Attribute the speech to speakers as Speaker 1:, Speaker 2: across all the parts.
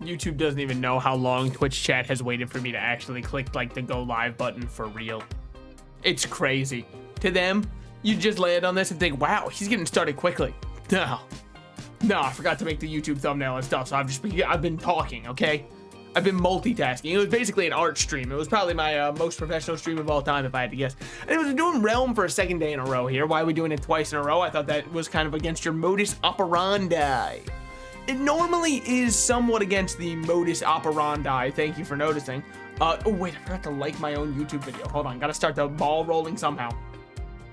Speaker 1: YouTube doesn't even know how long Twitch chat has waited for me to actually click like the go live button for real. It's crazy. To them, you just land on this and think, wow, he's getting started quickly. No, I forgot to make the YouTube thumbnail and stuff, so I've been talking, okay? I've been multitasking. It was basically an art stream. It was probably my most professional stream of all time, if I had to guess. And it was doing Realm for a second day in a row here. Why are we doing it twice in a row? I thought that was kind of against your modus operandi. It normally is somewhat against the modus operandi. Thank you for noticing. Oh wait, I forgot to like my own YouTube video. Hold on, gotta start the ball rolling somehow.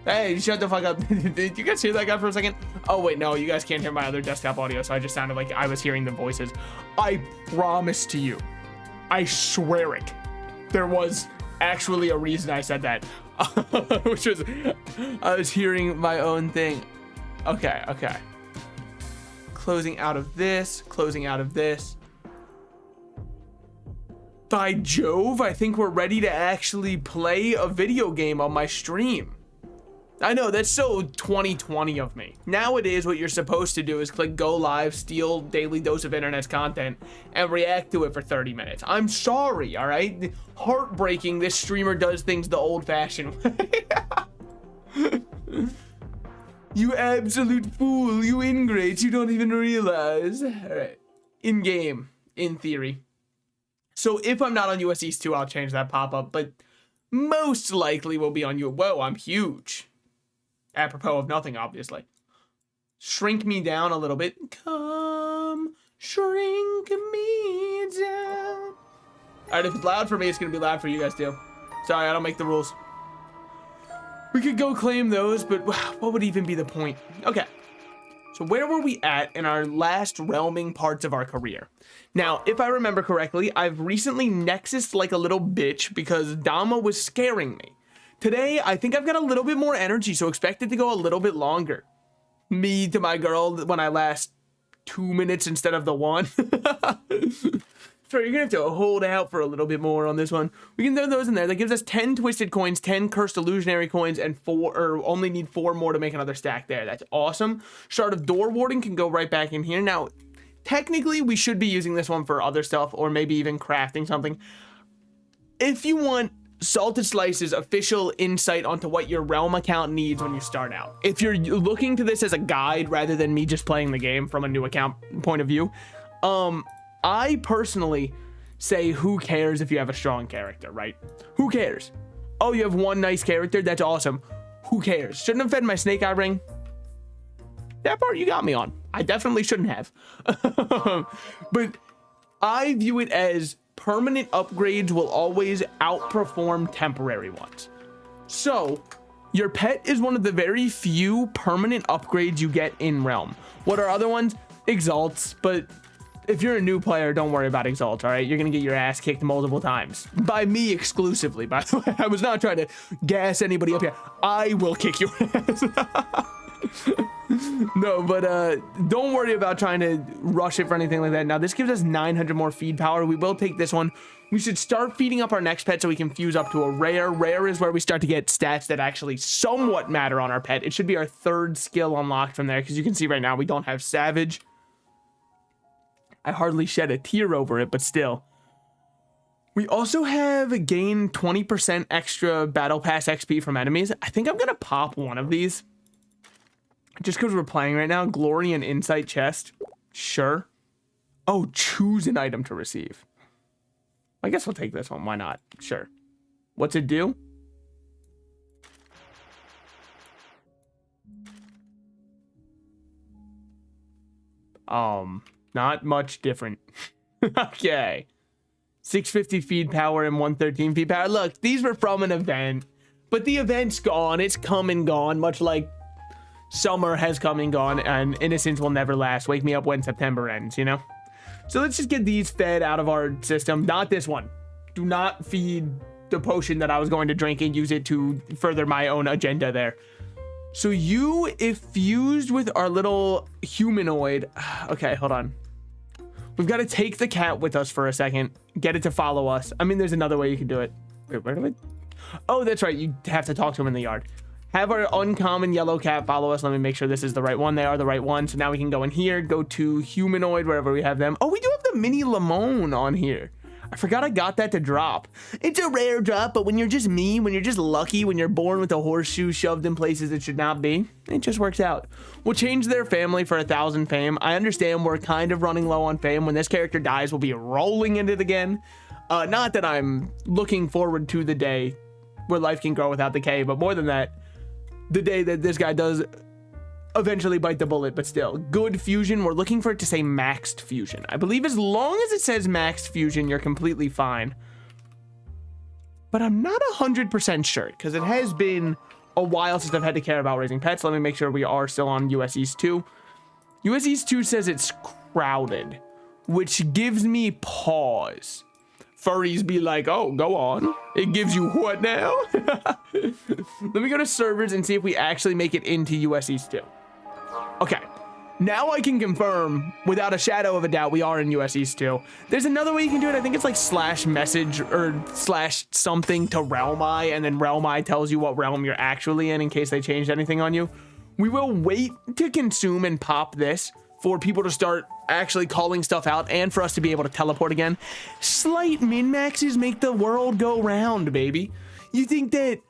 Speaker 1: Hey, shut the fuck up. Did you guys hear that guy for a second? Oh wait, no, you guys can't hear my other desktop audio, so I just sounded like I was hearing the voices. I promise to you, I swear it, there was actually a reason I said that. Which was, I was hearing my own thing. Okay. Closing out of this, closing out of this. By Jove, I think we're ready to actually play a video game on my stream. I know, that's so 2020 of me. Nowadays, what you're supposed to do is click go live, steal daily dose of internet content, and react to it for 30 minutes. I'm sorry, all right? Heartbreaking, this streamer does things the old-fashioned way. You absolute fool, you ingrates, you don't even realize. All right, in-game, in theory. So if I'm not on US East 2, I'll change that pop-up, but most likely we'll be on you. Whoa, I'm huge. Apropos of nothing, obviously. Shrink me down a little bit. Come, shrink me down. All right, if it's loud for me, it's gonna be loud for you guys too. Sorry, I don't make the rules. We could go claim those, but what would even be the point? Okay, so where were we at in our last realming parts of our career? Now, if I remember correctly, I've recently nexused like a little bitch because Dama was scaring me. Today, I think I've got a little bit more energy, so expect it to go a little bit longer. Me to my girl when I last 2 minutes instead of the 1. So you're gonna have to hold out for a little bit more on this one. We can throw those in there. That gives us 10 twisted coins, 10 cursed illusionary coins, and only need 4 more to make another stack there. That's awesome. Shard of door warding can go right back in here. Now, technically, we should be using this one for other stuff, or maybe even crafting something. If you want Salted Slice's official insight onto what your realm account needs when you start out, if you're looking to this as a guide rather than me just playing the game from a new account point of view, I personally say who cares if you have a strong character, right? Who cares? Oh, you have one nice character? That's awesome. Who cares? Shouldn't have fed my snake eye ring. That part you got me on. I definitely shouldn't have. But I view it as permanent upgrades will always outperform temporary ones. So your pet is one of the very few permanent upgrades you get in Realm. What are other ones? Exalts, but if you're a new player, don't worry about Exalts, all right? You're gonna get your ass kicked multiple times. By me exclusively, by the way. I was not trying to gas anybody up here. I will kick your ass. No, but don't worry about trying to rush it for anything like that. Now, this gives us 900 more feed power. We will take this one. We should start feeding up our next pet so we can fuse up to a rare. Rare is where we start to get stats that actually somewhat matter on our pet. It should be our 3rd skill unlocked from there, because you can see right now we don't have Savage. I hardly shed a tear over it, but still. We also have gain 20% extra Battle Pass XP from enemies. I think I'm going to pop one of these. Just because we're playing right now. Glory and Insight chest. Sure. Oh, choose an item to receive. I guess we'll take this one. Why not? Sure. What's it do? Not much different. Okay. 650 feed power and 113 feed power. Look, these were from an event, but the event's gone. It's come and gone, much like summer has come and gone, and innocence will never last. Wake me up when September ends, you know? So let's just get these fed out of our system. Not this one. Do not feed the potion that I was going to drink and use it to further my own agenda there. So you, if fused with our little humanoid... Okay, hold on. We've got to take the cat with us for a second. Get it to follow us. I mean, there's another way you can do it. Wait, where do I... Oh, that's right. You have to talk to him in the yard. Have our uncommon yellow cat follow us. Let me make sure this is the right one. They are the right one. So now we can go in here, go to humanoid, wherever we have them. Oh, we do have the mini Limon on here. I forgot I got that to drop. It's a rare drop, but when you're just me, when you're just lucky, when you're born with a horseshoe shoved in places it should not be, it just works out. We'll change their family for 1,000 fame. I understand we're kind of running low on fame. When this character dies, we'll be rolling in it again. Not that I'm looking forward to the day where life can grow without decay, but more than that, the day that this guy does eventually bite the bullet. But still, good fusion. We're looking for it to say maxed fusion. I believe as long as it says maxed fusion, you're completely fine. But I'm not 100% sure because it has been a while since I've had to care about raising pets. Let me make sure we are still on US East 2. US East 2 says it's crowded, which gives me pause. Furries be like, oh, go on. It gives you what now? Let me go to servers and see if we actually make it into US East 2. Okay, now I can confirm without a shadow of a doubt we are in US East 2. There's another way you can do it. I think it's like /message or /something to Realm Eye, and then Realm Eye tells you what realm you're actually in case they changed anything on you. We will wait to consume and pop this for people to start actually calling stuff out and for us to be able to teleport again. Slight min-maxes make the world go round, baby. You think that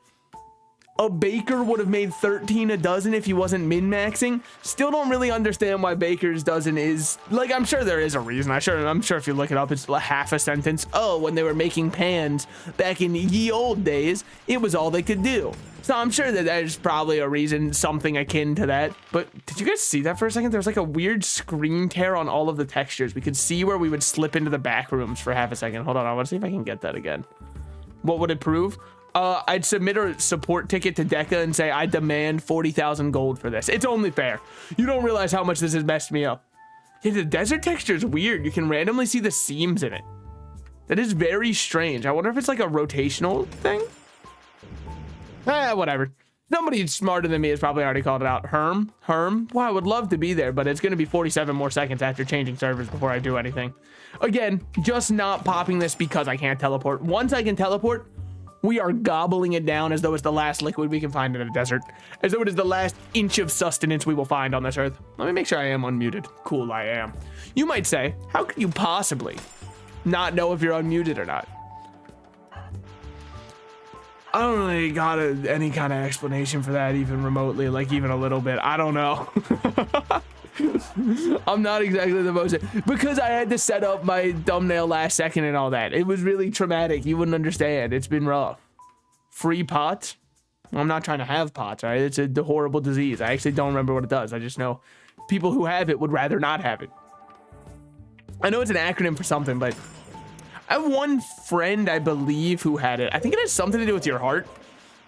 Speaker 1: a baker would have made 13 a dozen if he wasn't min-maxing? Still don't really understand why baker's dozen is, like, I'm sure there is a reason. I'm sure if you look it up, it's half a sentence. Oh, when they were making pans back in ye old days, it was all they could do. So I'm sure that there's probably a reason, something akin to that. But did you guys see that for a second? There was like a weird screen tear on all of the textures. We could see where we would slip into the back rooms for half a second. Hold on, I want to see if I can get that again. What would it prove? I'd submit a support ticket to Deca and say, I demand 40,000 gold for this. It's only fair. You don't realize how much this has messed me up. Yeah, the desert texture is weird. You can randomly see the seams in it. That is very strange. I wonder if it's like a rotational thing. Whatever. Somebody smarter than me has probably already called it out. Herm? Well, I would love to be there, but it's going to be 47 more seconds after changing servers before I do anything. Again, just not popping this because I can't teleport. Once I can teleport, we are gobbling it down as though it's the last liquid we can find in a desert. As though it is the last inch of sustenance we will find on this earth. Let me make sure I am unmuted. Cool, I am. You might say, how could you possibly not know if you're unmuted or not? I don't really got any kind of explanation for that, even remotely, like even a little bit. I don't know. I'm not exactly the most, because I had to set up my thumbnail last second and all that. It was really traumatic. You wouldn't understand. It's been rough. Free pots? I'm not trying to have pots, all right? It's a horrible disease. I actually don't remember what it does. I just know people who have it would rather not have it. I know it's an acronym for something, but I have one friend, I believe, who had it. I think it has something to do with your heart.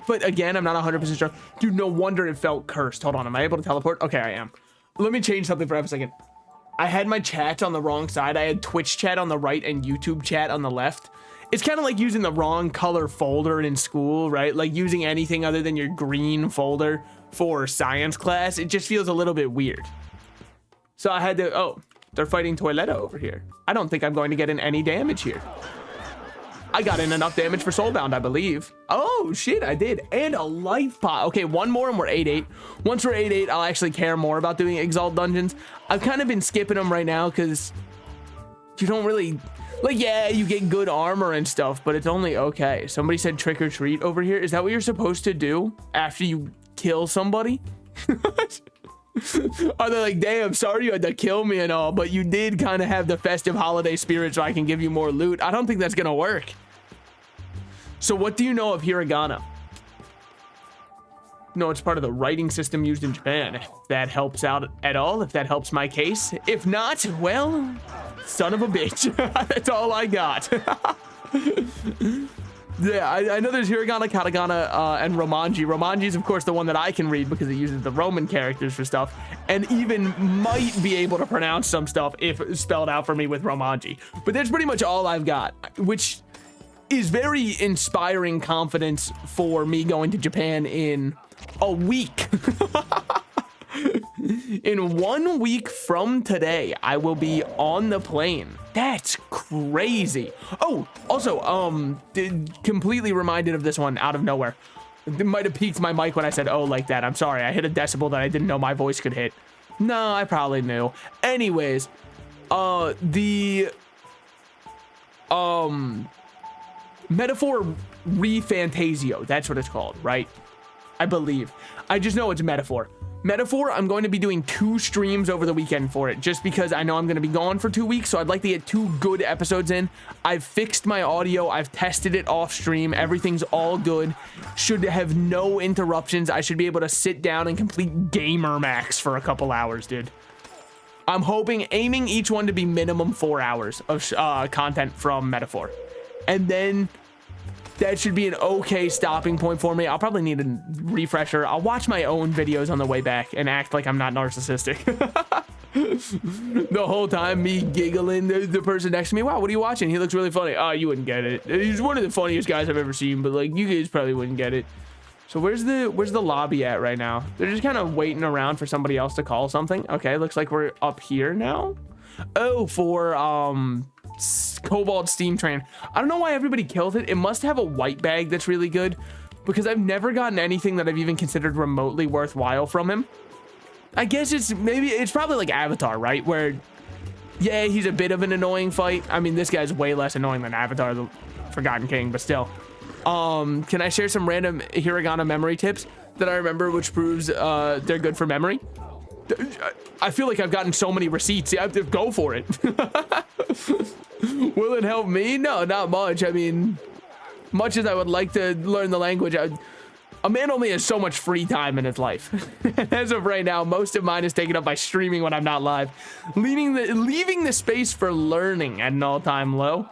Speaker 1: But again, I'm not 100% sure. Dude, no wonder it felt cursed. Hold on, am I able to teleport? Okay, I am. Let me change something for a second. I had my chat on the wrong side. I had Twitch chat on the right and YouTube chat on the left. It's kind of like using the wrong color folder in school, right? Like using anything other than your green folder for science class. It just feels a little bit weird. So I had to, oh, they're fighting Toiletta over here. I don't think I'm going to get in any damage here. I got in enough damage for Soulbound, I believe. Oh, shit, I did. And a life pot. Okay, one more and we're 8-8. Once we're 8-8, I'll actually care more about doing Exalt dungeons. I've kind of been skipping them right now because you don't really... Like, yeah, you get good armor and stuff, but it's only okay. Somebody said trick or treat over here. Is that what you're supposed to do after you kill somebody? Are they like, damn, sorry you had to kill me and all, but you did kind of have the festive holiday spirit so I can give you more loot. I don't think that's gonna work. So what do you know of hiragana? No, it's part of the writing system used in Japan. If that helps out at all, if that helps my case. If not, well, son of a bitch. That's all I got. Yeah, I know there's hiragana, katakana, and romanji. Romanji is, of course, the one that I can read because it uses the Roman characters for stuff, and even might be able to pronounce some stuff if spelled out for me with romanji. But that's pretty much all I've got, which is very inspiring confidence for me going to Japan in a week. In 1 week from today, I will be on the plane. That's crazy. Oh, also, completely reminded of this one out of nowhere. It might have peaked my mic when I said oh like that. I'm sorry. I hit a decibel that I didn't know my voice could hit. No, I probably knew. Anyways, the Metaphor Refantasio, that's what it's called, right? I believe. I just know it's Metaphor. Metaphor, I'm going to be doing 2 streams over the weekend for it, just because I know I'm going to be gone for 2 weeks, so I'd like to get 2 good episodes in. I've fixed my audio, I've tested it off stream, everything's all good. Should have no interruptions. I should be able to sit down and complete Gamer Max for a couple hours, dude. I'm aiming each one to be minimum 4 hours of content from Metaphor. And then that should be an okay stopping point for me. I'll probably need a refresher. I'll watch my own videos on the way back and act like I'm not narcissistic. The whole time, me giggling, the person next to me, wow, what are you watching? He looks really funny. Oh, you wouldn't get it. He's one of the funniest guys I've ever seen, but like, you guys probably wouldn't get it. So where's the lobby at right now? They're just kind of waiting around for somebody else to call something. Okay, looks like we're up here now. Oh, for Cobalt Steam Train. I don't know why everybody kills it. It must have a white bag that's really good, because I've never gotten anything that I've even considered remotely worthwhile from him. I guess it's probably like Avatar, right? Where, yeah, he's a bit of an annoying fight. I mean, this guy's way less annoying than Avatar, the Forgotten King, but still. Can I share some random hiragana memory tips that I remember, which proves they're good for memory? I feel like I've gotten so many receipts. I have to go for it. Will it help me? No, not much. I mean, much as I would like to learn the language, a man only has so much free time in his life. As of right now, most of mine is taken up by streaming when I'm not live, leaving the space for learning at an all-time low.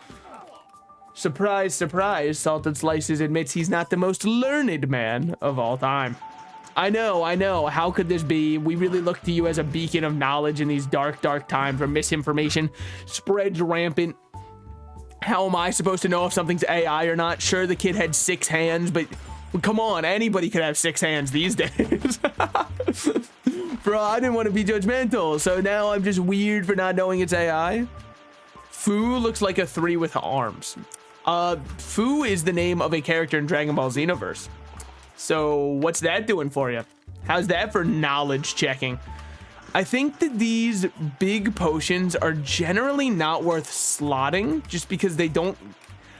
Speaker 1: Surprise, surprise, Salted Slices admits he's not the most learned man of all time. I know. How could this be? We really look to you as a beacon of knowledge in these dark, dark times where misinformation spreads rampant. How am I supposed to know if something's AI or not? Sure, the kid had 6 hands, but come on, anybody could have 6 hands these days. Bro, I didn't want to be judgmental, so now I'm just weird for not knowing it's AI. Fu looks like a 3 with arms. Fu is the name of a character in Dragon Ball Xenoverse. So what's that doing for you? How's that for knowledge checking? I think that these big potions are generally not worth slotting just because they don't...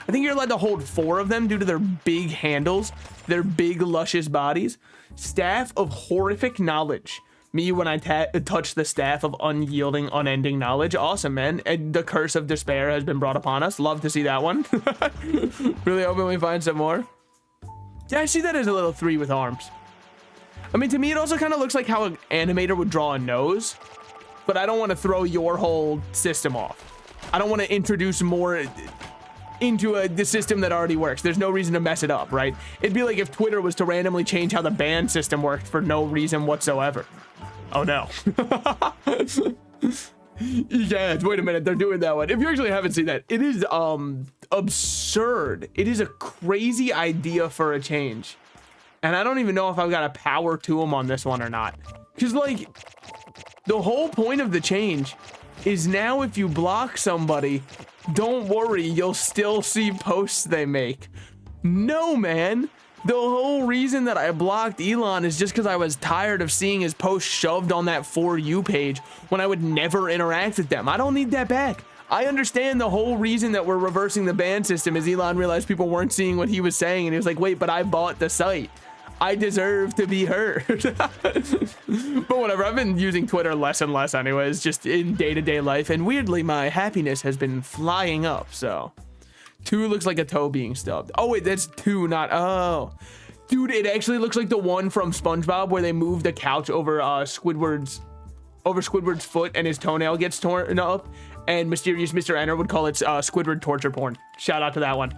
Speaker 1: I think you're allowed to hold 4 of them due to their big handles, their big luscious bodies. Staff of Horrific Knowledge. Me when I touch the Staff of Unyielding Unending Knowledge. Awesome, man. And the Curse of Despair has been brought upon us. Love to see that one. Really hoping we find some more. Yeah, I see that as a little 3 with arms. I mean, to me, it also kind of looks like how an animator would draw a nose, but I don't want to throw your whole system off. I don't want to introduce more into the system that already works. There's no reason to mess it up, right? It'd be like if Twitter was to randomly change how the ban system worked for no reason whatsoever. Oh, no. Yeah, wait a minute, they're doing that one. If you actually haven't seen that, it is absurd. It is a crazy idea for a change. And I don't even know if I've got a power to them on this one or not. Because, like, the whole point of the change is now if you block somebody, don't worry, you'll still see posts they make. No, man. The whole reason that I blocked Elon is just because I was tired of seeing his posts shoved on that For You page when I would never interact with them. I don't need that back. I understand the whole reason that we're reversing the ban system is Elon realized people weren't seeing what he was saying, and he was like, wait, but I bought the site. I deserve to be heard. But whatever, I've been using Twitter less and less anyways, just in day-to-day life, and weirdly, my happiness has been flying up, so... 2 looks like a toe being stubbed. Oh, wait, that's 2, not... Oh. Dude, it actually looks like the one from SpongeBob where they moved the couch over Squidward's foot and his toenail gets torn up, and Mysterious Mr. Enter would call it Squidward torture porn. Shout out to that one.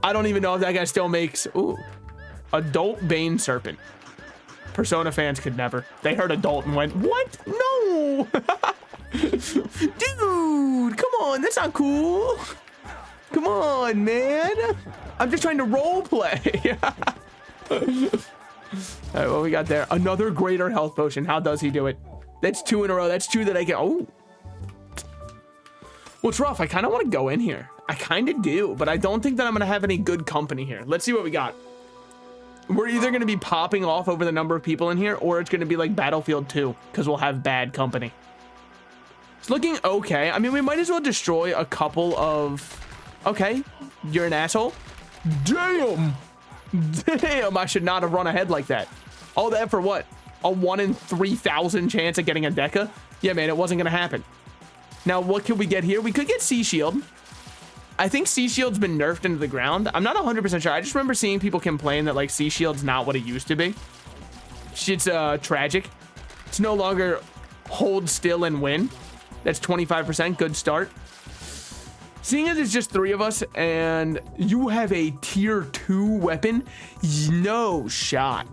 Speaker 1: I don't even know if that guy still makes... Ooh. Adult Bane Serpent. Persona fans could never. They heard adult and went, what? No! Dude, come on, that's not cool. Come on, man. I'm just trying to role play. All right, what we got there? Another greater health potion. How does he do it? That's 2 in a row. That's 2 that I get. Oh. Well, it's rough. I kind of want to go in here. I kind of do, but I don't think that I'm going to have any good company here. Let's see what we got. We're either going to be popping off over the number of people in here, or it's going to be like Battlefield 2, because we'll have bad company. It's looking okay. I mean, we might as well destroy a couple of... Okay, you're an asshole. Damn! Damn, I should not have run ahead like that. All that for what? A 1 in 3,000 chance of getting a Deca? Yeah, man, it wasn't going to happen. Now, what could we get here? We could get Sea Shield. I think Sea Shield's been nerfed into the ground. I'm not 100% sure. I just remember seeing people complain that, like, Sea Shield's not what it used to be. It's tragic. It's no longer hold still and win. That's 25%. Good start. Seeing as it's just 3 of us and you have a tier 2 weapon, no shot.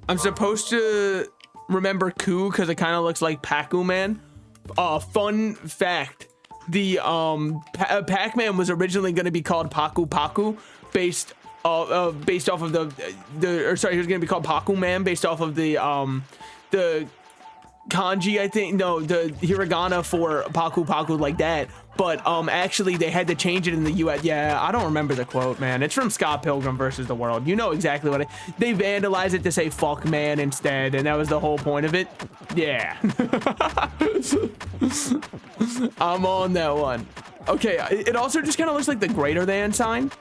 Speaker 1: I'm supposed to remember Ku because it kind of looks like Pac-Man. Fun fact. The Pac-Man was originally going to be called Paku Paku based off of he was going to be called Pac-Man based off of the kanji, I think. No, the hiragana for Paku Paku, like that. But actually they had to change it in the US. Yeah, I don't remember the quote, man. It's from Scott Pilgrim versus the World. You know exactly what they vandalized it to say fuck man instead, and that was the whole point of it. Yeah. I'm on that one. Okay, it also just kind of looks like the greater than sign.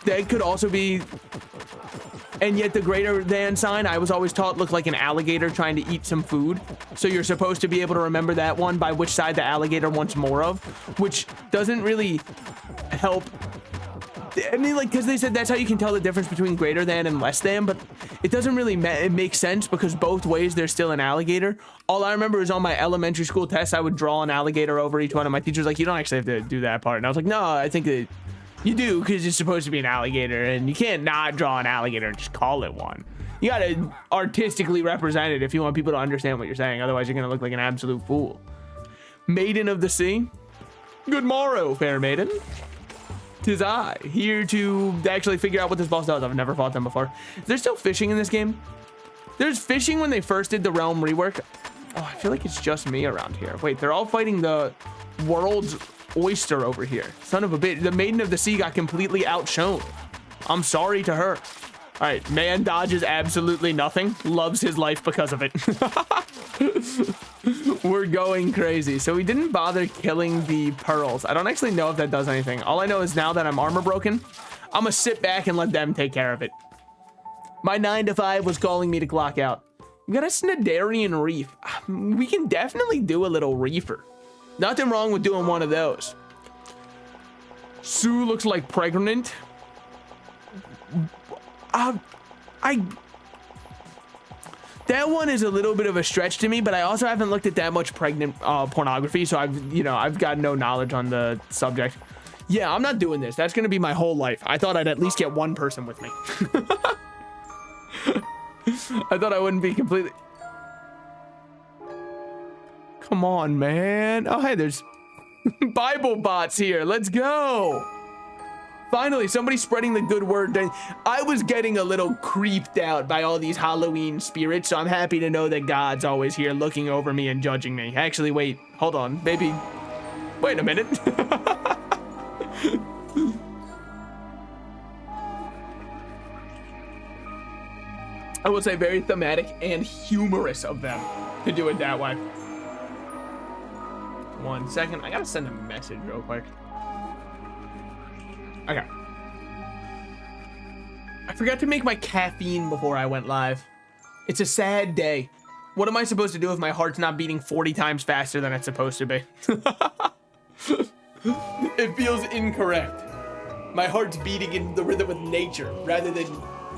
Speaker 1: That could also be... And yet the greater than sign, I was always taught, looked like an alligator trying to eat some food. So you're supposed to be able to remember that one by which side the alligator wants more of, which doesn't really help. I mean, like, because they said that's how you can tell the difference between greater than and less than, but it doesn't really make sense because both ways there's still an alligator. All I remember is on my elementary school tests, I would draw an alligator over each one, and my teacher's like, you don't actually have to do that part. And I was like, no, I think that you do, because it's supposed to be an alligator, and you can't not draw an alligator and just call it one. You gotta artistically represent it if you want people to understand what you're saying. Otherwise, you're gonna look like an absolute fool. Maiden of the Sea. Good morrow, fair maiden. 'Tis I, here to actually figure out what this boss does. I've never fought them before. Is there still fishing in this game? There's fishing when they first did the Realm rework. Oh, I feel like it's just me around here. Wait, they're all fighting the world's oyster over here. Son of a bitch. The Maiden of the Sea got completely outshone. I'm sorry to her. All right, man dodges absolutely nothing. Loves his life because of it. We're going crazy. So we didn't bother killing the pearls. I don't actually know if that does anything. All I know is now that I'm armor broken, I'm gonna sit back and let them take care of it. My 9 to 5 was calling me to clock out. We got a Snidarian reef. We can definitely do a little reefer. Nothing wrong with doing one of those. Sue looks like pregnant. That one is a little bit of a stretch to me, but I also haven't looked at that much pregnant pornography, so I've got no knowledge on the subject. Yeah, I'm not doing this. That's gonna be my whole life. I thought I'd at least get one person with me. I thought I wouldn't be completely... Come on, man. Oh, hey, there's Bible bots here. Let's go. Finally, somebody's spreading the good word. I was getting a little creeped out by all these Halloween spirits, so I'm happy to know that God's always here looking over me and judging me. Actually, wait, hold on. Maybe, wait a minute. I will say very thematic and humorous of them to do it that way. 1 second, I gotta send a message real quick. Okay. I forgot to make my caffeine before I went live. It's a sad day. What am I supposed to do if my heart's not beating 40 times faster than it's supposed to be? It feels incorrect. My heart's beating in the rhythm with nature rather than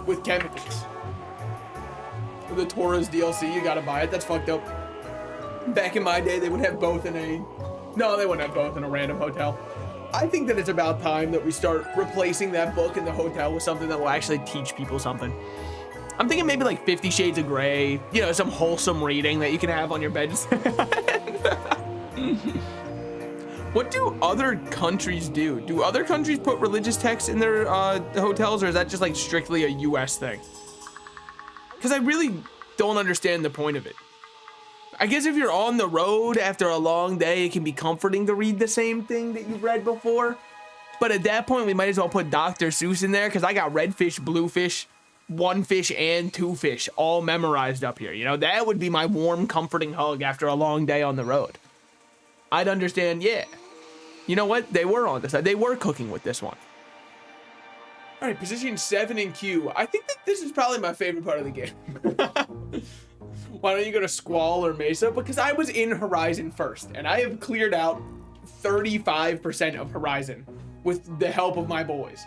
Speaker 1: with chemicals. The Torah's DLC, you gotta buy it. That's fucked up. Back in my day, they would have both in a... No, they wouldn't have both in a random hotel. I think that it's about time that we start replacing that book in the hotel with something that will actually teach people something. I'm thinking maybe like 50 Shades of Grey, you know, some wholesome reading that you can have on your bed. What do other countries do? Do other countries put religious texts in their hotels, or is that just like strictly a US thing? Because I really don't understand the point of it. I guess if you're on the road after a long day, it can be comforting to read the same thing that you've read before. But at that point, we might as well put Dr. Seuss in there because I got red fish, blue fish, one fish, and two fish all memorized up here. You know, that would be my warm, comforting hug after a long day on the road. I'd understand, yeah. You know what? They were on this side. They were cooking with this one. All right, position 7 in queue. I think that this is probably my favorite part of the game. Why don't you go to Squall or Mesa? Because I was in Horizon first, and I have cleared out 35% of Horizon with the help of my boys.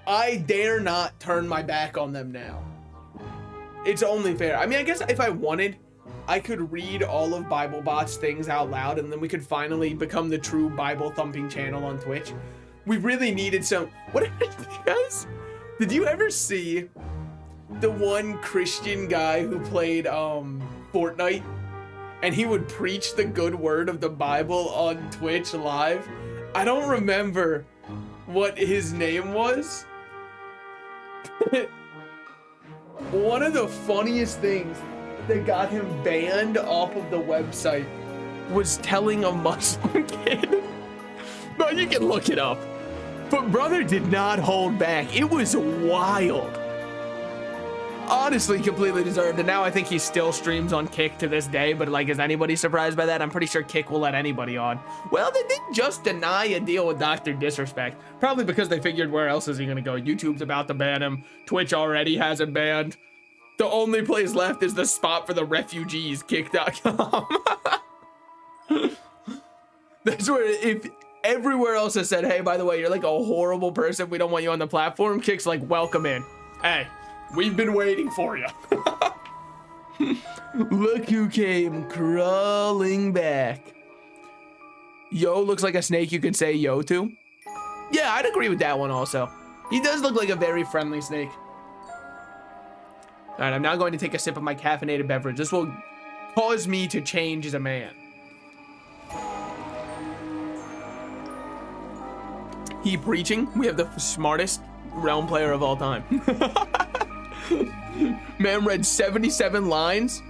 Speaker 1: I dare not turn my back on them now. It's only fair. I mean, I guess if I wanted, I could read all of BibleBot's things out loud, and then we could finally become the true Bible thumping channel on Twitch. We really needed some. What guys? Did you ever see the one Christian guy who played Fortnite, and he would preach the good word of the Bible on Twitch live? I don't remember what his name was. One of the funniest things that got him banned off of the website was telling a Muslim kid. No, you can look it up. But brother did not hold back. It was wild. Honestly, completely deserved. And now I think he still streams on Kick to this day. But like, is anybody surprised by that? I'm pretty sure Kick will let anybody on. Well, they didn't just deny a deal with Dr. Disrespect. Probably because they figured, where else is he going to go? YouTube's about to ban him. Twitch already has him banned. The only place left is the spot for the refugees, Kick.com. That's where, if everywhere else has said, hey, by the way, you're like a horrible person, we don't want you on the platform, Kick's like, welcome in. Hey, we've been waiting for you. Look who came crawling back. Yo looks like a snake you can say yo to. Yeah, I'd agree with that one also. He does look like a very friendly snake. All right, I'm now going to take a sip of my caffeinated beverage. This will cause me to change as a man. He preaching. We have the smartest realm player of all time. Man read 77 lines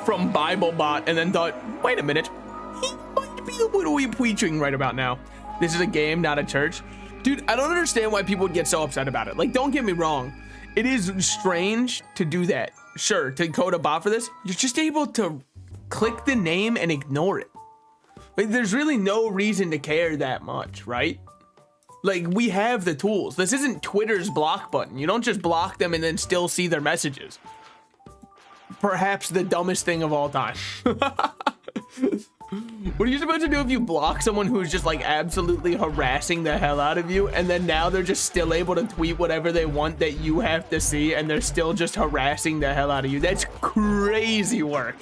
Speaker 1: from BibleBot and then thought, wait a minute, he might be a little preaching right about now. This is a game, not a church. Dude, I don't understand why people would get so upset about it. Like, don't get me wrong. It is strange to do that. Sure, to code a bot for this, you're just able to click the name and ignore it. Like, there's really no reason to care that much, right? Like, we have the tools. This isn't Twitter's block button. You don't just block them and then still see their messages. Perhaps the dumbest thing of all time. What are you supposed to do if you block someone who's just like absolutely harassing the hell out of you, and then now they're just still able to tweet whatever they want that you have to see, and they're still just harassing the hell out of you? That's crazy work.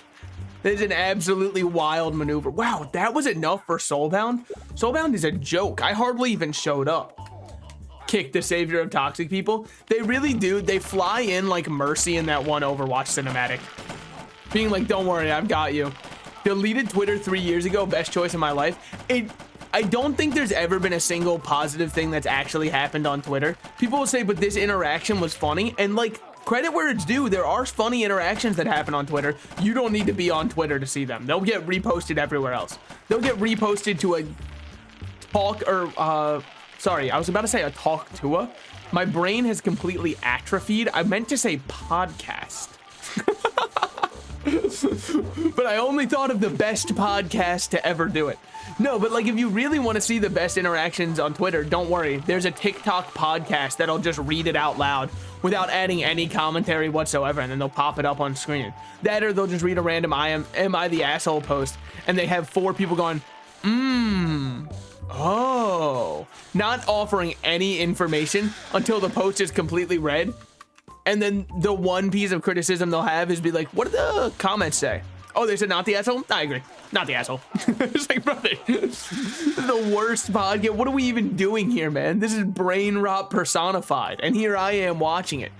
Speaker 1: That is an absolutely wild maneuver. Wow, that was enough for Soulbound? Soulbound is a joke. I hardly even showed up. Kick, the savior of toxic people. They really do. They fly in like Mercy in that one Overwatch cinematic. Being like, don't worry, I've got you. Deleted Twitter 3 years ago, best choice in my life. I don't think there's ever been a single positive thing that's actually happened on Twitter. People will say, but this interaction was funny. And like, credit where it's due, there are funny interactions that happen on Twitter. You don't need to be on Twitter to see them. They'll get reposted everywhere else. They'll get reposted to a talk or, sorry, I was about to say a talk to a. My brain has completely atrophied. I meant to say podcast. But I only thought of the best podcast to ever do it. No, but like, if you really want to see the best interactions on Twitter, don't worry. There's a TikTok podcast that'll just read it out loud without adding any commentary whatsoever, and then they'll pop it up on screen. That, or they'll just read a random am I the asshole post, and they have 4 people going, oh, not offering any information until the post is completely read. And then the one piece of criticism they'll have is be like, what do the comments say? Oh, they said not the asshole? I agree. Not the asshole. It's like, brother, this is the worst podcast. What are we even doing here, man? This is brain rot personified. And here I am watching it.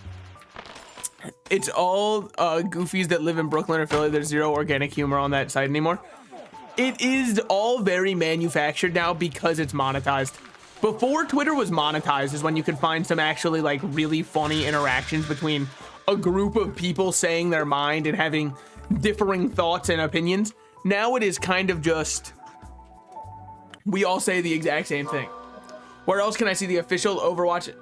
Speaker 1: It's all goofies that live in Brooklyn or Philly. There's zero organic humor on that site anymore. It is all very manufactured now because it's monetized. Before Twitter was monetized is when you could find some actually like really funny interactions between a group of people saying their mind and having differing thoughts and opinions. Now it is kind of just, we all say the exact same thing. Where else can I see the official Overwatch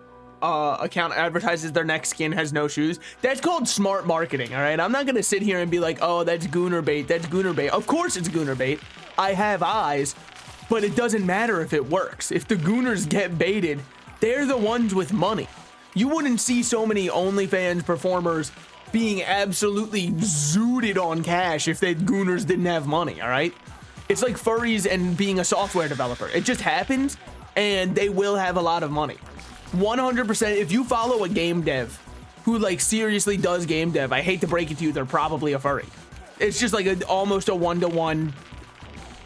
Speaker 1: account advertises their next skin has no shoes? That's called smart marketing, all right? I'm not gonna sit here and be like, oh, that's gooner bait, that's gooner bait. Of course it's gooner bait. I have eyes, but it doesn't matter if it works. If the gooners get baited, they're the ones with money. You wouldn't see so many OnlyFans performers being absolutely zooted on cash if the gooners didn't have money, all right? It's like furries and being a software developer. It just happens, and they will have a lot of money. 100%, if you follow a game dev who like seriously does game dev, I hate to break it to you, they're probably a furry. It's just like almost a 1-to-1,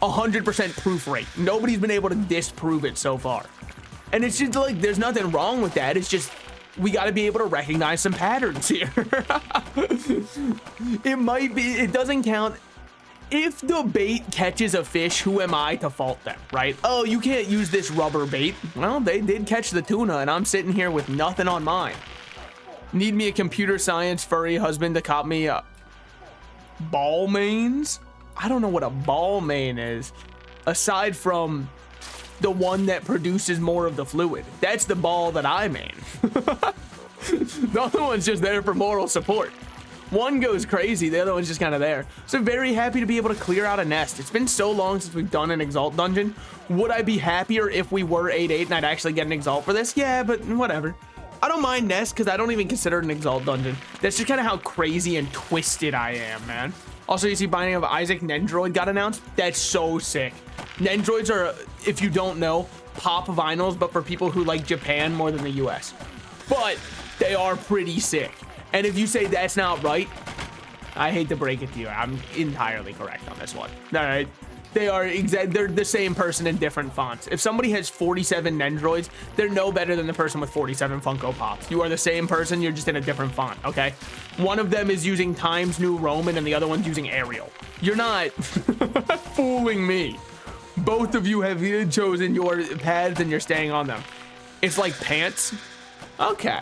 Speaker 1: 100% proof rate. Nobody's been able to disprove it so far. And it's just like, there's nothing wrong with that. It's just, we got to be able to recognize some patterns here. It might be, it doesn't count. If the bait catches a fish, who am I to fault them, right? Oh, you can't use this rubber bait. Well, they did catch the tuna, and I'm sitting here with nothing on mine. Need me a computer science furry husband to cop me ball mains? I don't know what a ball main is, aside from the one that produces more of the fluid. That's the ball that I main. The other one's just there for moral support. One goes crazy, the other one's just kind of there. So very happy to be able to clear out a nest. It's been so long since we've done an Exalt dungeon. Would I be happier if we were 8-8 and I'd actually get an Exalt for this? Yeah, but whatever. I don't mind nest because I don't even consider it an Exalt dungeon. That's just kind of how crazy and twisted I am, man. Also, you see Binding of Isaac Nendroid got announced. That's so sick. Nendroids are, if you don't know, pop vinyls, but for people who like Japan more than the US. But they are pretty sick. And if you say that's not right, I hate to break it to you, I'm entirely correct on this one. All right, they're the same person in different fonts. If somebody has 47 Nendroids, they're no better than the person with 47 Funko Pops. You are the same person, you're just in a different font, okay? One of them is using Times New Roman and the other one's using Arial. You're not fooling me. Both of you have chosen your paths and you're staying on them. It's like pants. Okay.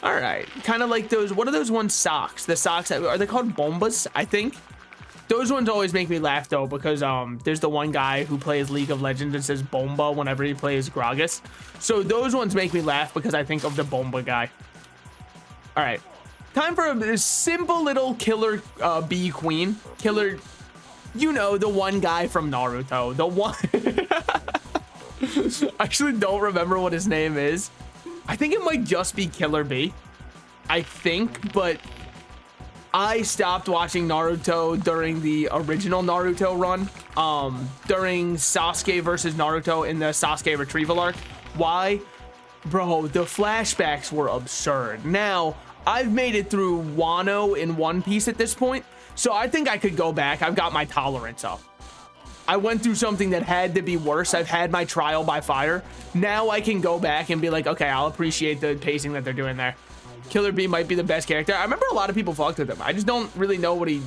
Speaker 1: All right, kind of like those, what are those ones, socks? The socks, are they called bombas, I think? Those ones always make me laugh though, because there's the one guy who plays League of Legends and says bomba whenever he plays Gragas. So those ones make me laugh because I think of the bomba guy. All right, time for a simple little killer bee queen. Killer, you know, the one guy from Naruto, the one. I actually don't remember what his name is. I think it might just be Killer Bee, I think, but I stopped watching Naruto during the original Naruto run, during Sasuke versus Naruto in the Sasuke retrieval arc. Why? Bro, the flashbacks were absurd. Now, I've made it through Wano in One Piece at this point, so I think I could go back. I've got my tolerance up. I went through something that had to be worse. I've had my trial by fire. Now I can go back and be like, okay, I'll appreciate the pacing that they're doing there. Killer Bee might be the best character. I remember a lot of people fucked with him. I just don't really know what he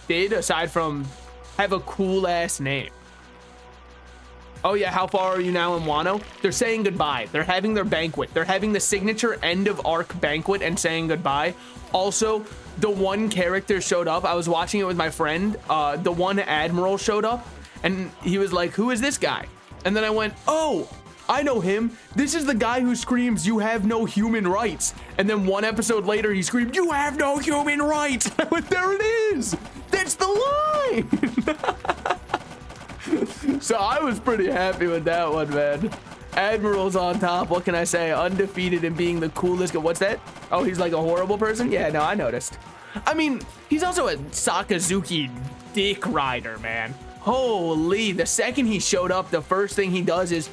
Speaker 1: did aside from have a cool ass name. Oh yeah, how far are you now in Wano? They're saying goodbye. They're having their banquet. They're having the signature end of arc banquet and saying goodbye. Also, the one character showed up. I was watching it with my friend. The one admiral showed up. And he was like, who is this guy? And then I went, oh, I know him. This is the guy who screams, you have no human rights. And then one episode later, he screamed, you have no human rights. I went, there it is. That's the line. So I was pretty happy with that one, man. Admiral's on top. What can I say? Undefeated and being the coolest. What's that? Oh, he's like a horrible person? Yeah, no, I noticed. I mean, he's also a Sakazuki dick rider, man. Holy, the second he showed up, the first thing he does is,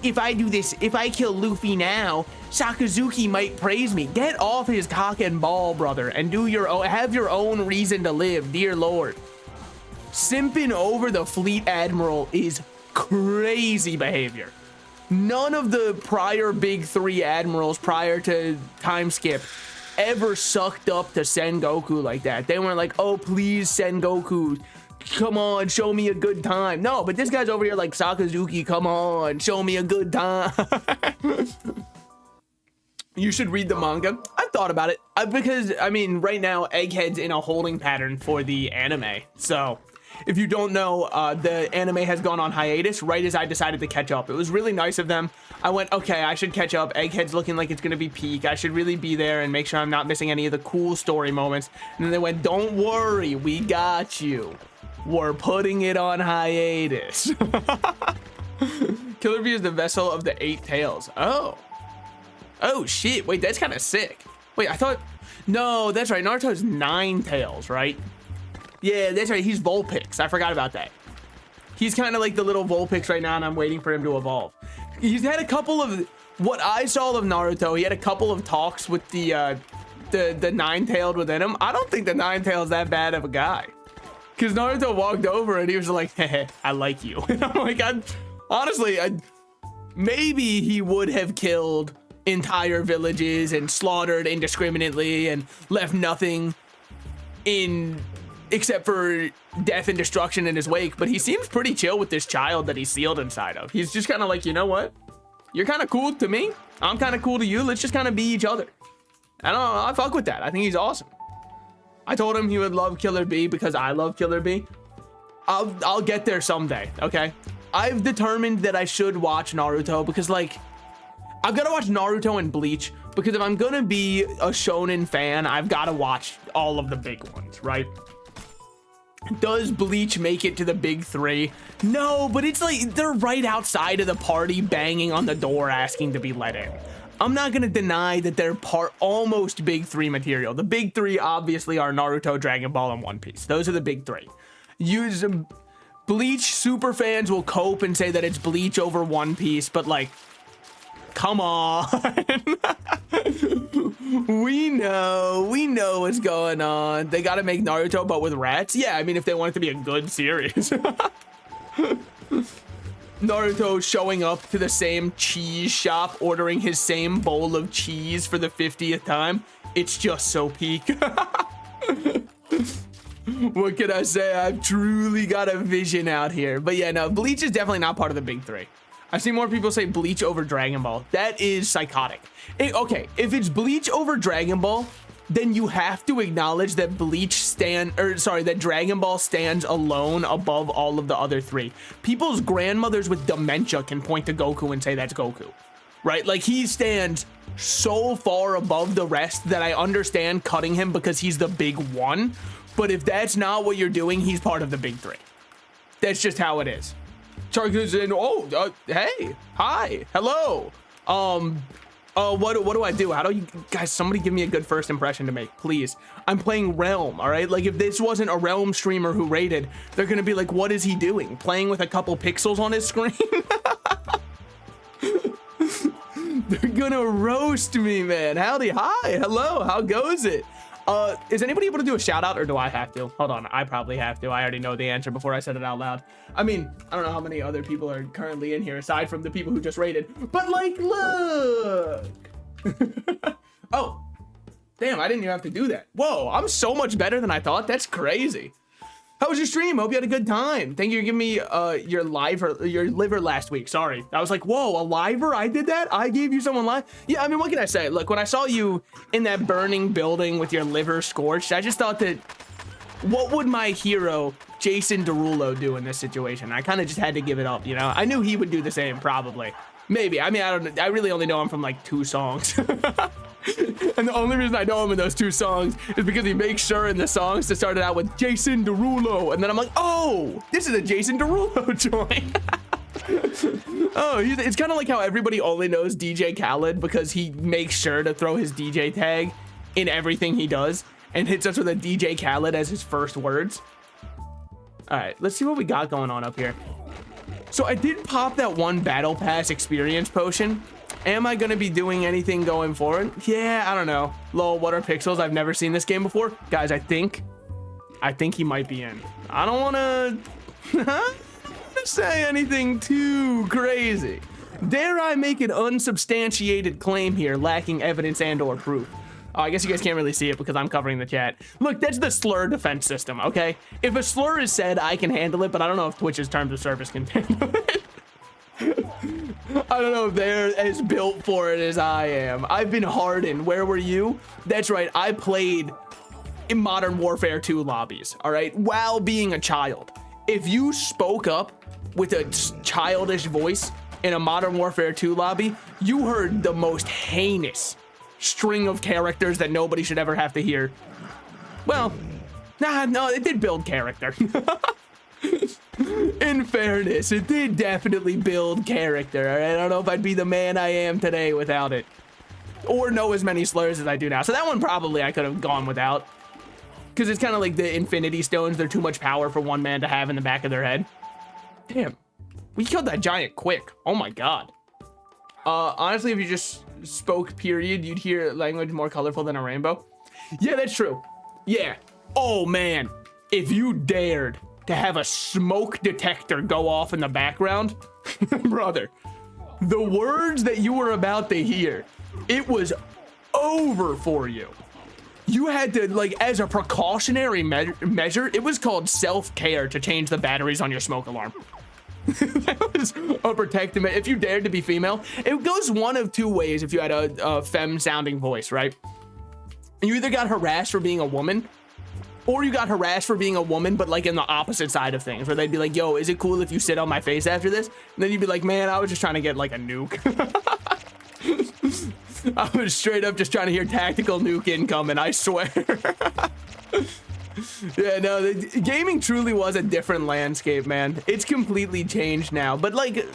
Speaker 1: if I do this, if I kill Luffy now, Sakazuki might praise me. Get off his cock and ball, brother, and do your own, have your own reason to live, dear Lord. Simping over the fleet admiral is crazy behavior. None of the prior big three admirals prior to time skip ever sucked up to Sengoku like that. They weren't like, oh, please, Sengoku, come on, show me a good time. No, but this guy's over here like, Sakazuki, come on, show me a good time. You should read the manga. I've thought about it because, I mean, right now, Egghead's in a holding pattern for the anime. So if you don't know, the anime has gone on hiatus right as I decided to catch up. It was really nice of them. I went, okay, I should catch up. Egghead's looking like it's gonna be peak. I should really be there and make sure I'm not missing any of the cool story moments. And then they went, don't worry, we got you. We're putting it on hiatus. Killer Bee is the vessel of the 8 tails. Oh. Oh, shit. Wait, that's kind of sick. Wait, I thought... No, that's right. Naruto's 9 tails, right? Yeah, that's right. He's Vulpix. I forgot about that. He's kind of like the little Vulpix right now, and I'm waiting for him to evolve. He's had a couple of... What I saw of Naruto, he had a couple of talks with the 9-tailed within him. I don't think the 9-tail's that bad of a guy. Because Naruto walked over, and he was like, hey, I like you. And I'm like, honestly, maybe he would have killed entire villages and slaughtered indiscriminately and left nothing in except for death and destruction in his wake, but he seems pretty chill with this child that he's sealed inside of. He's just kind of like, you know what, you're kind of cool to me, I'm kind of cool to you, let's just kind of be each other. I don't know, I fuck with that. I think he's awesome. I told him he would love Killer Bee because I love Killer Bee. I'll get there someday, okay? I've determined that I should watch Naruto because, like, I've got to watch Naruto and Bleach because if I'm going to be a shonen fan, I've got to watch all of the big ones, right? Does Bleach make it to the big 3? No, but it's like they're right outside of the party banging on the door asking to be let in. I'm not going to deny that they're almost big 3 material. The big 3 obviously are Naruto, Dragon Ball, and One Piece. Those are the big 3. Bleach super fans will cope and say that it's Bleach over One Piece, but like, come on. we know what's going on. They got to make Naruto but with rats. Yeah, I mean, if they want it to be a good series. Naruto showing up to the same cheese shop, ordering his same bowl of cheese for the 50th time. It's just so peak. What can I say? I've truly got a vision out here. But yeah, no, Bleach is definitely not part of the big 3. I've seen more people say Bleach over Dragon Ball. That is psychotic. Okay, if it's Bleach over Dragon Ball, then you have to acknowledge that that Dragon Ball stands alone above all of the other 3. People's grandmothers with dementia can point to Goku and say that's Goku, right? Like, he stands so far above the rest that I understand cutting him because he's the big 1. But if that's not what you're doing, he's part of the big 3. That's just how it is. Chargus in, hey, hi, hello. What do I do? How do you guys, somebody give me a good first impression to make, please. I'm playing Realm, all right? Like, if this wasn't a Realm streamer who rated, they're gonna be like, what is he doing? Playing with a couple pixels on his screen? They're gonna roast me, man. Howdy, hi, hello, how goes it? Is anybody able to do a shout out or do I have to? Hold on, I probably have to. I already know the answer before I said it out loud. I mean, I don't know how many other people are currently in here aside from the people who just rated, but like, look. Oh, damn, I didn't even have to do that. Whoa, I'm so much better than I thought. That's crazy. How was your stream? Hope you had a good time. Thank you for giving me your liver last week. Sorry. I was like, whoa, a liver? I did that? I gave you someone live? Yeah, I mean, what can I say? Look, when I saw you in that burning building with your liver scorched, I just thought that, what would my hero, Jason Derulo, do in this situation? I kind of just had to give it up, you know? I knew he would do the same, probably. Maybe. I mean, I don't know. I really only know him from like 2 songs. And the only reason I know him in those 2 songs is because he makes sure in the songs to start it out with Jason Derulo, and then I'm like, oh, this is a Jason Derulo joint. Oh, it's kind of like how everybody only knows DJ Khaled because he makes sure to throw his DJ tag in everything he does and hits us with a DJ Khaled as his first words. All right, let's see what we got going on up here. So I did pop that 1 battle pass experience potion. Am I gonna be doing anything going forward? Yeah, I don't know. Lol, what are pixels? I've never seen this game before. Guys, I think he might be in. I don't wanna say anything too crazy. Dare I make an unsubstantiated claim here, lacking evidence and or proof? Oh, I guess you guys can't really see it because I'm covering the chat. Look, that's the slur defense system, okay? If a slur is said, I can handle it, but I don't know if Twitch's terms of service can handle it. I don't know if they're as built for it as I am. I've been hardened. Where were you? That's right. I played in Modern Warfare 2 lobbies, all right, while being a child. if you spoke up with a childish voice in a Modern Warfare 2 lobby, you heard the most heinous string of characters that nobody should ever have to hear. Well, no, it did build character. In fairness, it did definitely build character. I don't know if I'd be the man I am today without it. Or know as many slurs as I do now. So that one probably I could have gone without. Because it's kind of like the Infinity Stones. They're too much power for one man to have in the back of their head. Damn. We killed that giant quick. Oh my god. Honestly, if you just spoke period, you'd hear language more colorful than a rainbow. Yeah, that's true. Yeah. Oh man. If you dared to have a smoke detector go off in the background, brother, the words that you were about to hear, it was over for you. You had to, like, as a precautionary measure, it was called self-care to change the batteries on your smoke alarm. That was a protective. If you dared to be female, it goes one of two ways. If you had a femme-sounding voice, right? You either got harassed for being a woman, or you got harassed for being a woman, but like in the opposite side of things, where they'd be like, yo, is it cool if you sit on my face after this? And then you'd be like, man, I was just trying to get like a nuke. I was straight up just trying to hear tactical nuke incoming, I swear. Yeah, no, gaming truly was a different landscape, man. It's completely changed now, but like,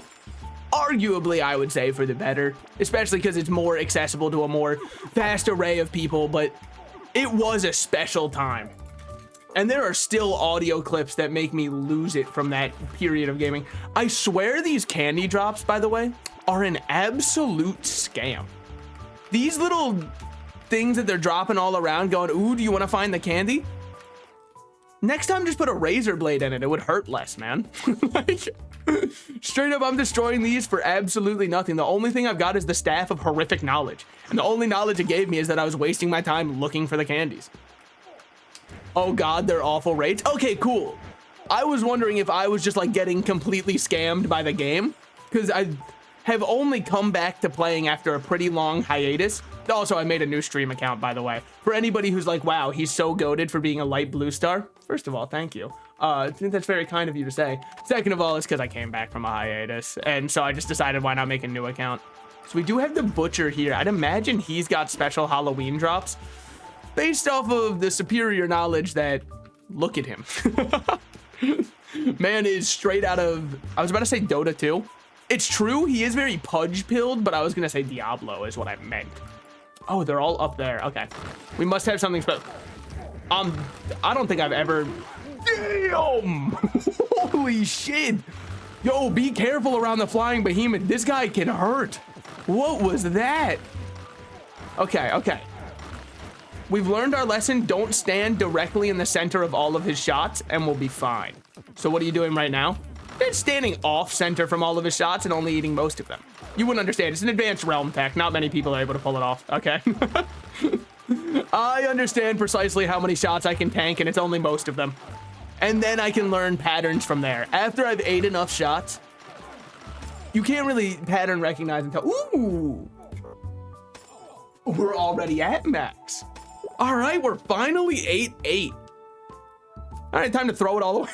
Speaker 1: arguably, I would say for the better, especially because it's more accessible to a more vast array of people, but it was a special time. And there are still audio clips that make me lose it from that period of gaming. I swear these candy drops, by the way, are an absolute scam. These little things that they're dropping all around going, ooh, do you want to find the candy? Next time, just put a razor blade in it. It would hurt less, man. Like, straight up, I'm destroying these for absolutely nothing. The only thing I've got is the staff of horrific knowledge. And the only knowledge it gave me is that I was wasting my time looking for the candies. Oh god, they're awful rates. Okay, cool. I was wondering if I was just like getting completely scammed by the game, because I have only come back to playing after a pretty long hiatus. Also, I made a new stream account, by the way. For anybody who's like, wow, he's so goated for being a light blue star. First of all, thank you. I think that's very kind of you to say. Second of all, it's because I came back from a hiatus, and so I just decided why not make a new account. So we do have the Butcher here. I'd imagine he's got special Halloween drops based off of the superior knowledge that, look at him. Man is straight out of, I was about to say Dota 2. It's true, he is very pudge-pilled, but I was gonna say Diablo is what I meant. Oh, they're all up there, okay. We must have something special. I don't think I've ever, damn! Holy shit! Yo, be careful around the flying behemoth. This guy can hurt. What was that? Okay, okay. We've learned our lesson. Don't stand directly in the center of all of his shots and we'll be fine. So what are you doing right now? It's standing off center from all of his shots and only eating most of them. You wouldn't understand. It's an advanced realm tech. Not many people are able to pull it off. Okay. I understand precisely how many shots I can tank and it's only most of them. And then I can learn patterns from there. After I've ate enough shots, you can't really pattern recognize until, ooh, we're already at max. All right, we're finally 8-8. All right, time to throw it all away.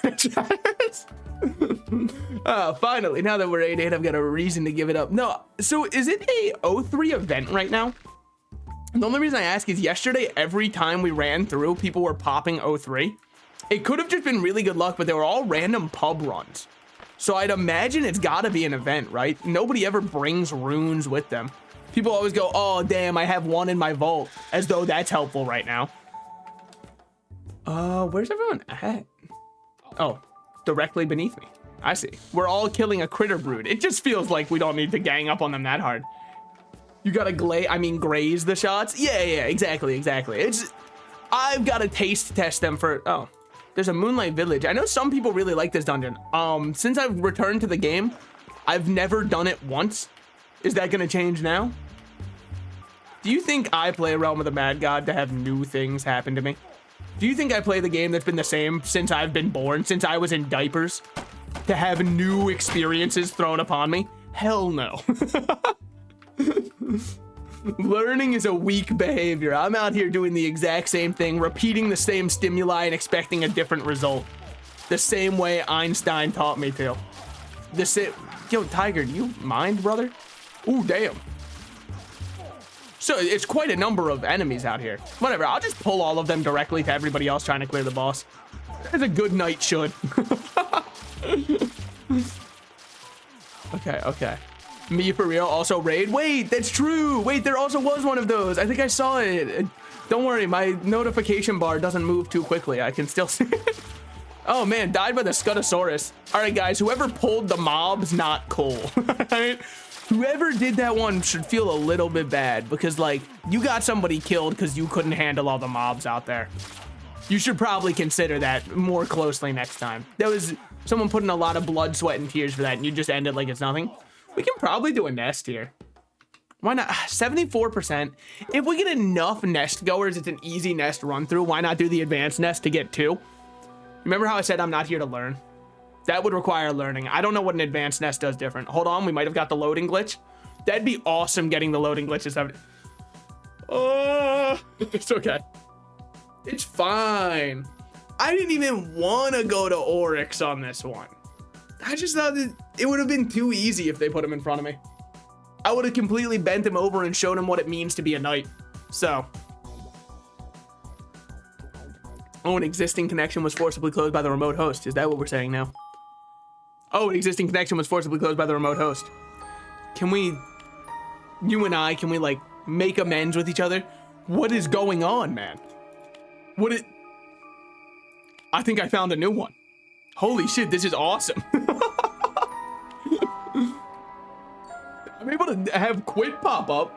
Speaker 1: Finally, now that we're 8-8, I've got a reason to give it up. No, so is it a 0-3 event right now? The only reason I ask is yesterday, every time we ran through, people were popping 0-3. It could have just been really good luck, but they were all random pub runs. So I'd imagine it's gotta be an event, right? Nobody ever brings runes with them. People always go, oh, damn, I have one in my vault, as though that's helpful right now. Where's everyone at? Oh, directly beneath me. I see. We're all killing a critter brood. It just feels like we don't need to gang up on them that hard. You gotta graze the shots? Yeah, exactly. I've gotta taste test them for, oh, there's a Moonlight Village. I know some people really like this dungeon. Since I've returned to the game, I've never done it once. Is that gonna change now? Do you think I play Realm of the Mad God to have new things happen to me? Do you think I play the game that's been the same since I've been born, since I was in diapers, to have new experiences thrown upon me? Hell no. Learning is a weak behavior. I'm out here doing the exact same thing, repeating the same stimuli and expecting a different result. the same way Einstein taught me to. Yo, Tiger, do you mind, brother? Ooh, damn. So it's quite a number of enemies out here. Whatever, I'll just pull all of them directly to everybody else trying to clear the boss. As a good knight should. Okay. Me for real, also raid. Wait, that's true. Wait, there also was one of those. I think I saw it. Don't worry, my notification bar doesn't move too quickly. I can still see it. Oh man, died by the Scutosaurus. All right, guys, whoever pulled the mob's not cool. Right? Whoever did that one should feel a little bit bad because, like, you got somebody killed because you couldn't handle all the mobs out there. You should probably consider that more closely next time. That was someone putting a lot of blood, sweat, and tears for that, and you just end it like it's nothing. We can probably do a nest here. Why not? 74%. If we get enough nest goers, it's an easy nest run through. Why not do the advanced nest to get 2? Remember how I said I'm not here to learn? That would require learning. I don't know what an advanced nest does different. Hold on, we might have got the loading glitch. That'd be awesome getting the loading glitches. It's okay. It's fine. I didn't even want to go to Oryx on this one. I just thought that it would have been too easy if they put him in front of me. I would have completely bent him over and shown him what it means to be a knight. So. Oh, an existing connection was forcibly closed by the remote host. Is that what we're saying now? Oh, an existing connection was forcibly closed by the remote host. Can we, you and I, can we like make amends with each other? What is going on, man? I think I found a new one. Holy shit, this is awesome. I'm able to have quit pop up.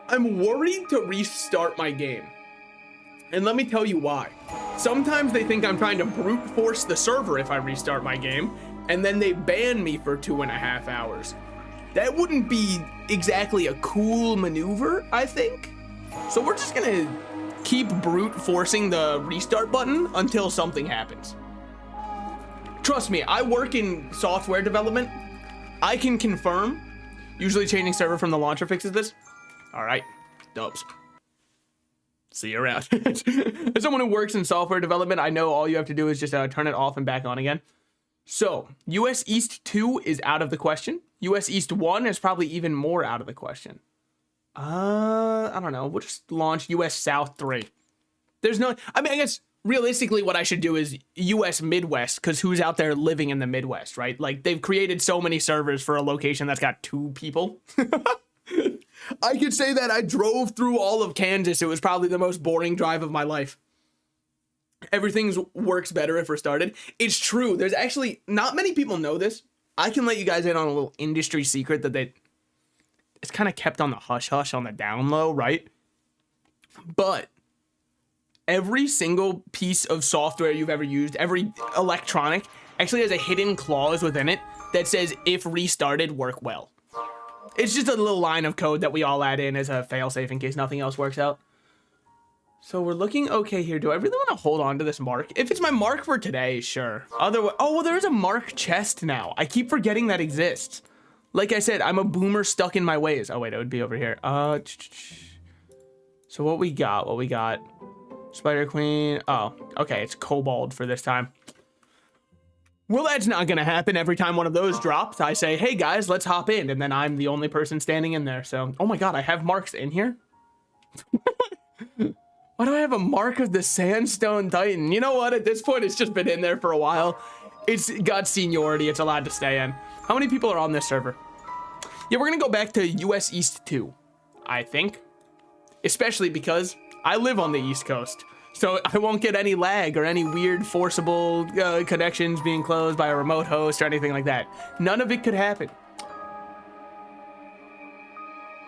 Speaker 1: I'm worried to restart my game. And let me tell you why. Sometimes they think I'm trying to brute force the server if I restart my game, and then they ban me for 2.5 hours. That wouldn't be exactly a cool maneuver, I think. So we're just gonna keep brute forcing the restart button until something happens. Trust me, I work in software development. I can confirm. Usually changing server from the launcher fixes this. All right, dubs. See you around. As someone who works in software development, I know all you have to do is just turn it off and back on again. So, US East 2 is out of the question. US East 1 is probably even more out of the question. I don't know. We'll just launch US South 3. There's no, I mean, I guess realistically what I should do is US Midwest, because who's out there living in the Midwest, right? Like, they've created so many servers for a location that's got 2 people. I could say that I drove through all of Kansas. It was probably the most boring drive of my life. Everything works better if we're started. It's true. There's actually not many people know this. I can let you guys in on a little industry secret that it's kind of kept on the hush hush on the down low, right? But every single piece of software you've ever used, every electronic, actually has a hidden clause within it that says if restarted, work well. It's just a little line of code that we all add in as a failsafe in case nothing else works out. So we're looking okay here. Do I really want to hold on to this mark? If it's my mark for today, sure. Otherwise, oh, well, there's a mark chest now. I keep forgetting that exists. Like I said, I'm a boomer stuck in my ways. Oh, wait, it would be over here. So what we got? Spider Queen. Oh, okay, it's Kobold for this time. Well, that's not gonna happen. Every time one of those drops, I say, hey guys, let's hop in. And then I'm the only person standing in there. So, oh my God, I have marks in here? Why do I have a mark of the Sandstone Titan? You know what? At this point, it's just been in there for a while. It's got seniority. It's allowed to stay in. How many people are on this server? Yeah, we're gonna go back to US East 2, I think. Especially because I live on the East Coast. So I won't get any lag or any weird forcible connections being closed by a remote host or anything like that. None of it could happen.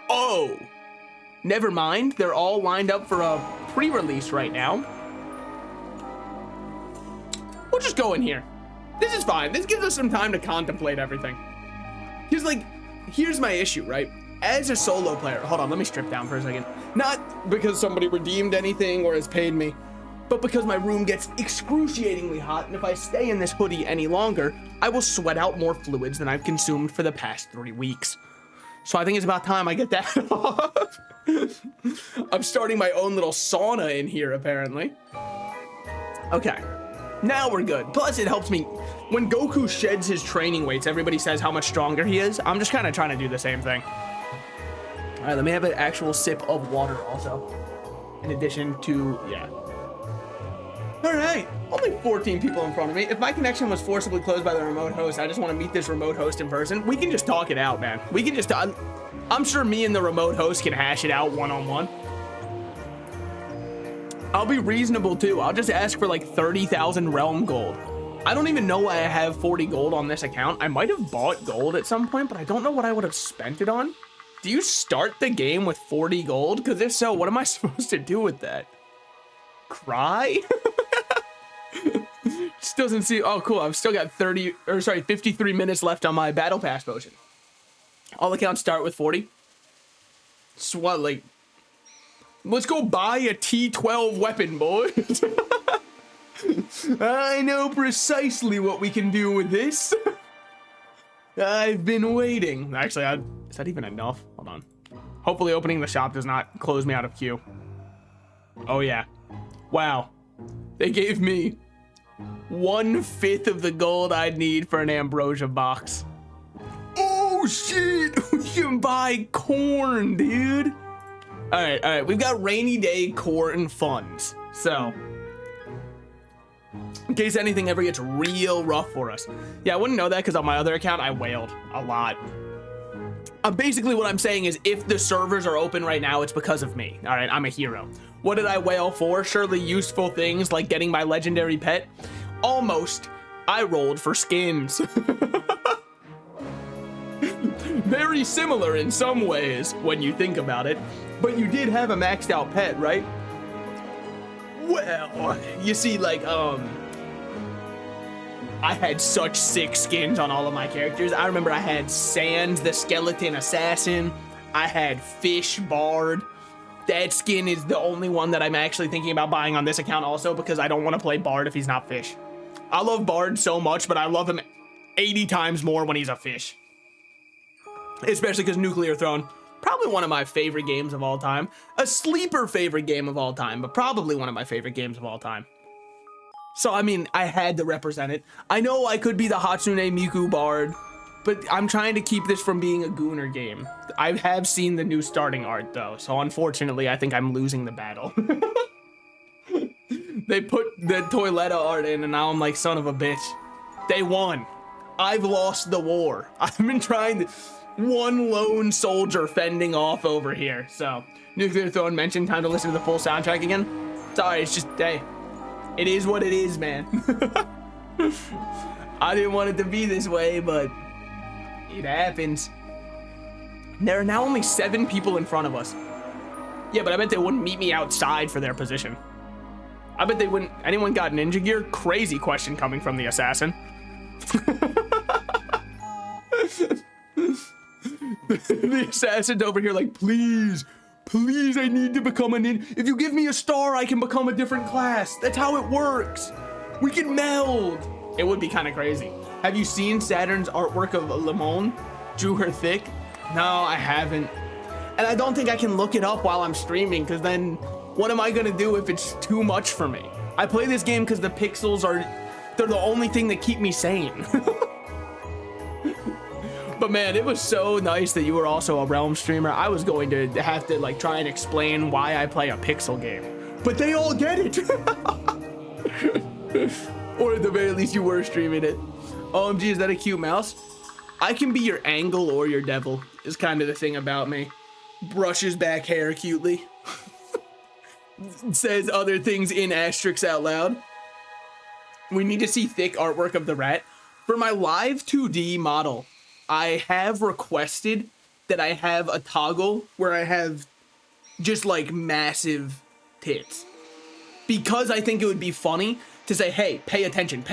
Speaker 1: Oh, never mind. They're all lined up for a pre-release right now. We'll just go in here. This is fine. This gives us some time to contemplate everything. Because, like, here's my issue, right? As a solo player, hold on, let me strip down for a second. Not because somebody redeemed anything or has paid me, but because my room gets excruciatingly hot, and if I stay in this hoodie any longer, I will sweat out more fluids than I've consumed for the past 3 weeks. So I think it's about time I get that off. I'm starting my own little sauna in here, apparently. Okay. Now we're good. Plus, it helps me. When Goku sheds his training weights, everybody says how much stronger he is. I'm just kind of trying to do the same thing. All right, let me have an actual sip of water also. In addition to, yeah. All right, only 14 people in front of me. If my connection was forcibly closed by the remote host, I just want to meet this remote host in person. We can just talk it out, man. We can just, I'm sure me and the remote host can hash it out one-on-one. I'll be reasonable too. I'll just ask for like 30,000 realm gold. I don't even know why I have 40 gold on this account. I might have bought gold at some point, but I don't know what I would have spent it on. Do you start the game with 40 gold? Because if so, what am I supposed to do with that? Cry? Just doesn't see. Oh, cool. I've still got 53 minutes left on my battle pass potion. All accounts start with 40. So what, like, let's go buy a T12 weapon, boys. I know precisely what we can do with this. I've been waiting. Actually, is that even enough? Hold on. Hopefully opening the shop does not close me out of queue. Oh, yeah. Wow. They gave me 1/5 of the gold I'd need for an ambrosia box. Oh, shit. We can buy corn, dude. All right. We've got rainy day corn funds. So, in case anything ever gets real rough for us. Yeah, I wouldn't know that because on my other account, I wailed a lot. Basically, what I'm saying is if the servers are open right now, it's because of me. All right, I'm a hero. What did I wail for? Surely useful things like getting my legendary pet. Almost. I rolled for skins. Very similar in some ways when you think about it. But you did have a maxed out pet, right? Well, you see, like, I had such sick skins on all of my characters. I remember I had Sans, the skeleton assassin. I had Fish Bard. That skin is the only one that I'm actually thinking about buying on this account also because I don't want to play Bard if he's not Fish. I love Bard so much, but I love him 80 times more when he's a fish. Especially because Nuclear Throne, probably one of my favorite games of all time. A sleeper favorite game of all time, but probably one of my favorite games of all time. So, I mean, I had to represent it. I know I could be the Hatsune Miku Bard, but I'm trying to keep this from being a Gooner game. I have seen the new starting art, though, so unfortunately, I think I'm losing the battle. They put the Toiletta art in, and now I'm like, son of a bitch. They won. I've lost the war. I've been trying to... One lone soldier fending off over here. So, Nuclear Throne mentioned, time to listen to the full soundtrack again. Sorry, it's just, hey, it is what it is, man. I didn't want it to be this way, but it happens. There are now only 7 people in front of us. Yeah, but I bet they wouldn't meet me outside for their position. I bet they wouldn't. Anyone got ninja gear? Crazy question coming from the assassin. The assassin's over here like, please, I need to become a ninja. If you give me a star, I can become a different class. That's how it works. We can meld. It would be kind of crazy. Have you seen Saturn's artwork of Limon? Drew her thick? No, I haven't. And I don't think I can look it up while I'm streaming, because then what am I gonna do if it's too much for me? I play this game because the pixels they're the only thing that keep me sane. But man, it was so nice that you were also a Realm streamer. I was going to have to like try and explain why I play a pixel game, but they all get it. Or at the very least you were streaming it. OMG, is that a cute mouse? I can be your angle or your devil is kind of the thing about me. Brushes back hair cutely. Says other things in asterisks out loud. We need to see thick artwork of the rat. For my live 2D model, I have requested that I have a toggle where I have just like massive tits. Because I think it would be funny to say, hey, pay attention,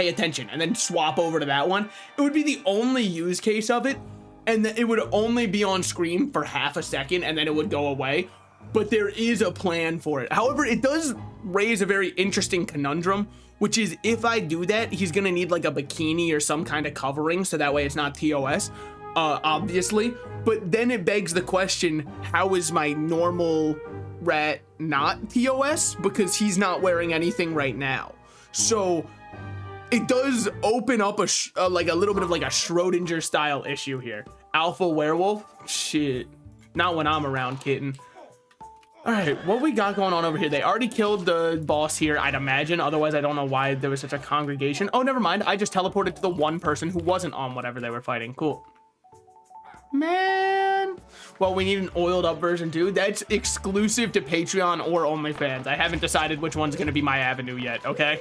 Speaker 1: and then swap over to that one. It would be the only use case of it, and it would only be on screen for half a second, and then it would go away. But there is a plan for it. However, it does raise a very interesting conundrum, which is if I do that, he's gonna need like a bikini or some kind of covering, so that way it's not TOS, obviously. But then it begs the question, how is my normal rat not TOS? Because he's not wearing anything right now. So it does open up like a little bit of like a Schrodinger style issue here. Alpha werewolf? Shit. Not when I'm around, kitten. All right, what we got going on over here? They already killed the boss here, I'd imagine. Otherwise, I don't know why there was such a congregation. Oh, never mind. I just teleported to the one person who wasn't on whatever they were fighting. Cool. Man. Well, we need an oiled up version too. That's exclusive to Patreon or OnlyFans. I haven't decided which one's going to be my avenue yet, okay?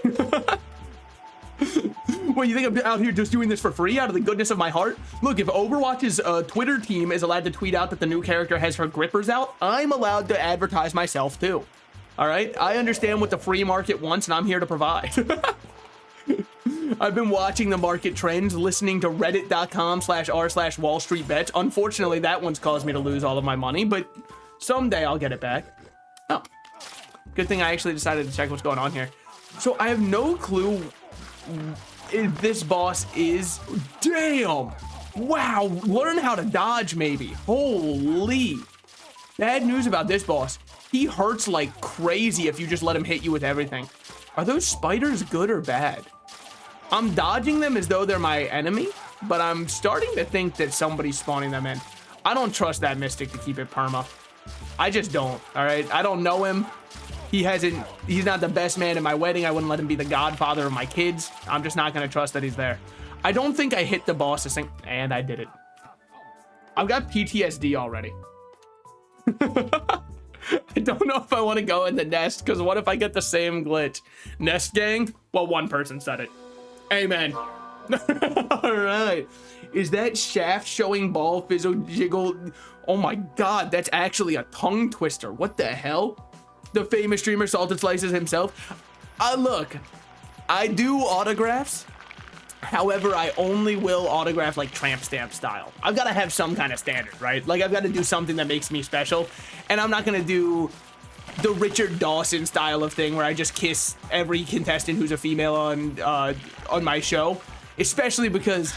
Speaker 1: What, you think I'm out here just doing this for free out of the goodness of my heart? Look, if Overwatch's Twitter team is allowed to tweet out that the new character has her grippers out, I'm allowed to advertise myself too. All right? I understand what the free market wants, and I'm here to provide. I've been watching the market trends, listening to reddit.com/r/Wall Street Bets. Unfortunately, that one's caused me to lose all of my money, but someday I'll get it back. Oh, good thing I actually decided to check what's going on here. So I have no clue if this boss is... Damn! Wow, learn how to dodge maybe. Holy. Bad news about this boss. He hurts like crazy if you just let him hit you with everything. Are those spiders good or bad? I'm dodging them as though they're my enemy, but I'm starting to think that somebody's spawning them in. I don't trust that Mystic to keep it perma. I just don't, all right? I don't know him. He's not the best man at my wedding. I wouldn't let him be the godfather of my kids. I'm just not gonna trust that he's there. I don't think I hit the boss and I did it. I've got PTSD already. I don't know if I want to go in the nest, because what if I get the same glitch? Nest gang? Well, one person said it. Amen. All right. Is that shaft showing ball fizzle jiggle? Oh my God, that's actually a tongue twister. What the hell? The famous streamer Salted Slices himself. Look, I do autographs. However, I only will autograph like tramp stamp style. I've got to have some kind of standard, right? Like I've got to do something that makes me special. And I'm not going to do the Richard Dawson style of thing where I just kiss every contestant who's a female on my show. Especially because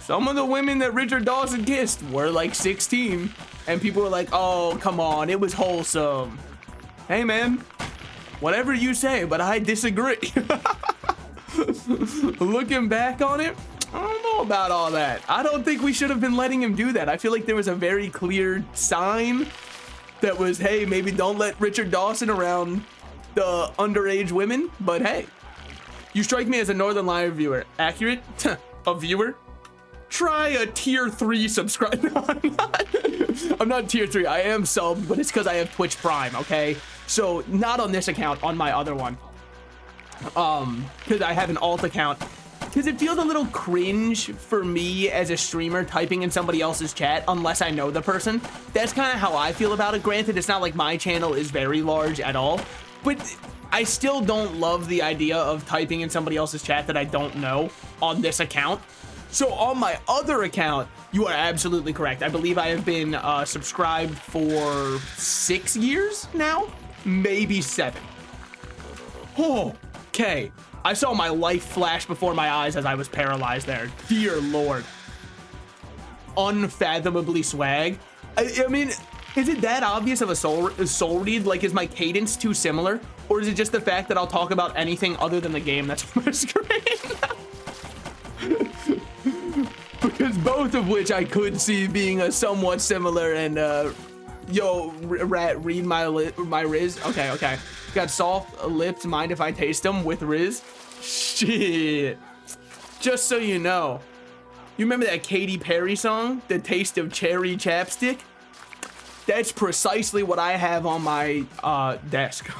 Speaker 1: some of the women that Richard Dawson kissed were like 16. And people were like, oh, come on, it was wholesome. Hey, man, whatever you say, but I disagree. Looking back on it, I don't know about all that. I don't think we should have been letting him do that. I feel like there was a very clear sign that was, hey, maybe don't let Richard Dawson around the underage women. But hey, you strike me as a Northern Lion viewer. Accurate? A viewer? Try a tier 3 subscribe. No, I'm not tier 3. I am subbed, but it's because I have Twitch Prime, okay? So not on this account, on my other one. Because I have an alt account. Because it feels a little cringe for me as a streamer typing in somebody else's chat unless I know the person. That's kind of how I feel about it. Granted, it's not like my channel is very large at all, but I still don't love the idea of typing in somebody else's chat that I don't know on this account. So on my other account, you are absolutely correct. I believe I have been subscribed for 6 years now, maybe 7. Oh, okay. I saw my life flash before my eyes as I was paralyzed there. Dear Lord. Unfathomably swag. I mean, is it that obvious of a soul read? Like, is my cadence too similar? Or is it just the fact that I'll talk about anything other than the game that's on my screen? Because both of which I could see being a somewhat similar. And yo, rat, read my Riz. Okay. Got soft lips, mind if I taste them with Riz? Shit. Just so you know, you remember that Katy Perry song, The Taste of Cherry Chapstick? That's precisely what I have on my desk.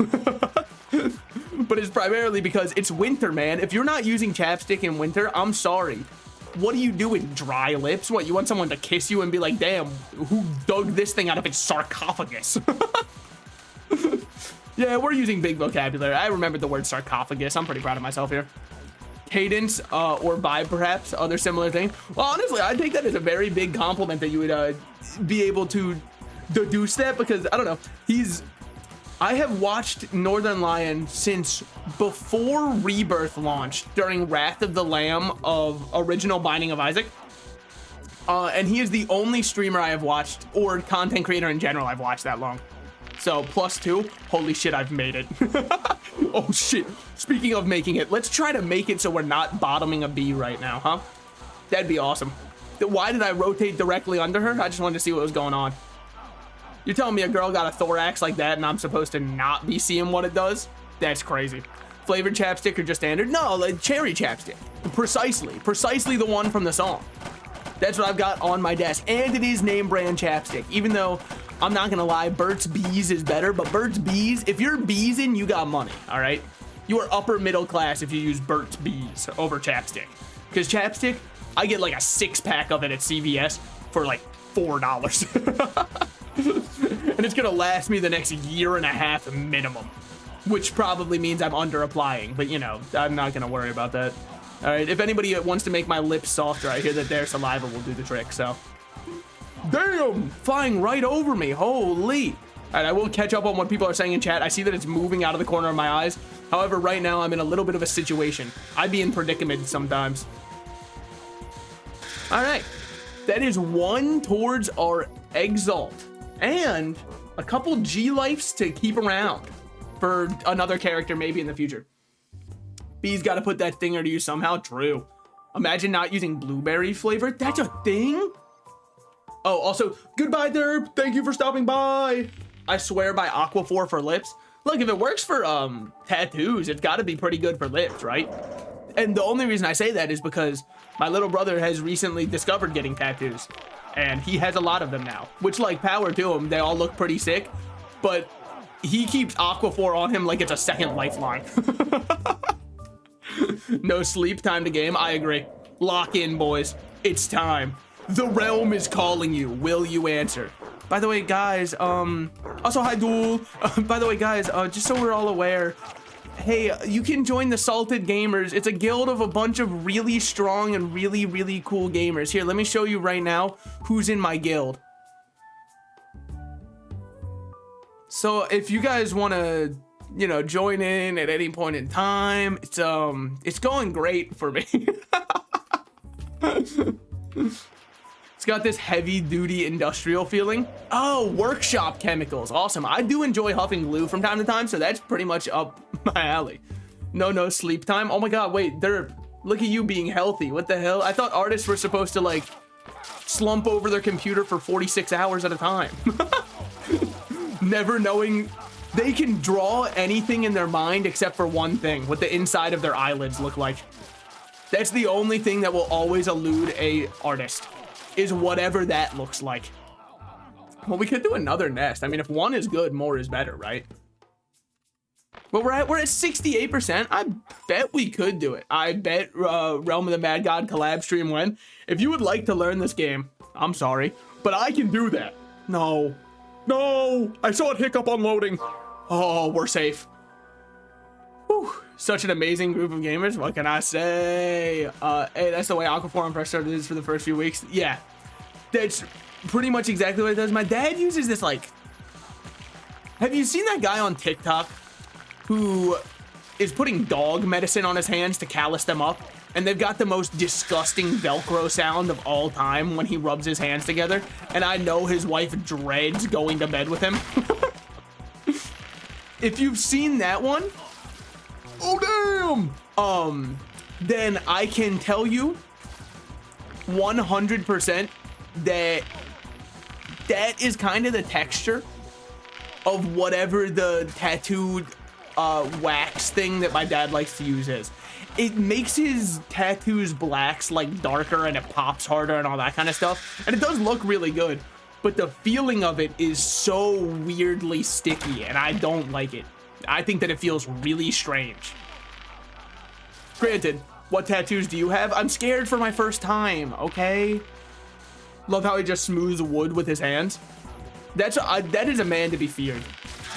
Speaker 1: But it's primarily because it's winter, man. If you're not using chapstick in winter, I'm sorry. What are you doing? Dry lips? What, you want someone to kiss you and be like, damn, who dug this thing out of its sarcophagus? Yeah, we're using big vocabulary. I remembered the word sarcophagus. I'm pretty proud of myself here. Cadence or vibe, perhaps, other similar thing. Well, honestly, I take that as a very big compliment that you would be able to deduce that, because I don't know. I have watched Northern Lion since before Rebirth launched during Wrath of the Lamb of original Binding of Isaac. And he is the only streamer I have watched, or content creator in general I've watched that long. So +2, holy shit, I've made it. Oh shit. Speaking of making it, let's try to make it so we're not bottoming a B right now, huh? That'd be awesome. Why did I rotate directly under her? I just wanted to see what was going on. You're telling me a girl got a thorax like that and I'm supposed to not be seeing what it does? That's crazy. Flavored chapstick or just standard? No, like cherry chapstick. Precisely the one from the song. That's what I've got on my desk. And it is name brand chapstick. Even though, I'm not gonna lie, Burt's Bees is better. But Burt's Bees, if you're Beesin', you got money, all right? You are upper middle class if you use Burt's Bees over chapstick. Because chapstick, I get like a 6-pack of it at CVS for like $4. And it's gonna last me the next year and a half minimum. Which probably means I'm under applying, but you know, I'm not gonna worry about that. All right, if anybody wants to make my lips softer, I hear that their saliva will do the trick, so. Damn, flying right over me, holy. All right, I will catch up on what people are saying in chat. I see that it's moving out of the corner of my eyes. However, right now I'm in a little bit of a situation. I be in predicament sometimes. All right, that is 1 towards our Exalt and a couple G-Lifes to keep around for another character maybe in the future. B's got to put that thinger to use somehow. True. Imagine not using blueberry flavor. That's a thing? Oh, also, goodbye, Derp. Thank you for stopping by. I swear by Aquaphor for lips. Look, if it works for tattoos, it's got to be pretty good for lips, right? And the only reason I say that is because my little brother has recently discovered getting tattoos. And he has a lot of them now. Which, like, power to him. They all look pretty sick. But he keeps Aquaphor on him like it's a second lifeline. No sleep, time to game. I agree. Lock in, boys. It's time. The realm is calling you. Will you answer? By the way, guys, also hi, Duel. By the way, guys, just so we're all aware, hey, you can join the Salted Gamers. It's a guild of a bunch of really strong and really, really cool gamers. Here, let me show you right now who's in my guild. So if you guys want to, you know, join in at any point in time, it's going great for me. It's got this heavy duty industrial feeling. Oh, workshop chemicals. Awesome. I do enjoy huffing glue from time to time, so that's pretty much up my alley. No sleep time. Oh my God, wait, look at you being healthy. What the hell? I thought artists were supposed to like slump over their computer for 46 hours at a time. Never knowing they can draw anything in their mind except for one thing, what the inside of their eyelids look like. That's the only thing that will always elude a artist, is whatever that looks like. Well, we could do another nest. I mean, if one is good, more is better, right? Well, we're at 68%. I bet we could do it. I bet Realm of the Mad God collab stream when. If you would like to learn this game, I'm sorry, but I can do that. No, I saw it hiccup on loading. Oh, we're safe. Whew. Such an amazing group of gamers. What can I say? Hey, that's the way Aquaphor and Fresh Start is for the first few weeks. Yeah, that's pretty much exactly what it does. My dad uses this, like, have you seen that guy on TikTok who is putting dog medicine on his hands to callus them up? And they've got the most disgusting Velcro sound of all time when he rubs his hands together. And I know his wife dreads going to bed with him. If you've seen that one, oh damn! Then I can tell you 100% that that is kind of the texture of whatever the tattooed wax thing that my dad likes to use is. It makes his tattoos blacks like darker and it pops harder and all that kind of stuff. And it does look really good, but the feeling of it is so weirdly sticky and I don't like it. I think that it feels really strange. Granted, what tattoos do you have? I'm scared for my first time, okay? Love how he just smooths wood with his hands. That is a man to be feared.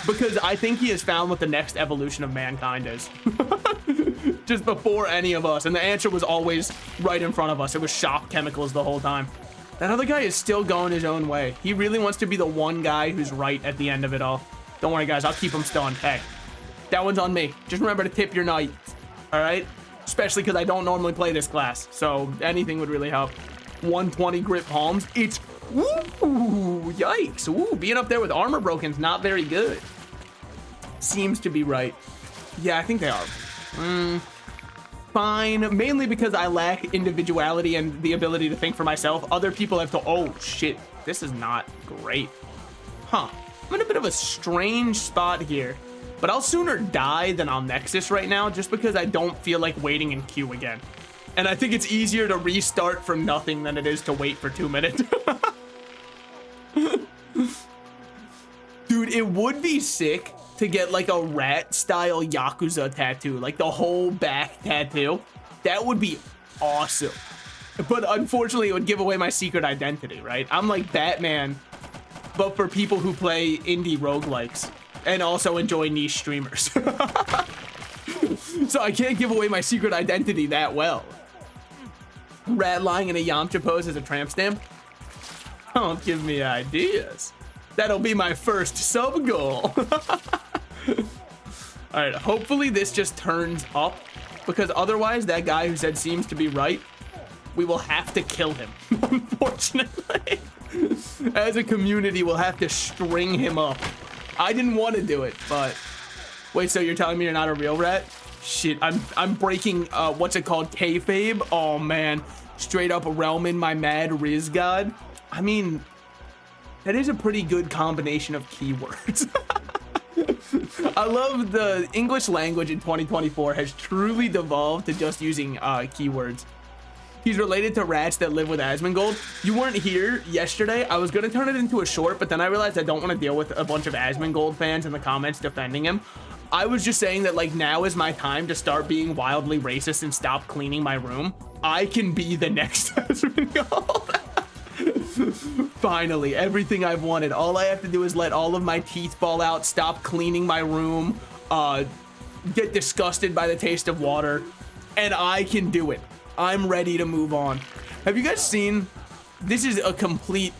Speaker 1: Because I think he has found what the next evolution of mankind is. Just before any of us. And the answer was always right in front of us. It was shock chemicals the whole time. That other guy is still going his own way. He really wants to be the one guy who's right at the end of it all. Don't worry, guys. I'll keep him stunned. Hey, that one's on me. Just remember to tip your knight. All right? Especially because I don't normally play this class. So anything would really help. 120 grip palms. It's... Ooh, yikes. Ooh, being up there with armor broken's not very good. Seems to be right. Yeah, I think they are. Fine, mainly because I lack individuality and the ability to think for myself. Other people have to, oh shit, this is not great. Huh, I'm in a bit of a strange spot here, but I'll sooner die than I'll Nexus right now just because I don't feel like waiting in queue again. And I think it's easier to restart from nothing than it is to wait for 2 minutes. Dude, it would be sick to get like a rat style Yakuza tattoo, like the whole back tattoo. That would be awesome. But unfortunately, it would give away my secret identity, right? I'm like Batman, but for people who play indie roguelikes and also enjoy niche streamers. So I can't give away my secret identity that well. Rat lying in a Yamcha pose as a tramp stamp. Don't give me ideas. That'll be my first sub goal. All right, hopefully this just turns up, because otherwise that guy who said seems to be right, we will have to kill him, unfortunately. As a community, we'll have to string him up. I didn't want to do it, but wait, so you're telling me you're not a real rat? Shit, I'm breaking what's it called, kayfabe? Oh man, straight up realmin my mad Riz god. I mean, that is a pretty good combination of keywords. I love the English language in 2024 has truly devolved to just using keywords. He's related to rats that live with Asmongold. You weren't here yesterday. I was gonna turn it into a short, but then I realized I don't want to deal with a bunch of Asmongold fans in the comments defending him. I was just saying that like now is my time to start being wildly racist and stop cleaning my room. I can be the next Asmongold. Finally, everything I've wanted. All I have to do is let all of my teeth fall out, stop cleaning my room, get disgusted by the taste of water, and I can do it. I'm ready to move on. Have you guys seen, this is a complete,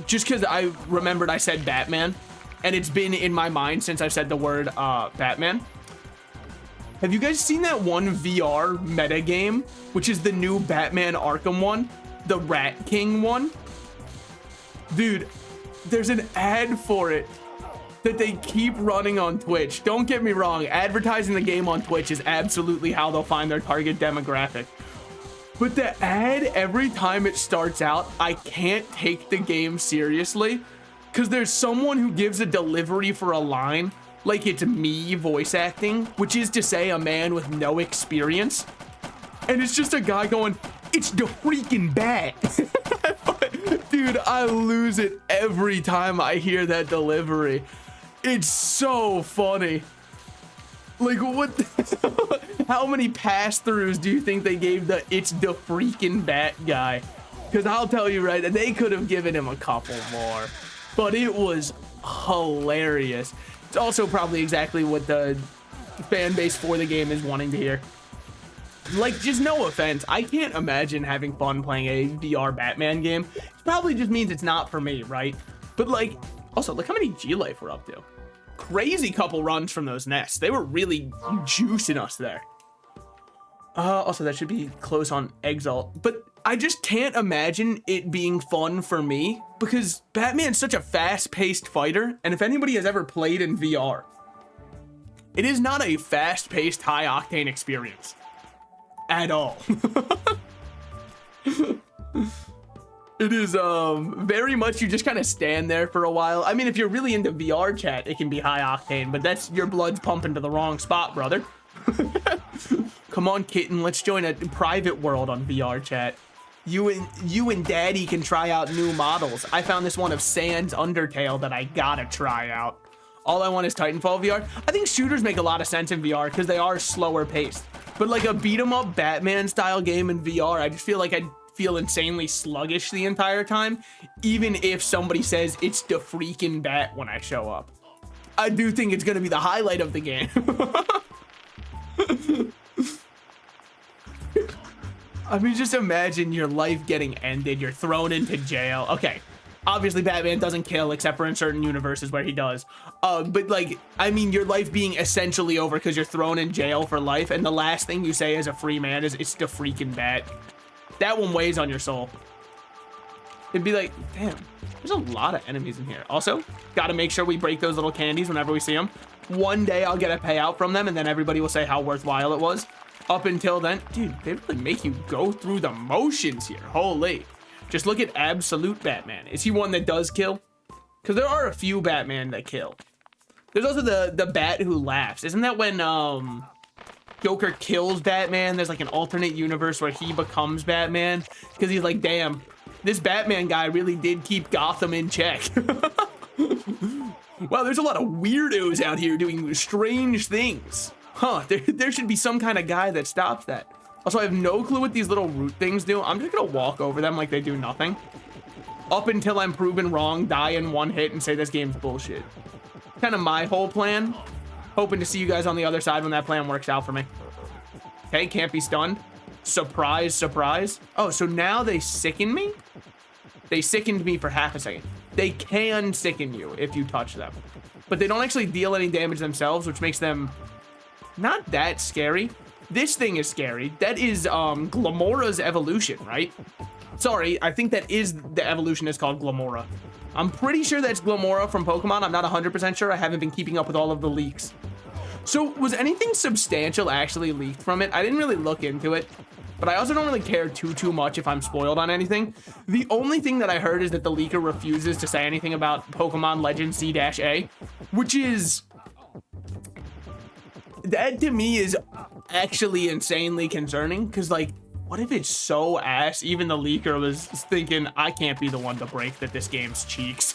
Speaker 1: just because I remembered I said Batman, and it's been in my mind since I've said the word Batman. Have you guys seen that one VR meta game, which is the new Batman Arkham one, the Rat King one? Dude, there's an ad for it that they keep running on Twitch. Don't get me wrong, advertising the game on Twitch is absolutely how they'll find their target demographic. But the ad, every time it starts out, I can't take the game seriously because there's someone who gives a delivery for a line like it's me voice acting, which is to say a man with no experience. And it's just a guy going, "It's the freaking bat." Dude, I lose it every time I hear that delivery. It's so funny. Like, what? How many pass-throughs do you think they gave the "it's the freaking bat" guy? Because I'll tell you right, they could have given him a couple more. But it was hilarious. It's also probably exactly what the fan base for the game is wanting to hear. Like, just no offense, I can't imagine having fun playing a VR Batman game. It probably just means it's not for me, right? But like, also, look how many G-Life we're up to. Crazy couple runs from those nests. They were really juicing us there. Also, that should be close on Exalt. But I just can't imagine it being fun for me because Batman's such a fast-paced fighter. And if anybody has ever played in VR, it is not a fast-paced, high-octane experience. At all. It is very much you just kind of stand there for a while. I mean, if you're really into VR chat, it can be high octane, but that's your blood's pumping to the wrong spot, brother. Come on, kitten, let's join a private world on VR chat. You and daddy can try out new models. I found this one of Sans Undertale that I gotta try out. All I want is Titanfall VR. I think shooters make a lot of sense in VR because they are slower paced. But like a beat 'em up Batman style game in VR, I just feel like I'd feel insanely sluggish the entire time, even if somebody says it's the freaking bat when I show up. I do think it's gonna be the highlight of the game. I mean, just imagine your life getting ended, you're thrown into jail. Okay, obviously Batman doesn't kill except for in certain universes where he does. But like, I mean, your life being essentially over because you're thrown in jail for life, and the last thing you say as a free man is, "It's the freaking bat." That one weighs on your soul. It'd be like, damn, there's a lot of enemies in here. Also, gotta make sure we break those little candies whenever we see them. One day I'll get a payout from them, and then everybody will say how worthwhile it was. Up until then, dude, they really make you go through the motions here. Holy. Just look at Absolute Batman. Is he one that does kill? Because there are a few Batman that kill. There's also the Bat who laughs. Isn't that when Joker kills Batman? There's like an alternate universe where he becomes Batman. Because he's like, damn, this Batman guy really did keep Gotham in check. Wow, there's a lot of weirdos out here doing strange things. Huh, there should be some kind of guy that stops that. Also, I have no clue what these little root things do. I'm just gonna walk over them like they do nothing. Up until I'm proven wrong, die in one hit, and say this game's bullshit. Kind of my whole plan. Hoping to see you guys on the other side when that plan works out for me. Okay, can't be stunned. Surprise, surprise. Oh, so now they sicken me? They sickened me for half a second. They can sicken you if you touch them. But they don't actually deal any damage themselves, which makes them not that scary. This thing is scary. That is Glamora's evolution, right? Sorry, I think that is the evolution is called Glamora. I'm pretty sure that's Glamora from Pokemon. I'm not 100% sure. I haven't been keeping up with all of the leaks. So was anything substantial actually leaked from it? I didn't really look into it, but I also don't really care too much if I'm spoiled on anything. The only thing that I heard is that the leaker refuses to say anything about Pokemon Legends C-A, which is... that to me is actually insanely concerning, because like, what if it's so ass? Even the leaker was thinking, I can't be the one to break that this game's cheeks.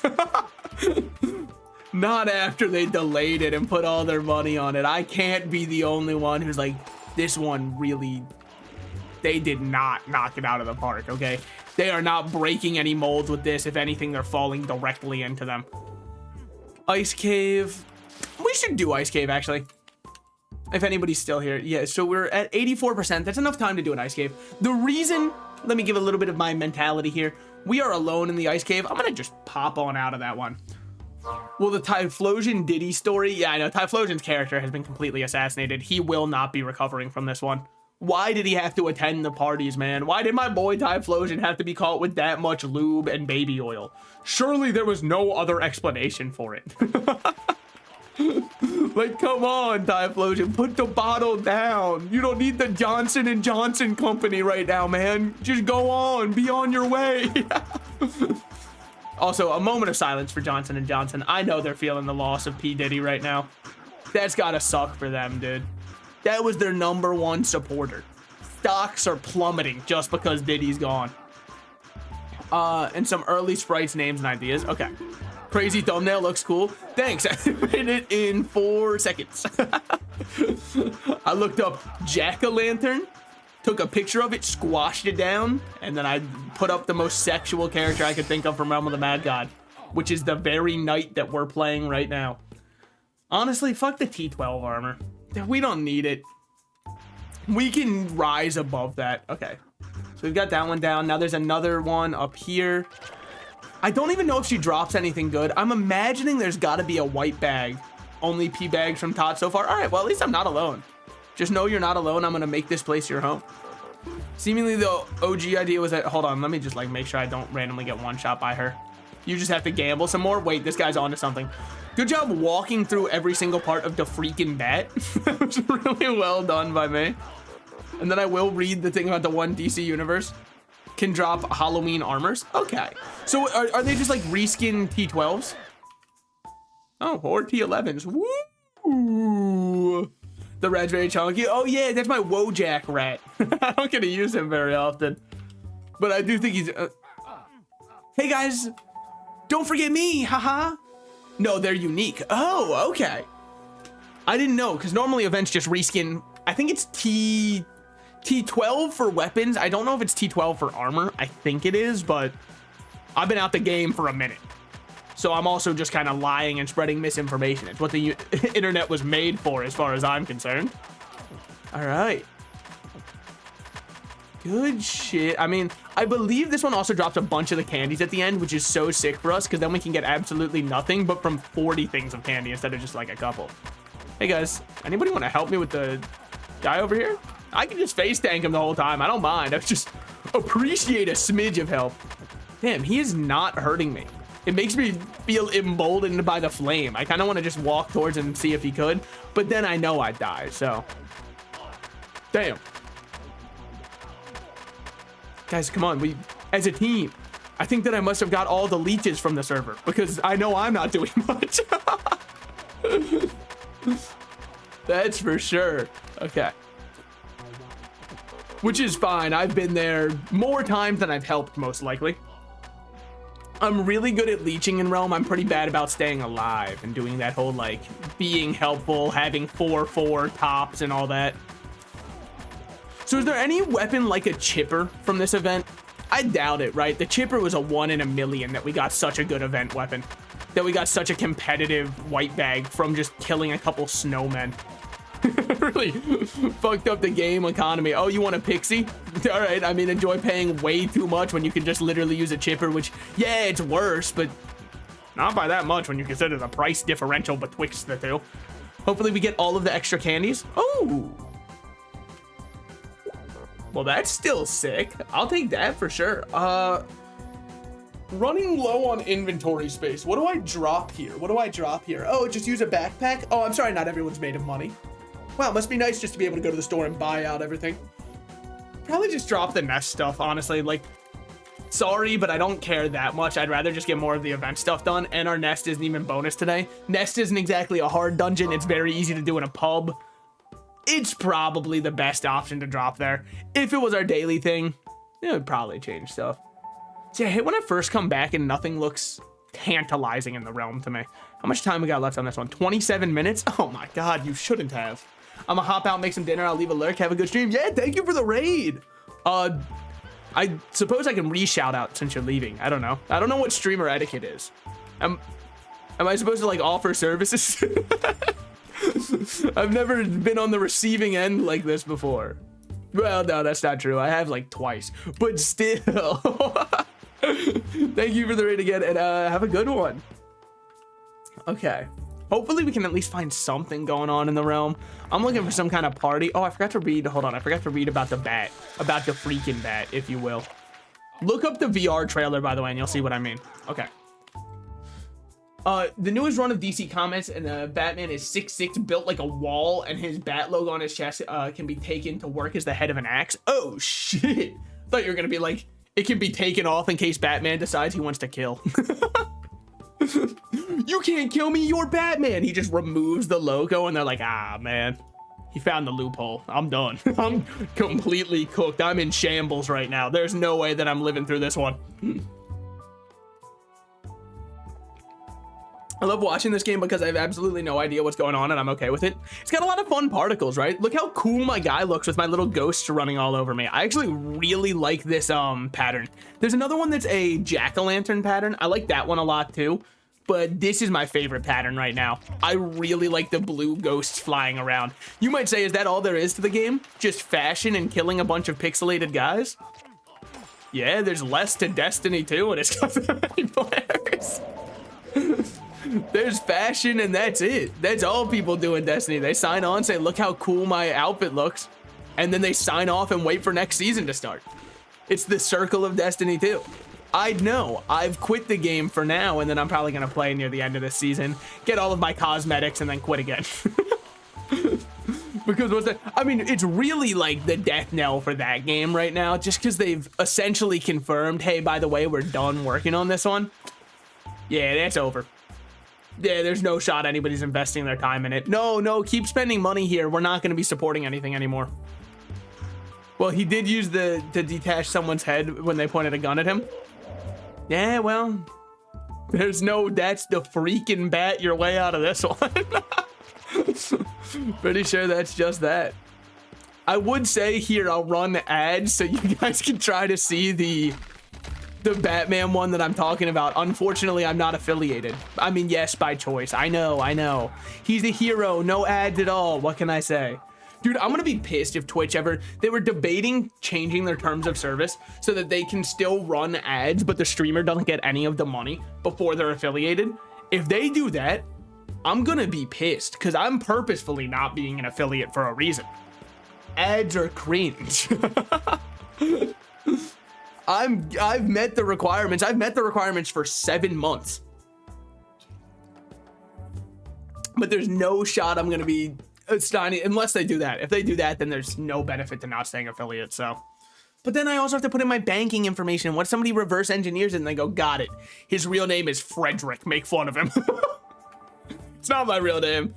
Speaker 1: Not after they delayed it and put all their money on it. I can't be the only one who's like, this one really, they did not knock it out of the park, okay? They are not breaking any molds with this. If anything, they're falling directly into them. Ice Cave. We should do Ice Cave, actually. If anybody's still here. Yeah, so we're at 84%. That's enough time to do an Ice Cave. The reason, let me give a little bit of my mentality here. We are alone in the Ice Cave. I'm gonna just pop on out of that one. Well, the Typhlosion Diddy story. Yeah, I know. Typhlosion's character has been completely assassinated. He will not be recovering from this one. Why did he have to attend the parties, man? Why did my boy Typhlosion have to be caught with that much lube and baby oil? Surely there was no other explanation for it. Like, come on, Typhlosion, put the bottle down. You don't need the Johnson & Johnson company right now, man. Just go on, be on your way. Also, a moment of silence for Johnson & Johnson. I know they're feeling the loss of P. Diddy right now. That's gotta suck for them, dude. That was their #1 supporter. Stocks are plummeting just because Diddy's gone. And some early sprites, names, and ideas. Okay. Crazy thumbnail, looks cool. Thanks, I made it in 4 seconds. I looked up jack-o'-lantern, took a picture of it, squashed it down, and then I put up the most sexual character I could think of from Realm of the Mad God, which is the very knight that we're playing right now. Honestly, fuck the T12 armor. We don't need it. We can rise above that. Okay, so we've got that one down. Now there's another one up here. I don't even know if she drops anything good. I'm imagining there's got to be a white bag. Only P bags from Todd so far. All right, well, at least I'm not alone. Just know you're not alone. I'm going to make this place your home. Seemingly the OG idea was that, hold on, let me just like make sure I don't randomly get one shot by her. You just have to gamble some more. Wait, this guy's onto something. Good job walking through every single part of the freaking bat. That was really well done by me. And then I will read the thing about the one DC universe. Can drop Halloween armors. Okay. So are they just like reskin T12s? Oh, or T11s. Woo! The rat's very chunky. Oh yeah, that's my Wojak rat. I don't get to use him very often. But I do think he's... Hey guys, don't forget me, haha. No, they're unique. Oh, okay. I didn't know, because normally events just reskin... I think it's T12 for weapons. I don't know if it's T12 for armor. I think it is, but I've been out the game for a minute. So I'm also just kind of lying and spreading misinformation. It's what the internet was made for as far as I'm concerned. All right. Good shit. I mean, I believe this one also drops a bunch of the candies at the end, which is so sick for us because then we can get absolutely nothing but from 40 things of candy instead of just like a couple. Hey guys, anybody want to help me with the guy over here? I can just face tank him the whole time. I don't mind. I just appreciate a smidge of help. Damn, he is not hurting me. It makes me feel emboldened by the flame. I kind of want to just walk towards him and see if he could, but then I know I'd die, so. Damn. Guys, come on, as a team, I think that I must have got all the leeches from the server because I know I'm not doing much. That's for sure. Okay. Which is fine. I've been there more times than I've helped, most likely. I'm really good at leeching in Realm. I'm pretty bad about staying alive and doing that whole, like, being helpful, having 4/4 tops and all that. So is there any weapon like a chipper from this event? I doubt it, right? The chipper was a 1 in a million that we got such a good event weapon. That we got such a competitive white bag from just killing a couple snowmen. Really fucked up the game economy. Oh, you want a pixie? All right, I mean, enjoy paying way too much when you can just literally use a chipper, which, yeah, it's worse, but not by that much when you consider the price differential betwixt the two. Hopefully we get all of the extra candies. Oh! Well, that's still sick. I'll take that for sure. Running low on inventory space. What do I drop here? What do I drop here? Oh, just use a backpack? Oh, I'm sorry, not everyone's made of money. Wow, must be nice just to be able to go to the store and buy out everything. Probably just drop the nest stuff, honestly. Like, sorry, but I don't care that much. I'd rather just get more of the event stuff done, and our nest isn't even bonus today. Nest isn't exactly a hard dungeon. It's very easy to do in a pub. It's probably the best option to drop there. If it was our daily thing, it would probably change stuff. See, I hate when I first come back and nothing looks tantalizing in the realm to me. How much time we got left on this one? 27 minutes? Oh my God, you shouldn't have. I'm gonna hop out, make some dinner. I'll leave a lurk. Have a good stream. Yeah, thank you for the raid. I suppose I can re-shout out since you're leaving. I don't know. I don't know what streamer etiquette is. Am I supposed to like offer services? I've never been on the receiving end like this before. Well, no, that's not true. I have like twice, but still. Thank you for the raid again, and have a good one. Okay. Hopefully we can at least find something going on in the realm. I'm looking for some kind of party. Oh, I forgot to read. Hold on. I forgot to read about the bat. About the freaking bat, if you will. Look up the VR trailer, by the way, and you'll see what I mean. Okay. The newest run of DC Comics, and Batman is 6'6", built like a wall, and his bat logo on his chest can be taken to work as the head of an axe. Oh, shit. Thought you were going to be like, it can be taken off in case Batman decides he wants to kill. You can't kill me, you're Batman. He just removes the logo, and they're like, ah, man. He found the loophole. I'm done. I'm completely cooked. I'm in shambles right now. There's no way that I'm living through this one. I love watching this game because I have absolutely no idea what's going on and I'm okay with it. It's got a lot of fun particles, right? Look how cool my guy looks with my little ghosts running all over me. I actually really like this pattern. There's another one that's a jack-o'-lantern pattern. I like that one a lot too, but this is my favorite pattern right now. I really like the blue ghosts flying around. You might say, is that all there is to the game? Just fashion and killing a bunch of pixelated guys? Yeah, there's less to Destiny 2 and it's got so many players. There's fashion and that's it. That's all people do in Destiny. They sign on, say, look how cool my outfit looks, and then they sign off and wait for next season to start. It's the circle of Destiny 2. I know. I've quit the game for now, and then I'm probably going to play near the end of this season, get all of my cosmetics, and then quit again. Because what's that? I mean, it's really like the death knell for that game right now, just because they've essentially confirmed, hey, by the way, we're done working on this one. Yeah, that's over. Yeah, there's no shot anybody's investing their time in it. No, keep spending money here. We're not going to be supporting anything anymore. Well, he did use to detach someone's head when they pointed a gun at him. Yeah, well, there's no, that's the freaking bat your way out of this one. Pretty sure that's just that. I would say here, I'll run ads so you guys can try to see the Batman one that I'm talking about. Unfortunately, I'm not affiliated. I mean, yes, by choice. I know. He's a hero. No ads at all. What can I say? Dude, I'm gonna be pissed if Twitch ever... They were debating changing their terms of service so that they can still run ads, but the streamer doesn't get any of the money before they're affiliated. If they do that, I'm gonna be pissed because I'm purposefully not being an affiliate for a reason. Ads are cringe. I've met the requirements. I've met the requirements for 7 months. But there's no shot I'm going to be signing unless they do that. If they do that, then there's no benefit to not staying affiliate. So, but then I also have to put in my banking information. What if somebody reverse engineers it and they go, got it. His real name is Frederick. Make fun of him. It's not my real name.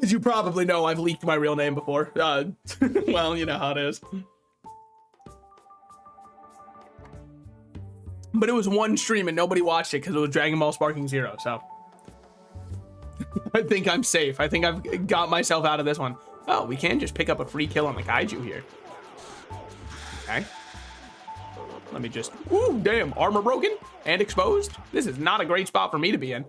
Speaker 1: As you probably know, I've leaked my real name before. Well, you know how it is. But it was one stream and nobody watched it because it was Dragon Ball Sparking Zero. So I think I'm safe. I think I've got myself out of this one. Oh, we can just pick up a free kill on the kaiju here. Okay. Let me just, ooh, damn, armor broken and exposed. This is not a great spot for me to be in.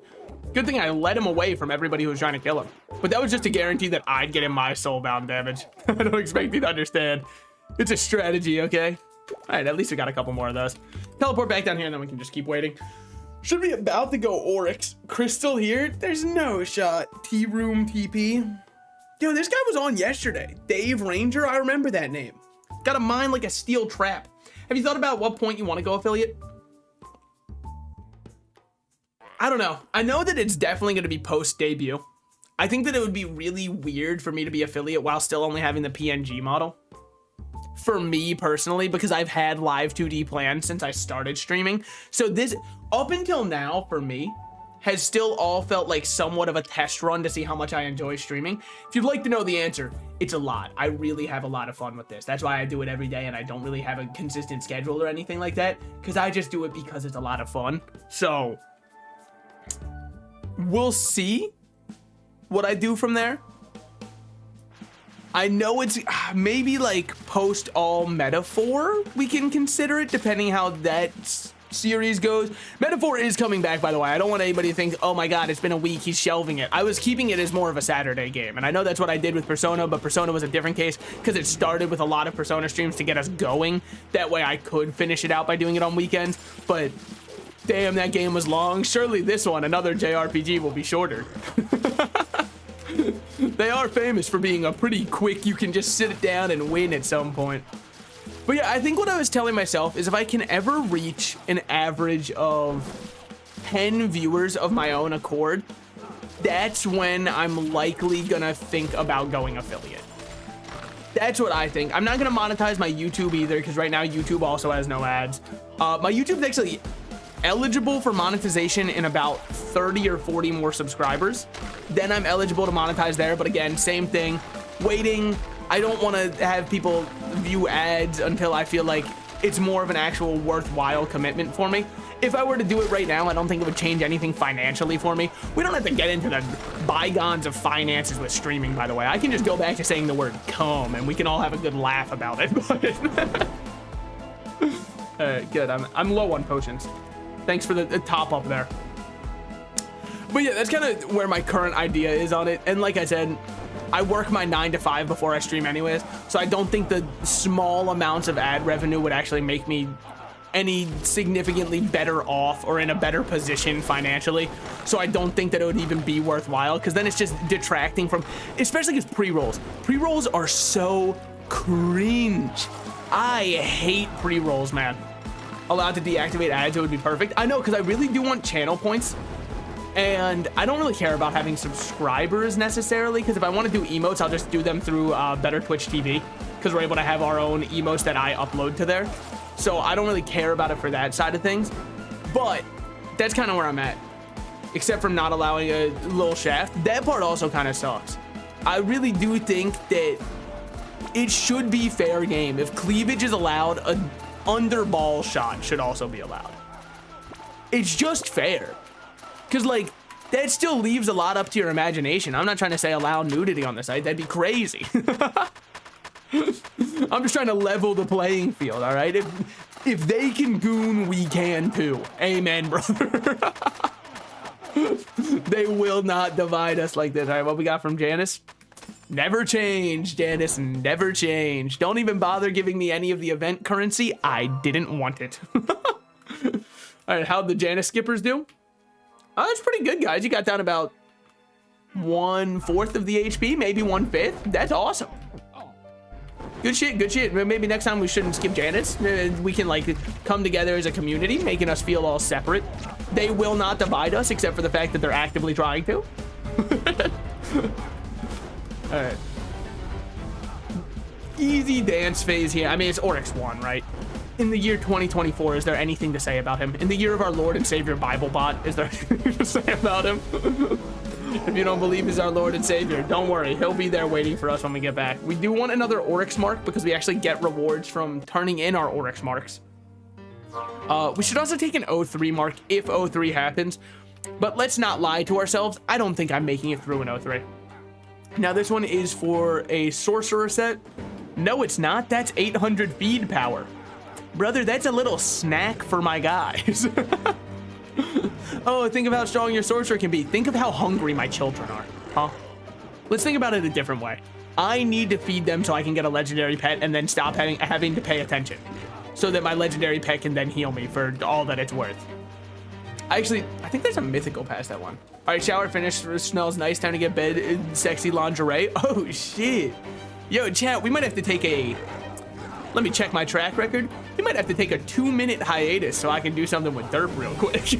Speaker 1: Good thing I led him away from everybody who was trying to kill him. But that was just to guarantee that I'd get him my soulbound damage. I don't expect you to understand. It's a strategy, okay? All right, at least we got a couple more of those. Teleport back down here and then we can just keep waiting. Should be about to go Oryx. Crystal here? There's no shot. T-Room TP. Yo, this guy was on yesterday. Dave Ranger, I remember that name. Got a mind like a steel trap. Have you thought about what point you want to go affiliate? I don't know. I know that it's definitely going to be post-debut. I think that it would be really weird for me to be affiliate while still only having the PNG model. For me personally, because I've had live 2D plans since I started streaming. So this, up until now, for me, has still all felt like somewhat of a test run to see how much I enjoy streaming. If you'd like to know the answer, it's a lot. I really have a lot of fun with this. That's why I do it every day and I don't really have a consistent schedule or anything like that, because I just do it because it's a lot of fun. So we'll see what I do from there. I know it's maybe like post all metaphor, we can consider it, depending how that series goes. Metaphor is coming back, by the way. I don't want anybody to think, oh my god, it's been a week, he's shelving it. I was keeping it as more of a Saturday game, and I know that's what I did with Persona, but Persona was a different case because it started with a lot of Persona streams to get us going. That way I could finish it out by doing it on weekends, but damn, that game was long. Surely this one, another JRPG, will be shorter. They are famous for being a pretty quick, you can just sit it down and win at some point. But yeah, I think what I was telling myself is if I can ever reach an average of 10 viewers of my own accord, that's when I'm likely gonna think about going affiliate. That's what I think. I'm not gonna monetize my YouTube either, because right now YouTube also has no ads. My YouTube's actually eligible for monetization in about 30 or 40 more subscribers. Then I'm eligible to monetize there, but again, same thing, waiting. I don't want to have people view ads until I feel like it's more of an actual worthwhile commitment for me. If I were to do it right now, I don't think it would change anything financially for me. We don't have to get into the bygones of finances with streaming, by the way. I can just go back to saying the word come and we can all have a good laugh about it. Good, I'm low on potions. Thanks for the top up there. But yeah, that's kind of where my current idea is on it. And like I said, I work my 9 to 5 before I stream anyways. So I don't think the small amounts of ad revenue would actually make me any significantly better off or in a better position financially. So I don't think that it would even be worthwhile, because then it's just detracting from, especially because pre-rolls. Pre-rolls are so cringe. I hate pre-rolls, man. Allowed to deactivate ads, it would be perfect. I know, because I really do want channel points, and I don't really care about having subscribers necessarily, because if I want to do emotes, I'll just do them through Better Twitch TV, because we're able to have our own emotes that I upload to there. So I don't really care about it for that side of things, but that's kind of where I'm at, except for not allowing a little shaft. That part also kind of sucks. I really do think that it should be fair game. If cleavage is allowed, a under ball shot should also be allowed. It's just fair, because like that still leaves a lot up to your imagination. I'm not trying to say allow nudity on the site, that'd be crazy. I'm just trying to level the playing field, all right? If they can goon, we can too. Amen, brother. They will not divide us like this. All right, what we got from Janice? Never change, Janice, never change. Don't even bother giving me any of the event currency. I didn't want it. All right, how'd the Janice skippers do? Oh, that's pretty good, guys. You got down about 1/4 of the HP, maybe 1/5. That's awesome. Good shit, good shit. Maybe next time we shouldn't skip Janet's. We can like come together as a community, making us feel all separate. They will not divide us except for the fact that they're actively trying to. All right. Easy dance phase here. I mean, it's Oryx 1, right? In the year 2024, is there anything to say about him? In the year of our Lord and Savior BibleBot, is there anything to say about him? If you don't believe he's our Lord and Savior, don't worry. He'll be there waiting for us when we get back. We do want another Oryx mark because we actually get rewards from turning in our Oryx marks. We should also take an O3 mark if O3 happens. But let's not lie to ourselves. I don't think I'm making it through an O3. Now, this one is for a Sorcerer set. No, it's not. That's 800 feed power. Brother, that's a little snack for my guys. Oh, think of how strong your sorcerer can be. Think of how hungry my children are, huh? Let's think about it a different way. I need to feed them so I can get a legendary pet and then stop having to pay attention so that my legendary pet can then heal me for all that it's worth. I think there's a mythical past that one. All right, shower finished. Smells nice. Time to get bed. Sexy lingerie. Oh, shit. Yo, chat, we might have to take a... Let me check my track record. We might have to take a 2-minute hiatus so I can do something with Derp real quick.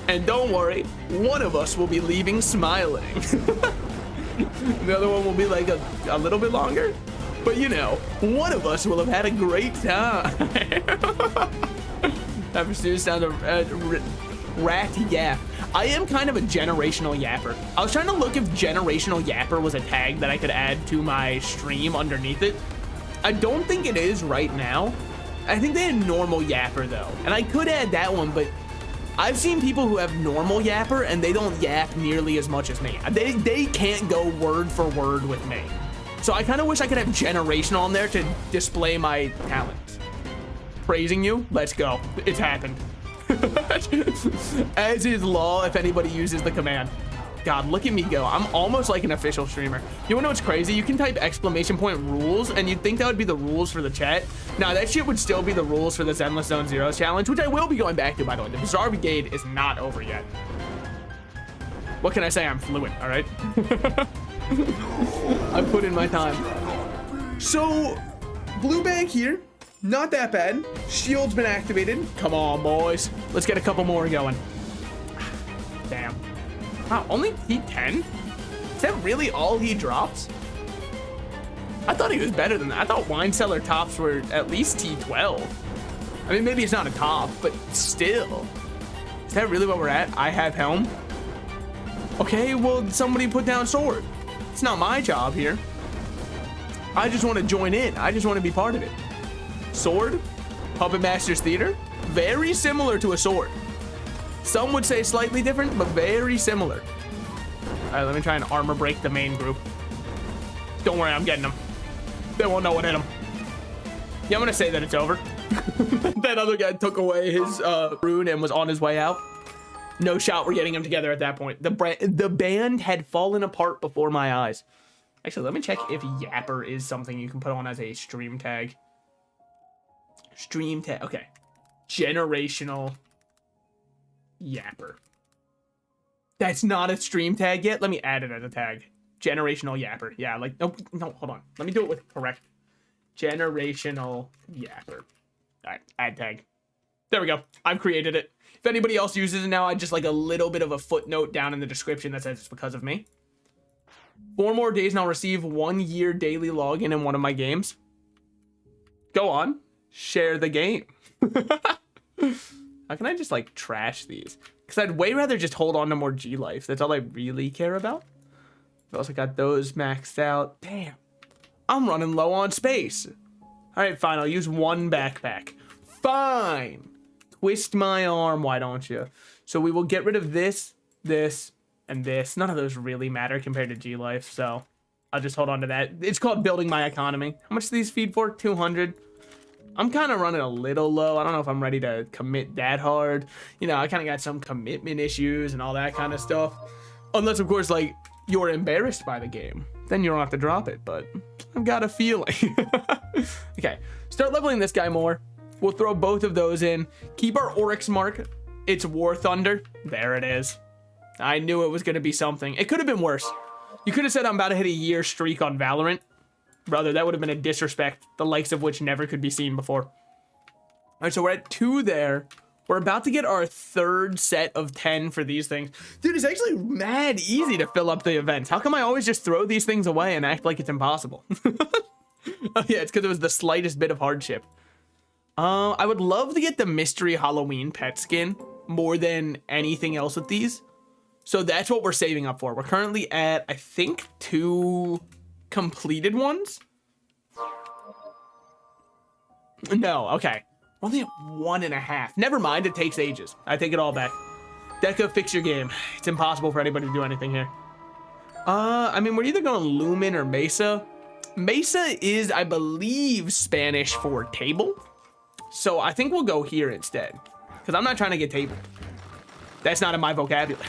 Speaker 1: And don't worry, one of us will be leaving smiling. The other one will be like a little bit longer. But you know, one of us will have had a great time. That pursuit sound of rat yap. I am kind of a generational yapper. I was trying to look if generational yapper was a tag that I could add to my stream underneath it. I don't think it is right now. I think they had normal yapper though. And I could add that one, but I've seen people who have normal yapper and they don't yap nearly as much as me. They can't go word for word with me. So I kind of wish I could have generational on there to display my talents. Praising you, let's go. It's happened. As is law if anybody uses the command. God, look at me go. I'm almost like an official streamer. You wanna know what's crazy? You can type !rules and you'd think that would be the rules for the chat. Now that shit would still be the rules for this Endless Zone Zeros challenge, which I will be going back to, by the way. The Bizarre Brigade is not over yet. What can I say? I'm fluent, all right? I put in my time. So, blue bag here. Not that bad. Shield's been activated. Come on, boys. Let's get a couple more going. Damn. Wow, only T10? Is that really all he drops? I thought he was better than that. I thought Wine Cellar tops were at least T12. I mean, maybe it's not a top, but still. Is that really what we're at? I have Helm. Okay, well, somebody put down Sword. It's not my job here. I just want to join in. I just want to be part of it. Sword, Puppet Master's Theater, very similar to a sword. Some would say slightly different, but very similar. All right, let me try and armor break the main group. Don't worry, I'm getting them. They won't know what hit them. Yeah, I'm gonna say that it's over. That other guy took away his rune and was on his way out. No shot we're getting them together at that point. The band had fallen apart before my eyes. Actually, let me check if Yapper is something you can put on as a stream tag. Stream tag, okay. Generational Yapper. That's not a stream tag yet. Let me add it as a tag. Generational Yapper. Yeah, like, no, hold on. Let me do it with correct. Generational Yapper. All right, add tag. There we go. I've created it. If anybody else uses it now, I just like a little bit of a footnote down in the description that says it's because of me. 4 more days and I'll receive 1 year daily login in one of my games. Go on. Share the game. How can I just like trash these? Because I'd way rather just hold on to more G life. That's all I really care about. I've also got those maxed out. Damn. I'm running low on space. All right, fine. I'll use 1 backpack. Fine. Twist my arm, why don't you? So we will get rid of this, this, and this. None of those really matter compared to G life, so I'll just hold on to that. It's called building my economy. How much do these feed for? 200. I'm kind of running a little low. I don't know if I'm ready to commit that hard. You know, I kind of got some commitment issues and all that kind of stuff. Unless, of course, like, you're embarrassed by the game. Then you don't have to drop it, but I've got a feeling. Okay, start leveling this guy more. We'll throw both of those in. Keep our Oryx mark. It's War Thunder. There it is. I knew it was going to be something. It could have been worse. You could have said I'm about to hit a year streak on Valorant. Brother, that would have been a disrespect, the likes of which never could be seen before. All right, so we're at 2 there. We're about to get our 3rd set of 10 for these things. Dude, it's actually mad easy to fill up the events. How come I always just throw these things away and act like it's impossible? Oh yeah, it's because it was the slightest bit of hardship. I would love to get the mystery Halloween pet skin more than anything else with these. So that's what we're saving up for. We're currently at, I think, 2 completed ones. No, okay. Only at 1.5. Never mind, it takes ages. I take it all back. Deca, fix your game. It's impossible for anybody to do anything here. I mean, we're either going Lumen or Mesa. Mesa is, I believe, Spanish for table. So I think we'll go here instead. Because I'm not trying to get tabled. That's not in my vocabulary.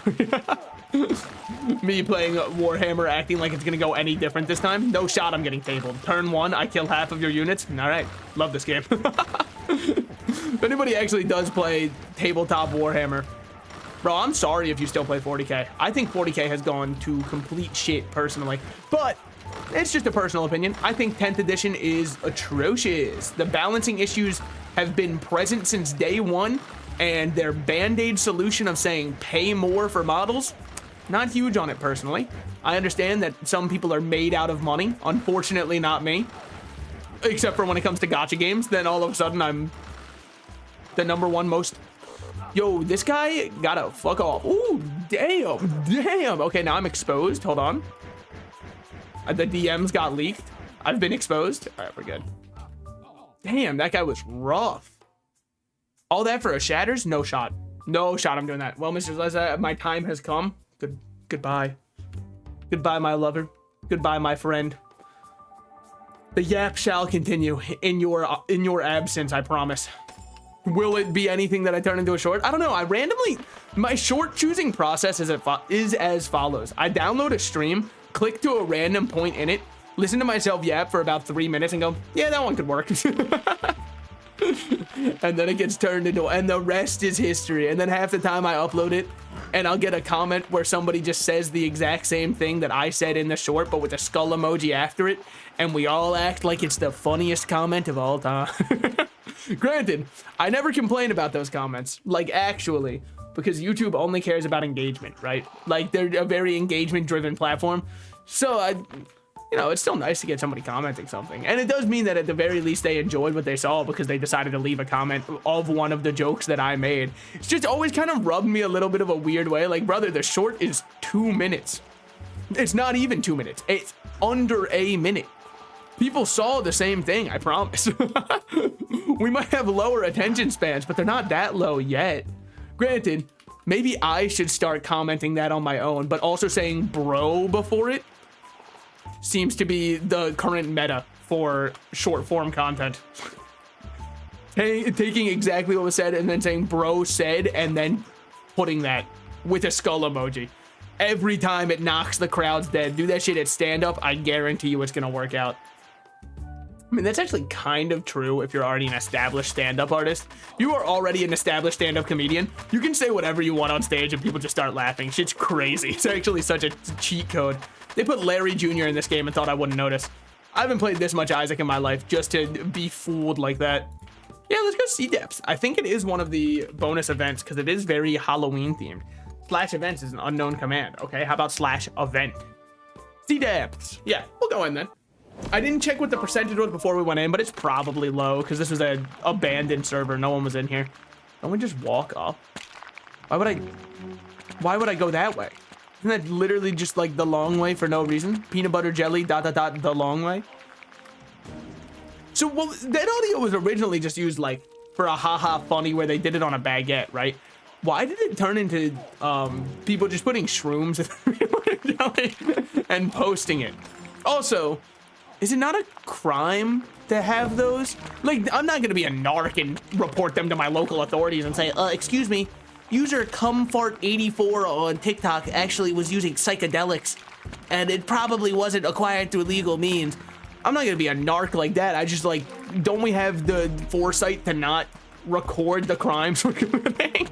Speaker 1: Me playing Warhammer, acting like it's going to go any different this time. No shot I'm getting tabled. Turn 1, I kill half of your units. All right, love this game. If anybody actually does play tabletop Warhammer, bro, I'm sorry if you still play 40k. I think 40k has gone to complete shit personally, but it's just a personal opinion. I think 10th edition is atrocious. The balancing issues have been present since day 1, and their band-aid solution of saying pay more for models, not huge on it personally. I understand that some people are made out of money. Unfortunately, not me. Except for when it comes to gacha games, then all of a sudden I'm the #1 most. Yo, this guy gotta fuck off. Ooh, damn. Okay, now I'm exposed. Hold on. The DMs got leaked. I've been exposed. All right, we're good. Damn, that guy was rough. All that for a shatters? No shot. No shot I'm doing that. Well, Mr. Leza, my time has come. Goodbye. Goodbye, my lover. Goodbye, my friend. The yap shall continue in your absence, I promise. Will it be anything that I turn into a short? I don't know. My short choosing process is as follows. I download a stream, click to a random point in it, listen to myself yap for about 3 minutes and go, yeah, that one could work. And then it gets turned into, and the rest is history. And then half the time I upload it and I'll get a comment where somebody just says the exact same thing that I said in the short, but with a skull emoji after it. And we all act like it's the funniest comment of all time. Granted, I never complain about those comments, like actually, because YouTube only cares about engagement, right? Like they're a very engagement driven platform. So you know, it's still nice to get somebody commenting something. And it does mean that at the very least they enjoyed what they saw because they decided to leave a comment of one of the jokes that I made. It's just always kind of rubbed me a little bit of a weird way. Like, brother, the short is 2 minutes. It's not even 2 minutes. It's under a minute. People saw the same thing, I promise. We might have lower attention spans, but they're not that low yet. Granted, maybe I should start commenting that on my own, but also saying bro before it seems to be the current meta for short form content. Taking exactly what was said and then saying bro said and then putting that with a skull emoji. Every time it knocks the crowds dead. Do that shit at stand up. I guarantee you it's gonna work out. I mean, that's actually kind of true if you're already an established stand-up artist. You are already an established stand-up comedian. You can say whatever you want on stage and people just start laughing. Shit's crazy. It's actually such a cheat code. They put Larry Jr. in this game and thought I wouldn't notice. I haven't played this much Isaac in my life just to be fooled like that. Yeah, let's go Sea Depths. I think it is one of the bonus events because it is very Halloween themed. Slash events is an unknown command. Okay, how about slash event? Sea Depths. Yeah, we'll go in then. I didn't check what the percentage was before we went in, but it's probably low because this was an abandoned server. No one was in here. Don't we just walk up? Why would I go that way? Isn't that literally just like the long way for no reason? Peanut butter jelly, ... the long way. So well, that audio was originally just used like for a haha funny where they did it on a baguette, right? Why did it turn into people just putting shrooms in peanut butter jelly and posting it? Also, is it not a crime to have those? Like, I'm not gonna be a narc and report them to my local authorities and say, excuse me, user Cumfart84 on TikTok actually was using psychedelics and it probably wasn't acquired through legal means. I'm not gonna be a narc like that. I just like, don't we have the foresight to not record the crimes we're committing?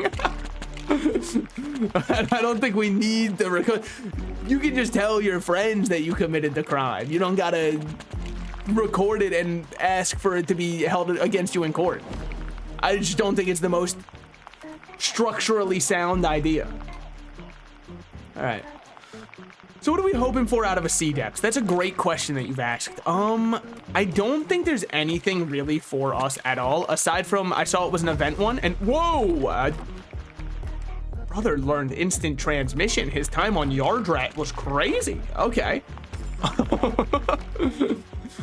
Speaker 1: I don't think we need to record. You can just tell your friends that you committed the crime. You don't gotta record it and ask for it to be held against you in court. I just don't think it's the most structurally sound idea. All right. So what are we hoping for out of a sea depths? That's a great question that you've asked. I don't think there's anything really for us at all, aside from I saw it was an event one, and whoa! Brother learned instant transmission. His time on Yard Rat was crazy. Okay.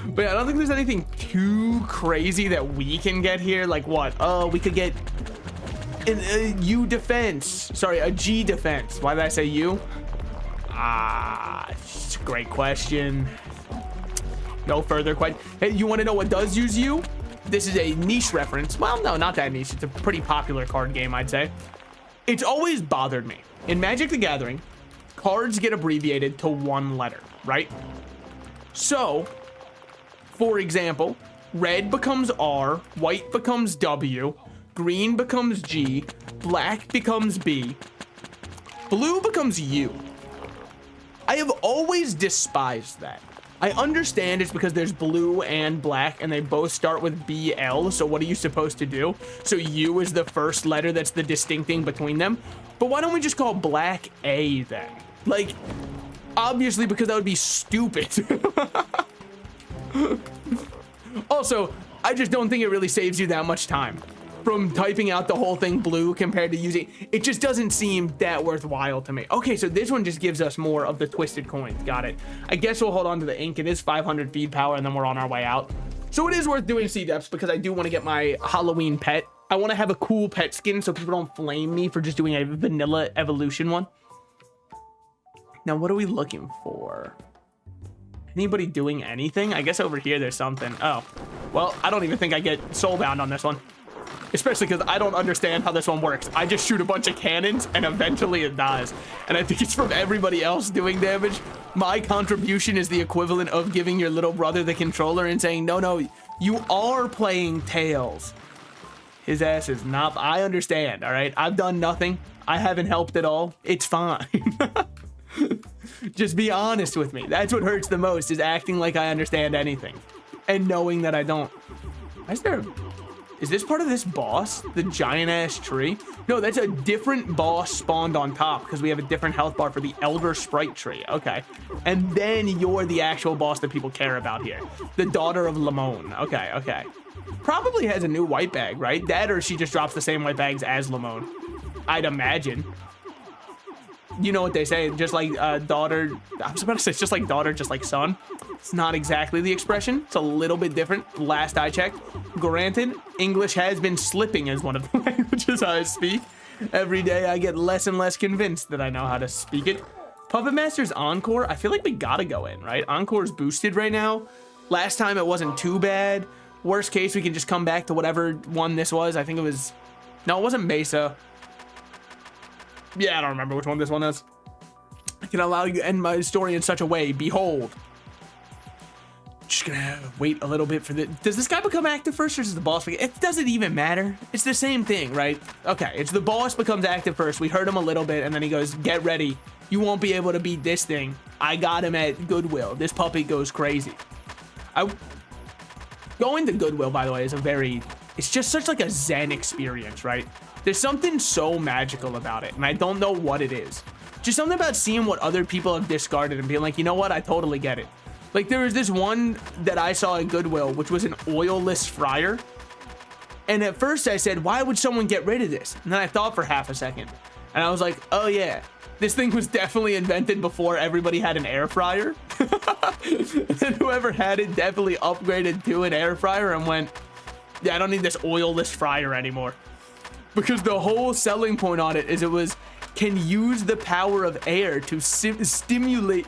Speaker 1: But yeah, I don't think there's anything too crazy that we can get here. Like what? We could get a U defense. Sorry, a G defense. Why did I say U? It's a great question. No further question. Hey, you want to know what does use U? This is a niche reference. Well, no, not that niche. It's a pretty popular card game, I'd say. It's always bothered me. In Magic the Gathering, cards get abbreviated to one letter, right? So, for example, red becomes R, white becomes W, green becomes G, black becomes B, blue becomes U. I have always despised that. I understand it's because there's blue and black and they both start with BL, so what are you supposed to do? So U is the first letter that's the distinct thing between them. But why don't we just call black A then? Like, obviously because that would be stupid. Also, I just don't think it really saves you that much time from typing out the whole thing blue compared to using it. Just doesn't seem that worthwhile to me. Okay, so this one just gives us more of the twisted coins. Got it. I guess we'll hold on to the ink. It is 500 feed power and then we're on our way out. So it is worth doing sea depths because I do want to get my Halloween pet. I want to have a cool pet skin so people don't flame me for just doing a vanilla evolution one. Now, what are we looking for? Anybody doing anything? I guess over here there's something. Oh, well, I don't even think I get soulbound on this one. Especially because I don't understand how this one works. I just shoot a bunch of cannons and eventually it dies. And I think it's from everybody else doing damage. My contribution is the equivalent of giving your little brother the controller and saying, no, you are playing Tails. His ass is not. I understand, all right? I've done nothing. I haven't helped at all. It's fine. Just be honest with me. That's what hurts the most, is acting like I understand anything and knowing that I don't. Is this part of this boss? The giant ass tree? No, that's a different boss spawned on top because we have a different health bar for the Elder Sprite tree. Okay. And then you're the actual boss that people care about here. The daughter of Lamone. Okay. Probably has a new white bag, right? That or she just drops the same white bags as Lamone. I'd imagine. You know what they say, just like daughter, I was about to say just like daughter, just like son. It's not exactly the expression. It's a little bit different. Last I checked. Granted, English has been slipping as one of the languages I speak. Every day I get less and less convinced that I know how to speak it. Puppet Master's Encore, I feel like we gotta go in, right? Encore's boosted right now. Last time it wasn't too bad. Worst case, we can just come back to whatever one this was. I think it was, no, it wasn't Mesa. Yeah, I don't remember which one this one is. I can allow you to end my story in such a way. Behold. Just gonna wait a little bit for the. Does this guy become active first or does the boss? It doesn't even matter. It's the same thing, right? Okay, it's the boss becomes active first. We hurt him a little bit and then he goes, get ready. You won't be able to beat this thing. I got him at Goodwill. This puppy goes crazy. Going to Goodwill, by the way, is it's just such like a zen experience, right? There's something so magical about it, and I don't know what it is. Just something about seeing what other people have discarded and being like, you know what? I totally get it. Like, there was this one that I saw at Goodwill, which was an oilless fryer. And at first I said, why would someone get rid of this? And then I thought for half a second. And I was like, oh yeah, this thing was definitely invented before everybody had an air fryer. And whoever had it definitely upgraded to an air fryer and went, yeah, I don't need this oilless fryer anymore. Because the whole selling point on it is can use the power of air to simulate,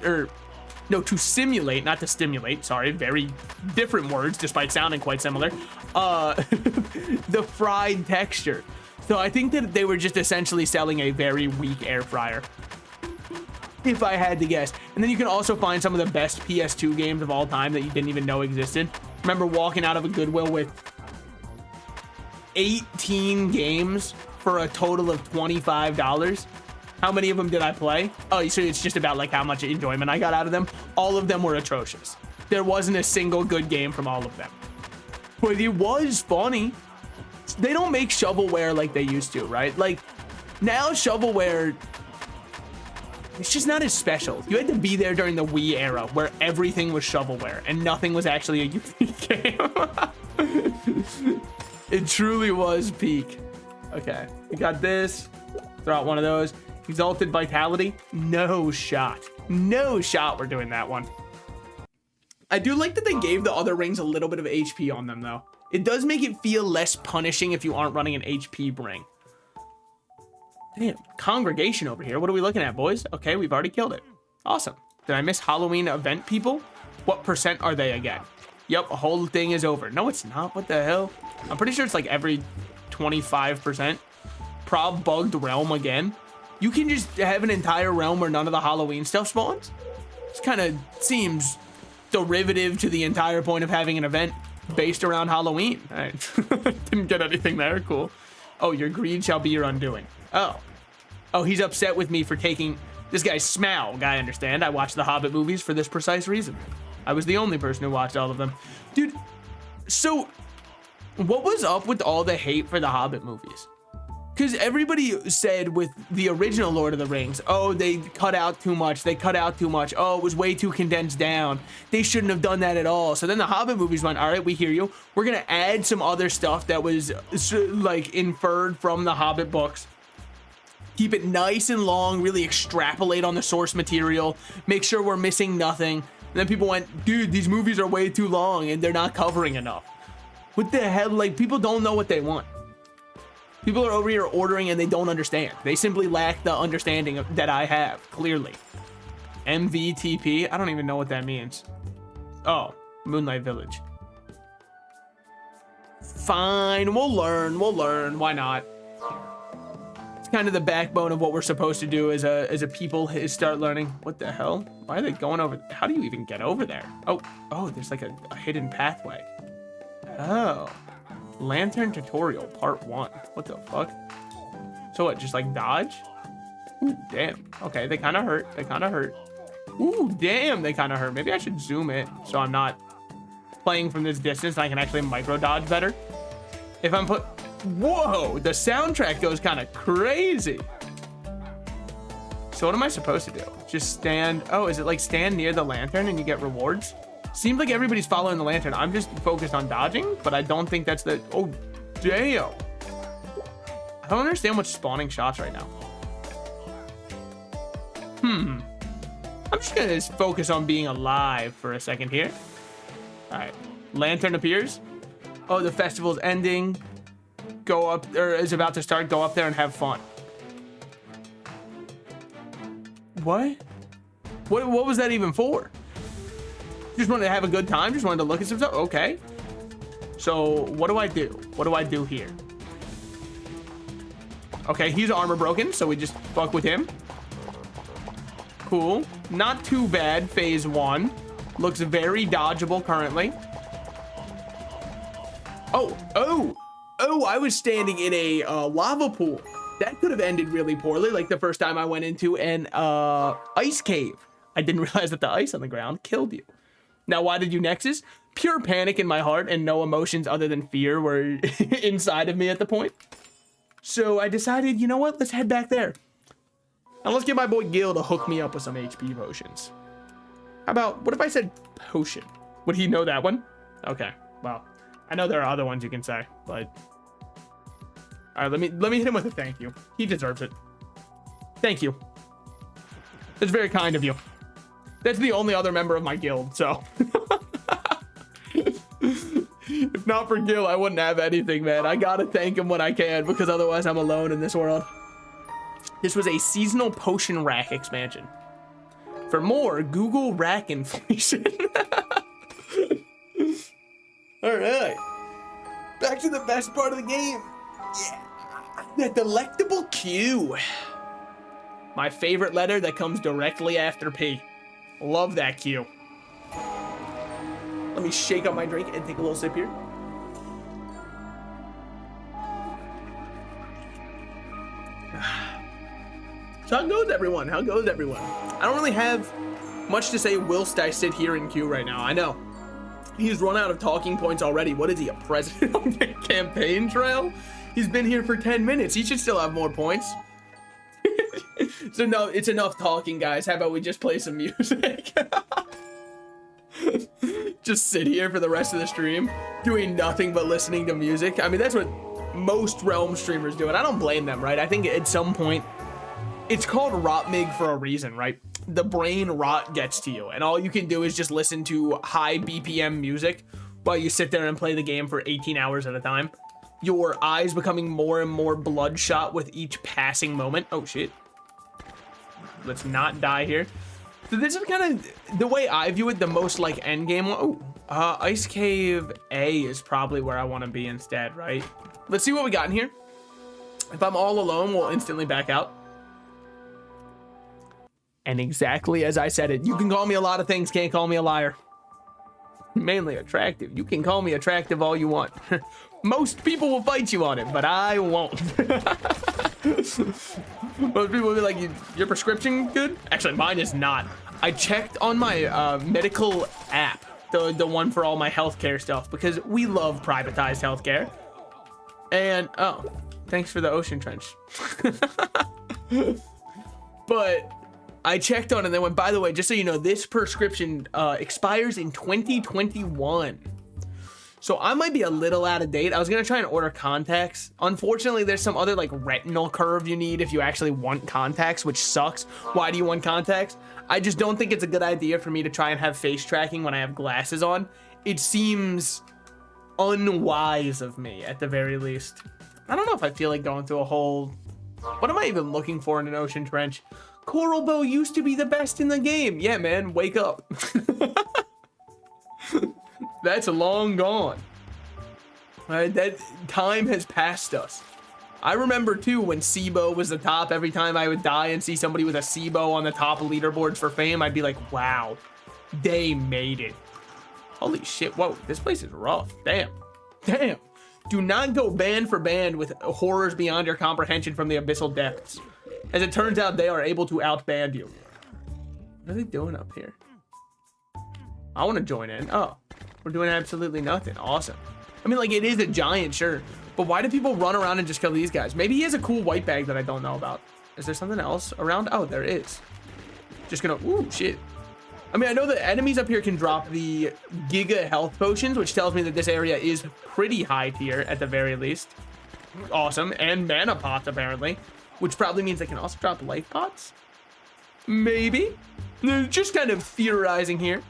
Speaker 1: not to stimulate, sorry, very different words despite sounding quite similar, the fried texture. So I think that they were just essentially selling a very weak air fryer, if I had to guess. And then you can also find some of the best PS2 games of all time that you didn't even know existed. Remember walking out of a Goodwill with 18 games for a total of $25. How many of them did I play? Oh, so it's just about like how much enjoyment I got out of them. All of them were atrocious. There wasn't a single good game from all of them. But it was funny. They don't make shovelware like they used to, right? Like, now shovelware, it's just not as special. You had to be there during the Wii era where everything was shovelware and nothing was actually a unique game. It truly was peak. Okay, we got this. Throw out one of those. Exalted Vitality. No shot. No shot we're doing that one. I do like that they gave the other rings a little bit of HP on them, though. It does make it feel less punishing if you aren't running an HP ring. Damn, congregation over here. What are we looking at, boys? Okay, we've already killed it. Awesome. Did I miss Halloween event people? What percent are they again? Yep, the whole thing is over. No, it's not. What the hell? I'm pretty sure it's like every 25%. Prob bugged realm again. You can just have an entire realm where none of the Halloween stuff spawns. This kind of seems derivative to the entire point of having an event based around Halloween. All right. Didn't get anything there. Cool. Oh, your greed shall be your undoing. Oh. Oh, he's upset with me for taking this guy's Smaug. I understand. I watched the Hobbit movies for this precise reason. I was the only person who watched all of them. Dude, so what was up with all the hate for the Hobbit movies? Because everybody said with the original Lord of the Rings, oh, they cut out too much. They cut out too much. Oh, it was way too condensed down. They shouldn't have done that at all. So then the Hobbit movies went, all right, we hear you. We're going to add some other stuff that was like inferred from the Hobbit books. Keep it nice and long, really extrapolate on the source material, make sure we're missing nothing. And then people went, dude, these movies are way too long and they're not covering enough. What the hell? Like, people don't know what they want. People are over here ordering and they don't understand. They simply lack the understanding that I have, clearly. MVTP? I don't even know what that means. Oh, Moonlight Village. Fine, we'll learn. Why not? It's kind of the backbone of what we're supposed to do as a people is start learning. What the hell? Why are they going over? How do you even get over there? Oh, there's like a hidden pathway. Oh. Lantern tutorial part 1. What the fuck? So what, just like dodge? Ooh, damn. Okay, they kind of hurt. Ooh, damn, they kind of hurt. Maybe I should zoom in so I'm not playing from this distance and I can actually micro dodge better. If I'm whoa, the soundtrack goes kind of crazy. So what am I supposed to do? Just stand, oh, is it like stand near the lantern and you get rewards? Seems like everybody's following the lantern. I'm just focused on dodging, but I don't think that's the... Oh, damn. I don't understand what's spawning shots right now. I'm just going to focus on being alive for a second here. All right. Lantern appears. Oh, the festival's ending. Go up, or is about to start. Go up there and have fun. What? What was that even for? Just wanted to have a good time. Just wanted to look at some stuff. Okay. So what do I do? What do I do here? Okay, he's armor broken, so we just fuck with him. Cool. Not too bad. Phase 1. Looks very dodgeable currently. Oh, I was standing in a lava pool. That could have ended really poorly, like the first time I went into an ice cave. I didn't realize that the ice on the ground killed you. Now, why did you Nexus? Pure panic in my heart and no emotions other than fear were inside of me at the point. So I decided, you know what? Let's head back there. And let's get my boy Gil to hook me up with some HP potions. How about, what if I said potion? Would he know that one? Okay, well, I know there are other ones you can say, but... All right, let me hit him with a thank you. He deserves it. Thank you. That's very kind of you. That's the only other member of my guild, so. If not for Gil, I wouldn't have anything, man. I gotta thank him when I can, because otherwise I'm alone in this world. This was a seasonal potion rack expansion. For more, Google rack inflation. All right. Back to the best part of the game. Yeah. The delectable Q. My favorite letter that comes directly after P. Love that Q. Let me shake up my drink and take a little sip here. So how goes everyone? How goes everyone? I don't really have Much to say, whilst I sit here in queue right now. I know. He's run out of talking points already. What is he, a president on the campaign trail? He's been here for 10 minutes. He should still have more points. So no, it's enough talking, guys. How about we just play some music? Just sit here for the rest of the stream, doing nothing but listening to music. I mean, that's what most Realm streamers do, and I don't blame them, right? I think at some point, it's called rotmig for a reason, right? The brain rot gets to you, and all you can do is just listen to high BPM music while you sit there and play the game for 18 hours at a time. Your eyes becoming more and more bloodshot with each passing moment. Oh, shit. Let's not die here. So this is kind of the way I view it, the most like end game. Oh, Ice Cave A is probably where I want to be instead, right? Let's see what we got in here. If I'm all alone, we'll instantly back out. And exactly as I said it, you can call me a lot of things, can't call me a liar. Mainly attractive. You can call me attractive all you want. Most people will fight you on it, but I won't. Most people will be like, your prescription good? Actually, mine is not. I checked on my medical app, the one for all my healthcare stuff, because we love privatized healthcare. And, oh, thanks for the ocean trench. But I checked on it and they went, by the way, just so you know, this prescription expires in 2021. So I might be a little out of date. I was going to try and order contacts. Unfortunately, there's some other like retinal curve you need if you actually want contacts, which sucks. Why do you want contacts? I just don't think it's a good idea for me to try and have face tracking when I have glasses on. It seems unwise of me at the very least. I don't know if I feel like going through a whole... What am I even looking for in an ocean trench? Coral bow used to be the best in the game. Yeah, man, wake up. That's long gone. All right, that time has passed us. I remember too when SIBO was the top. Every time I would die and see somebody with a SIBO on the top leaderboards for fame, I'd be like, wow, they made it. Holy shit, whoa, this place is rough. Damn. Do not go band for band with horrors beyond your comprehension from the abyssal depths. As it turns out, they are able to outband you. What are they doing up here? I want to join in. Oh, we're doing absolutely nothing. Awesome. I mean, like, it is a giant, sure. But why do people run around and just kill these guys? Maybe he has a cool white bag that I don't know about. Is there something else around? Oh, there is. Just gonna, ooh, shit. I mean, I know the enemies up here can drop the Giga health potions, which tells me that this area is pretty high tier at the very least. Awesome. And mana pots, apparently. Which probably means they can also drop life pots? Maybe. Just kind of theorizing here.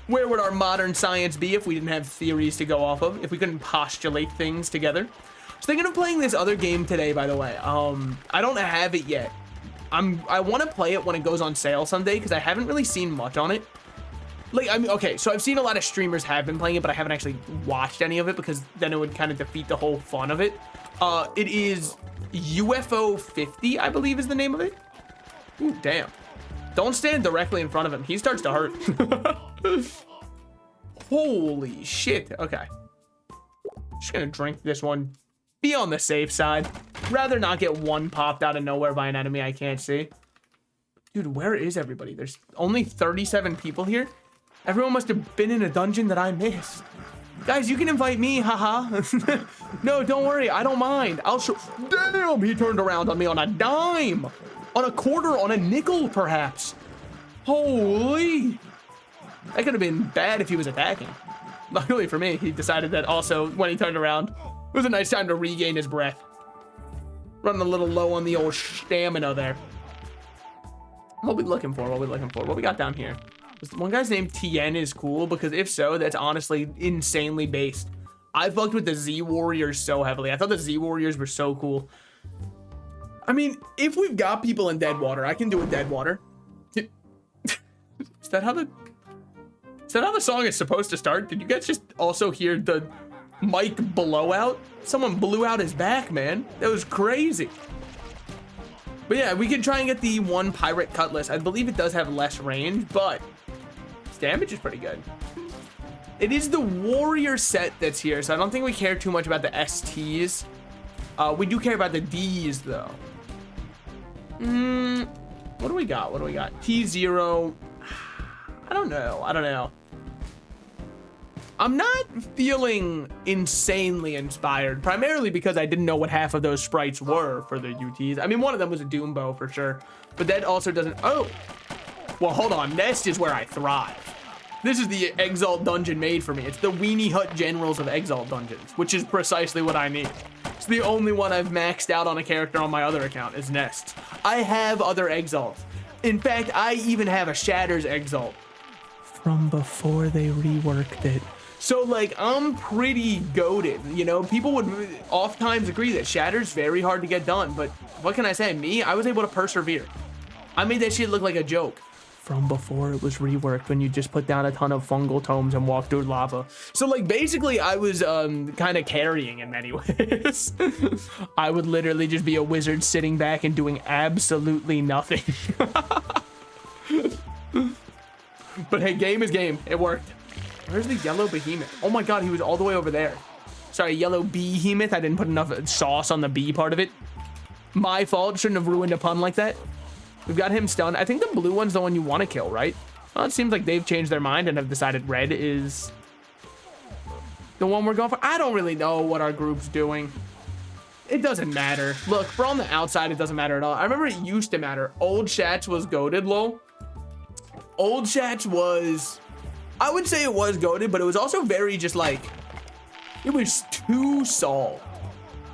Speaker 1: Where would our modern science be if we didn't have theories to go off of? If we couldn't postulate things together? I was thinking of playing this other game today, by the way. I don't have it yet. I want to play it when it goes on sale someday because I haven't really seen much on it. Like, I mean, okay, so I've seen a lot of streamers have been playing it, but I haven't actually watched any of it because then it would kind of defeat the whole fun of it. It is UFO 50, I believe is the name of it. Ooh, damn. Don't stand directly in front of him. He starts to hurt. Holy shit. Okay. Just gonna drink this one. Be on the safe side. Rather not get one popped out of nowhere by an enemy I can't see. Dude, where is everybody? There's only 37 people here. Everyone must have been in a dungeon that I missed. Guys, you can invite me, haha. No, don't worry, I don't mind. I'll show. Damn, he turned around on me on a dime. On a quarter, on a nickel, perhaps. Holy. That could have been bad if he was attacking. Luckily for me, he decided that also when he turned around, it was a nice time to regain his breath. Running a little low on the old stamina there. What we looking for? What we looking for? What we got down here? One guy's name Tien is cool because if so, that's honestly insanely based. I fucked with the Z Warriors so heavily. I thought the Z Warriors were so cool. I mean, if we've got people in Deadwater, I can do a Deadwater. Is that how the song is supposed to start? Did you guys just also hear the mic blowout? Someone blew out his back, man. That was crazy. But yeah, we can try and get the one pirate cutlass. I believe it does have less range, but its damage is pretty good. It is the warrior set that's here, so I don't think we care too much about the STs. We do care about the Ds though. What do we got? What do we got? T0. I don't know. I'm not feeling insanely inspired, primarily because I didn't know what half of those sprites were for the UTs. I mean, one of them was a Doombo for sure, but that also doesn't, oh. Well, hold on, Nest is where I thrive. This is the Exalt dungeon made for me. It's the Weenie Hut Generals of Exalt dungeons, which is precisely what I need. It's the only one I've maxed out on a character on my other account is Nest. I have other Exalts. In fact, I even have a Shatters Exalt from before they reworked it. So like, I'm pretty goated, you know? People would oftentimes agree that Shatter's very hard to get done, but what can I say? Me, I was able to persevere. I made that shit look like a joke. From before it was reworked, when you just put down a ton of fungal tomes and walk through lava. So like basically I was kind of carrying in many ways. I would literally just be a wizard sitting back and doing absolutely nothing. But hey, game is game. It worked. Where's the yellow behemoth? Oh my god, he was all the way over there. Sorry, yellow behemoth. I didn't put enough sauce on the B part of it. My fault. Shouldn't have ruined a pun like that. We've got him stunned. I think the blue one's the one you want to kill, right? Well, it seems like they've changed their mind and have decided red is the one we're going for. I don't really know what our group's doing. It doesn't matter. Look, for on the outside, it doesn't matter at all. I remember it used to matter. Old Shats was goated, lol. Old Shats was, I would say it was goated, but it was also very just like, it was too solved.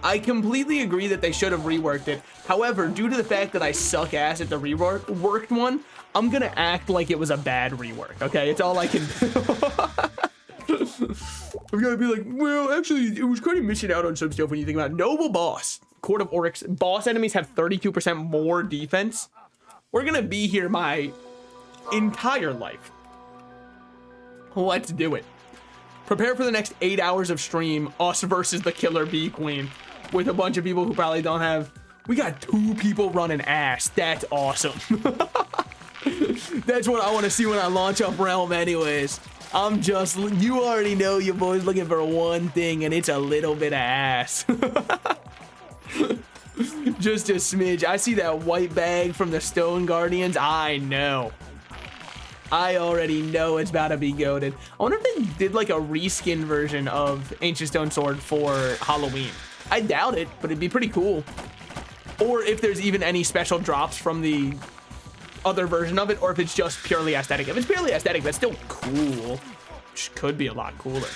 Speaker 1: I completely agree that they should have reworked it. However, due to the fact that I suck ass at the reworked one, I'm gonna act like it was a bad rework, okay? It's all I can do. I'm gonna be like, well, actually, it was kind of missing out on some stuff when you think about it. Noble Boss, Court of Oryx. Boss enemies have 32% more defense. We're gonna be here my entire life. Let's do it. Prepare for the next 8 hours of stream, us versus the Killer Bee Queen, with a bunch of people who probably don't have. We got 2 people running ass. That's awesome. That's what I want to see when I launch up Realm anyways. I'm just, you already know your boy's looking for one thing, and it's a little bit of ass. Just a smidge. I see that white bag from the Stone Guardians. I know. I already know it's about to be goated. I wonder if they did like a reskin version of Ancient Stone Sword for Halloween. I doubt it, but it'd be pretty cool. Or if there's even any special drops from the other version of it, or if it's just purely aesthetic. If it's purely aesthetic, that's still cool. Which could be a lot cooler.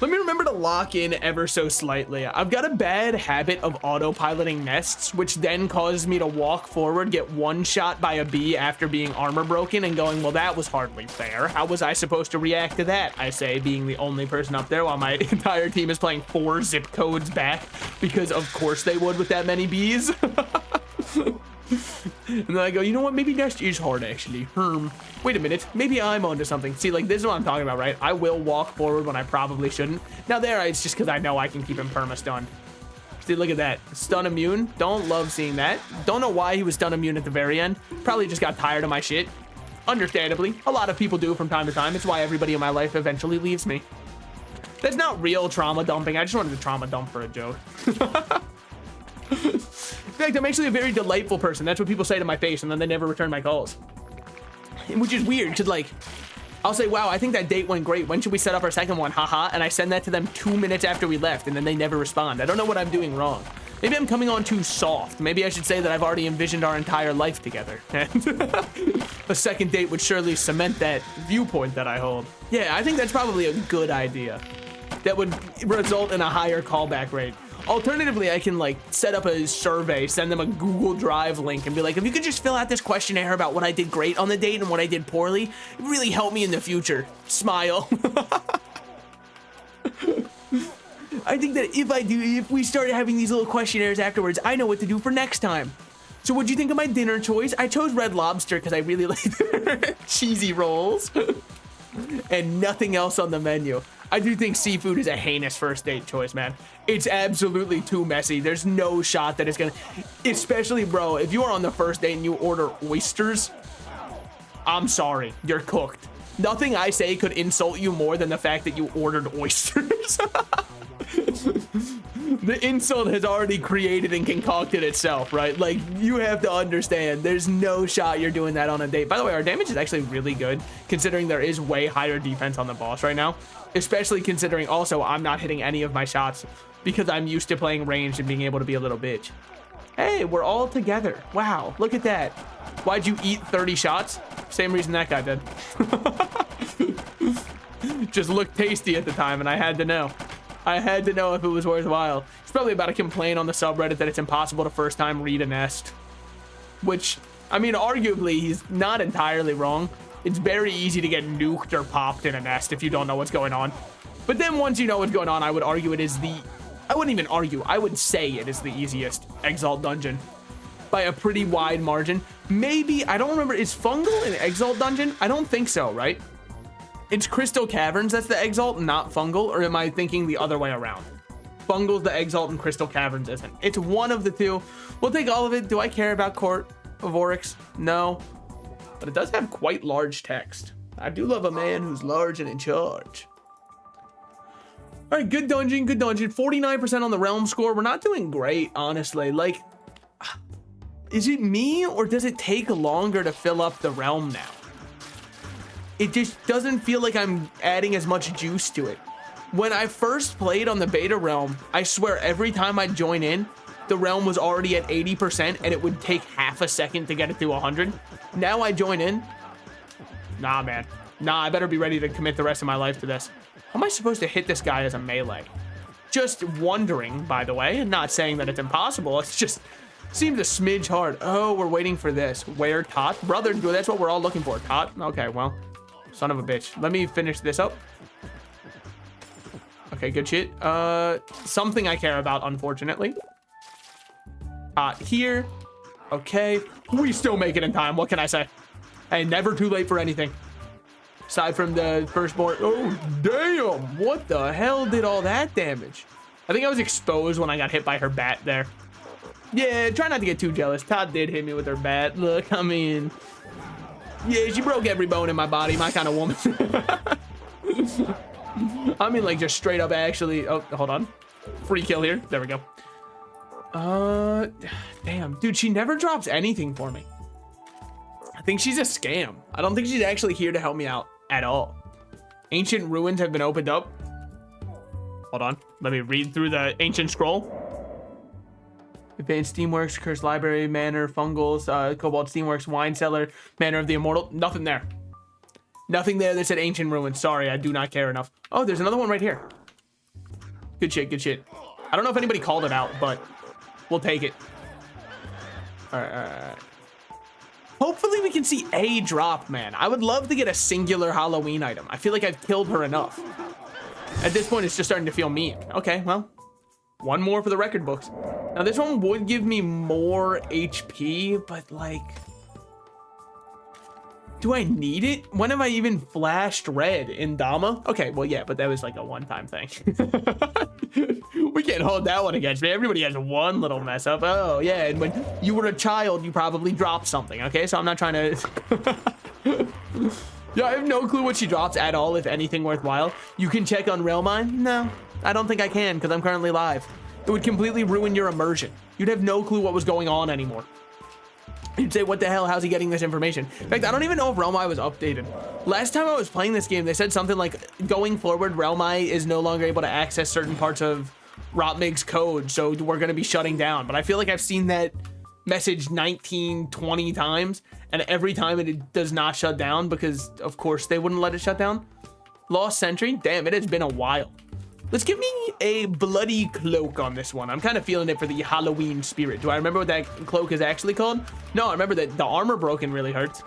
Speaker 1: Let me remember to lock in ever so slightly. I've got a bad habit of autopiloting nests, which then causes me to walk forward, get one shot by a bee after being armor broken and going, well, that was hardly fair. How was I supposed to react to that? I say, being the only person up there while my entire team is playing 4 zip codes back, because of course they would with that many bees. And then I go, you know what? Maybe Nest is hard, actually. Wait a minute. Maybe I'm onto something. See, like, this is what I'm talking about, right? I will walk forward when I probably shouldn't. Now, there, it's just because I know I can keep him perma-stunned. See, look at that. Stun immune. Don't love seeing that. Don't know why he was stun immune at the very end. Probably just got tired of my shit. Understandably. A lot of people do from time to time. It's why everybody in my life eventually leaves me. That's not real trauma dumping. I just wanted to trauma dump for a joke. In fact, I'm actually a very delightful person. That's what people say to my face, and then they never return my calls. Which is weird, because, like, I'll say, wow, I think that date went great. When should we set up our second one? Haha. And I send that to them 2 minutes after we left, and then they never respond. I don't know what I'm doing wrong. Maybe I'm coming on too soft. Maybe I should say that I've already envisioned our entire life together. A second date would surely cement that viewpoint that I hold. Yeah, I think that's probably a good idea. That would result in a higher callback rate. Alternatively, I can like set up a survey, send them a Google Drive link and be like, if you could just fill out this questionnaire about what I did great on the date and what I did poorly, it really helped me in the future. Smile. I think that if we started having these little questionnaires afterwards, I know what to do for next time. So what'd you think of my dinner choice? I chose Red Lobster because I really like their cheesy rolls and nothing else on the menu. I do think seafood is a heinous first date choice, man. It's absolutely too messy. There's no shot that it's gonna, especially, bro, if you are on the first date and you order oysters, I'm sorry, you're cooked. Nothing I say could insult you more than the fact that you ordered oysters. The insult has already created and concocted itself, right? Like, you have to understand, there's no shot you're doing that on a date. By the way, our damage is actually really good, considering there is way higher defense on the boss right now. Especially considering also I'm not hitting any of my shots because I'm used to playing ranged and being able to be a little bitch. Hey, we're all together. Wow, look at that. Why'd you eat 30 shots? Same reason that guy did. Just looked tasty at the time, and I had to know. I had to know if it was worthwhile. He's probably about to complain on the subreddit that it's impossible to first time read a nest. Which, I mean, arguably, he's not entirely wrong. It's very easy to get nuked or popped in a nest if you don't know what's going on. But then once you know what's going on, I would argue it is the... I wouldn't even argue. I would say it is the easiest Exalt dungeon by a pretty wide margin. Maybe, I don't remember, is Fungal an Exalt dungeon? I don't think so, right? It's Crystal Caverns that's the Exalt, not Fungal, or am I thinking the other way around? Fungal's the Exalt and Crystal Caverns isn't. It's one of the two. We'll take all of it. Do I care about Court of Oryx? No. But it does have quite large text. I do love a man who's large and in charge. All right, good dungeon, good dungeon. 49% on the realm score. We're not doing great, honestly. Like, is it me or does it take longer to fill up the realm now? It just doesn't feel like I'm adding as much juice to it. When I first played on the beta realm, I swear every time I'd join in, the realm was already at 80% and it would take half a second to get it to 100. Now I join in. Nah, man. Nah, I better be ready to commit the rest of my life to this. How am I supposed to hit this guy as a melee? Just wondering, by the way, and not saying that it's impossible. It's just seems a smidge hard. Oh, we're waiting for this. Where Tot? Brother, that's what we're all looking for. Tot? Okay, well, son of a bitch. Let me finish this up. Okay, good shit. Something I care about, unfortunately. Here. Okay. We still make it in time. What can I say? Hey, never too late for anything. Aside from the firstborn. Oh, damn. What the hell did all that damage? I think I was exposed when I got hit by her bat there. Yeah, try not to get too jealous. Todd did hit me with her bat. Look, I mean... yeah, she broke every bone in my body. My kind of woman. I mean, like, just straight up actually... oh, hold on. Free kill here. There we go. Damn. Dude, she never drops anything for me. I think she's a scam. I don't think she's actually here to help me out at all. Ancient ruins have been opened up. Hold on. Let me read through the ancient scroll. Advanced Steamworks, Cursed Library, Manor, Fungals, Cobalt Steamworks, Wine Cellar, Manor of the Immortal. Nothing there. Nothing there that said ancient ruins. Sorry, I do not care enough. Oh, there's another one right here. Good shit, good shit. I don't know if anybody called it out, but we'll take it. All right. Hopefully we can see a drop, man. I would love to get a singular Halloween item. I feel like I've killed her enough. At this point, it's just starting to feel mean. Okay, well, one more for the record books. Now, this one would give me more HP, but like... do I need it? When have I even flashed red in Dama? Okay, well, yeah, but that was like a one-time thing. We can't hold that one against me. Everybody has one little mess up. Oh, yeah, and when you were a child, you probably dropped something, okay? So I'm not trying to... yeah, I have no clue what she drops at all, if anything worthwhile. You can check on realmin? No, I don't think I can, because I'm currently live. It would completely ruin your immersion. You'd have no clue what was going on anymore. You'd say, what the hell? How's he getting this information? In fact, I don't even know if Realmi was updated. Last time I was playing this game, they said something like, going forward, Realmi is no longer able to access certain parts of Rotmig's code, so we're going to be shutting down. But I feel like I've seen that message 19, 20 times, and every time it does not shut down because, of course, they wouldn't let it shut down. Lost Sentry? Damn, it has been a while. Let's give me a bloody cloak on this one. I'm kind of feeling it for the Halloween spirit. Do I remember what that cloak is actually called? No, I remember that the armor broken really hurts.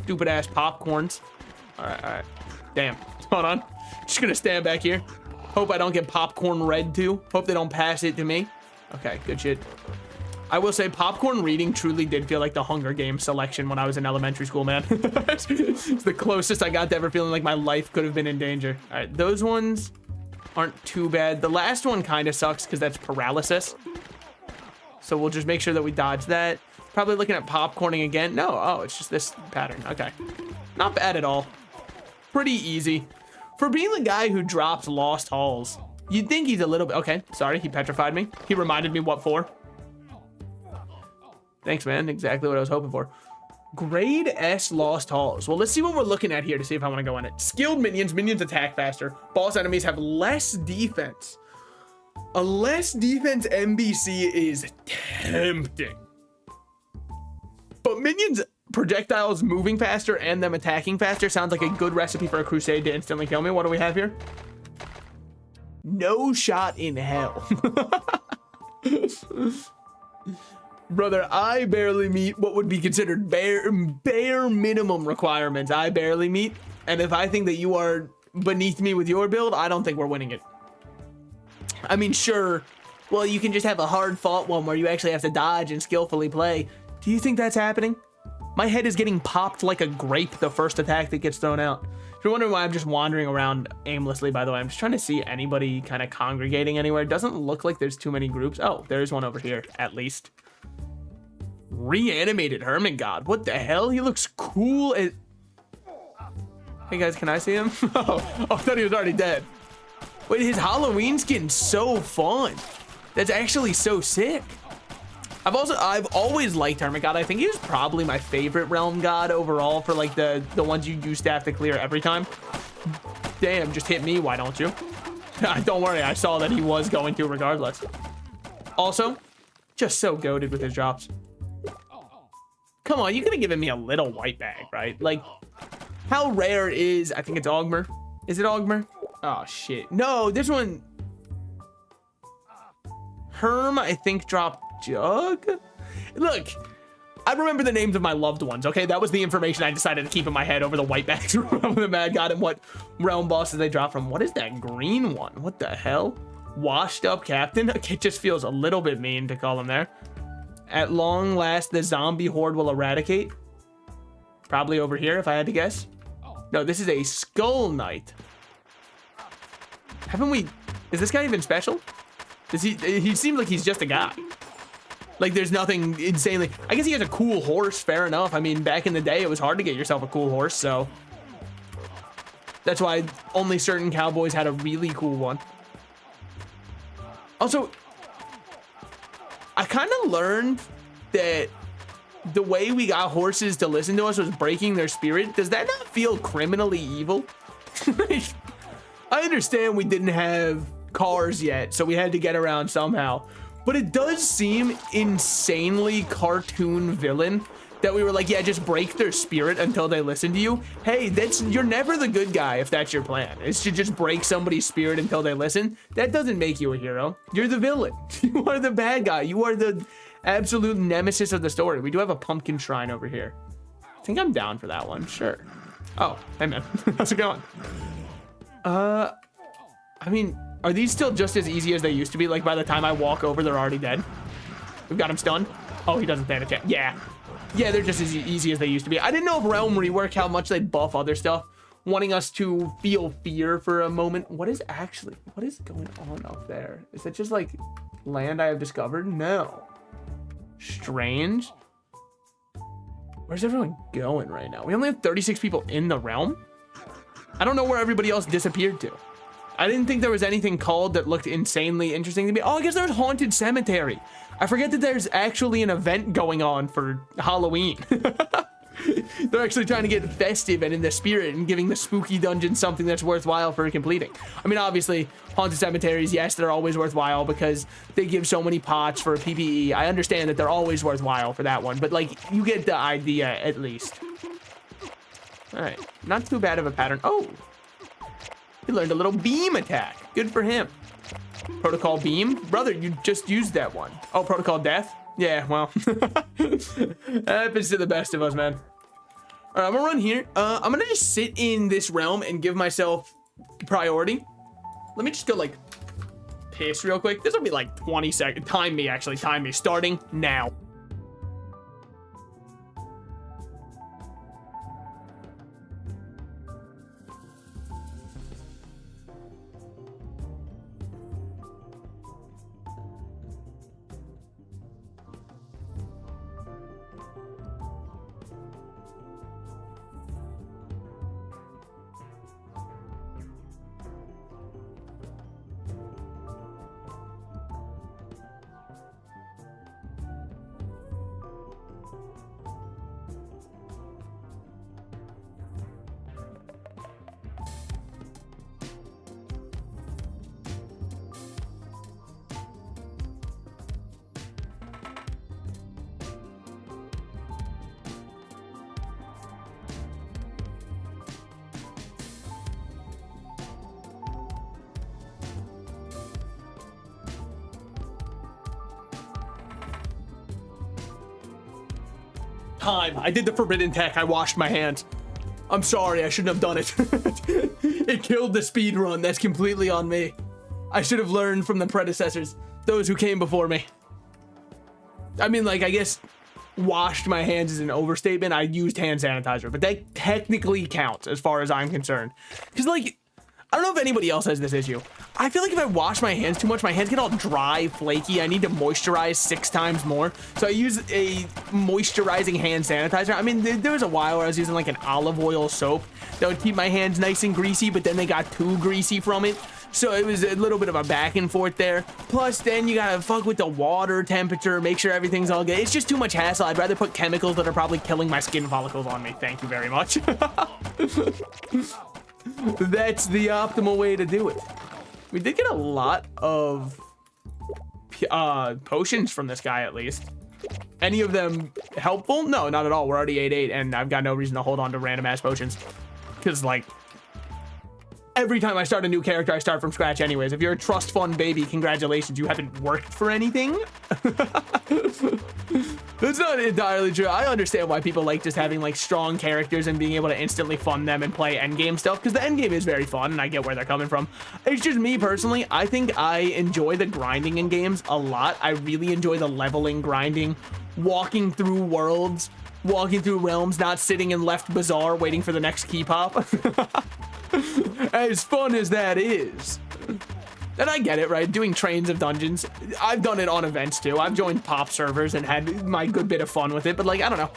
Speaker 1: Stupid ass popcorns. All right. Damn, hold on. Just gonna stand back here. Hope I don't get popcorn red too. Hope they don't pass it to me. Okay, good shit. I will say popcorn reading truly did feel like the Hunger Games selection when I was in elementary school, man. It's the closest I got to ever feeling like my life could have been in danger. All right, those ones aren't too bad. The last one kind of sucks because that's paralysis. So we'll just make sure that we dodge that. Probably looking at popcorning again. No, oh, it's just this pattern. Okay. Not bad at all. Pretty easy. For being the guy who drops Lost Halls, You'd think he's a little bit, okay, sorry, he petrified me. He reminded me what for. Thanks, man, exactly what I was hoping for. Grade S Lost Halls. Well, let's see what we're looking at here to see if I want to go in it. Skilled minions. Minions attack faster. Boss enemies have less defense. A less defense NBC is tempting. But minions projectiles moving faster and them attacking faster sounds like a good recipe for a crusade to instantly kill me. What do we have here? No shot in hell. Brother, I barely meet what would be considered bare minimum requirements. I barely meet. And if I think that you are beneath me with your build, I don't think we're winning it. I mean, sure. Well, you can just have a hard fought one where you actually have to dodge and skillfully play. Do you think that's happening? My head is getting popped like a grape the first attack that gets thrown out. If you're wondering why I'm just wandering around aimlessly, by the way, I'm just trying to see anybody kind of congregating anywhere. It doesn't look like there's too many groups. Oh, there's one over here, at least. Reanimated Hermit God. What the hell? He looks cool as... Hey guys, can I see him? Oh, I thought he was already dead. Wait, his Halloween skin's so fun. That's actually so sick. I've always liked Hermit God. I think he was probably my favorite realm god overall for like the ones you used to have to clear every time. Damn, just hit me, why don't you? Don't worry, I saw that he was going to regardless. Also, just so goated with his drops. Come on, you could have given me a little white bag, right? Like, how rare is, I think it's Ogmer. Is it Ogmer? Oh, shit. No, this one. Herm, I think, dropped Jug. Look, I remember the names of my loved ones, okay? That was the information I decided to keep in my head over the white bags from the Mad God and what realm bosses they drop from. What is that green one? What the hell? Washed up captain? Okay, it just feels a little bit mean to call him there. At long last, the zombie horde will eradicate. Probably over here, if I had to guess. No, this is a Skull Knight. Haven't we... Is this guy even special? Does he seems like he's just a guy. Like, there's nothing insanely... I guess he has a cool horse, fair enough. I mean, back in the day, it was hard to get yourself a cool horse, so... That's why only certain cowboys had a really cool one. Also... I kind of learned that the way we got horses to listen to us was breaking their spirit. Does that not feel criminally evil? I understand we didn't have cars yet, so we had to get around somehow. But it does seem insanely cartoon villain that we were like, yeah, just break their spirit until they listen to you. Hey, you're never the good guy if that's your plan. It's to just break somebody's spirit until they listen. That doesn't make you a hero. You're the villain. You are the bad guy. You are the absolute nemesis of the story. We do have a pumpkin shrine over here. I think I'm down for that one. Sure. Oh, hey man. How's it going? I mean, are these still just as easy as they used to be? Like by the time I walk over, they're already dead. We've got him stunned. Oh, he doesn't stand a chance. Yeah. Yeah, they're just as easy as they used to be. I didn't know if Realm rework how much they'd buff other stuff, wanting us to feel fear for a moment. What is going on up there? Is it just like land I have discovered? No. Strange. Where's everyone going right now? We only have 36 people in the realm. I don't know where everybody else disappeared to. I didn't think there was anything called that looked insanely interesting to me. Oh, I guess there's Haunted Cemetery. I forget that there's actually an event going on for Halloween. They're actually trying to get festive and in the spirit and giving the spooky dungeon something that's worthwhile for completing. I mean, obviously, Haunted Cemeteries, yes, they're always worthwhile because they give so many pots for PvE. I understand that they're always worthwhile for that one, but like, you get the idea at least. All right, not too bad of a pattern. Oh, he learned a little beam attack. Good for him. Protocol beam? Brother, you just used that one. Oh, protocol death? Yeah, well. Happens to the best of us, man. All right, I'm gonna run here. I'm gonna just sit in this realm and give myself priority. Let me just go like piss real quick. This will be like 20 seconds. Time me, actually. Time me. Starting now. time. I did the forbidden tech. I washed my hands. I'm sorry. I shouldn't have done it. It killed the speed run. That's completely on me. I should have learned from the predecessors, those who came before me. I mean, like, I guess washed my hands is an overstatement. I used hand sanitizer, but that technically counts as far as I'm concerned. Because, like, I don't know if anybody else has this issue. I feel like if I wash my hands too much, my hands get all dry, flaky. I need to moisturize 6 times more. So I use a moisturizing hand sanitizer. I mean, there was a while where I was using like an olive oil soap that would keep my hands nice and greasy, but then they got too greasy from it. So it was a little bit of a back and forth there. Plus, then you gotta fuck with the water temperature, make sure everything's all good. It's just too much hassle. I'd rather put chemicals that are probably killing my skin follicles on me. Thank you very much. That's the optimal way to do it. We did get a lot of potions from this guy, at least. Any of them helpful? No, not at all. We're already 8-8, and I've got no reason to hold on to random ass potions. Because, like, every time I start a new character, I start from scratch anyways. If you're a trust fund baby, congratulations, you haven't worked for anything. That's not entirely true. I understand why people like just having like strong characters and being able to instantly fund them and play endgame stuff, because the endgame is very fun and I get where they're coming from. It's just me personally, I think I enjoy the grinding in games a lot. I really enjoy the leveling, grinding, walking through worlds, walking through realms, not sitting in Left Bazaar waiting for the next key pop. As fun as that is. And I get it, right? Doing trains of dungeons. I've done it on events too. I've joined pop servers and had my good bit of fun with it, but like, I don't know.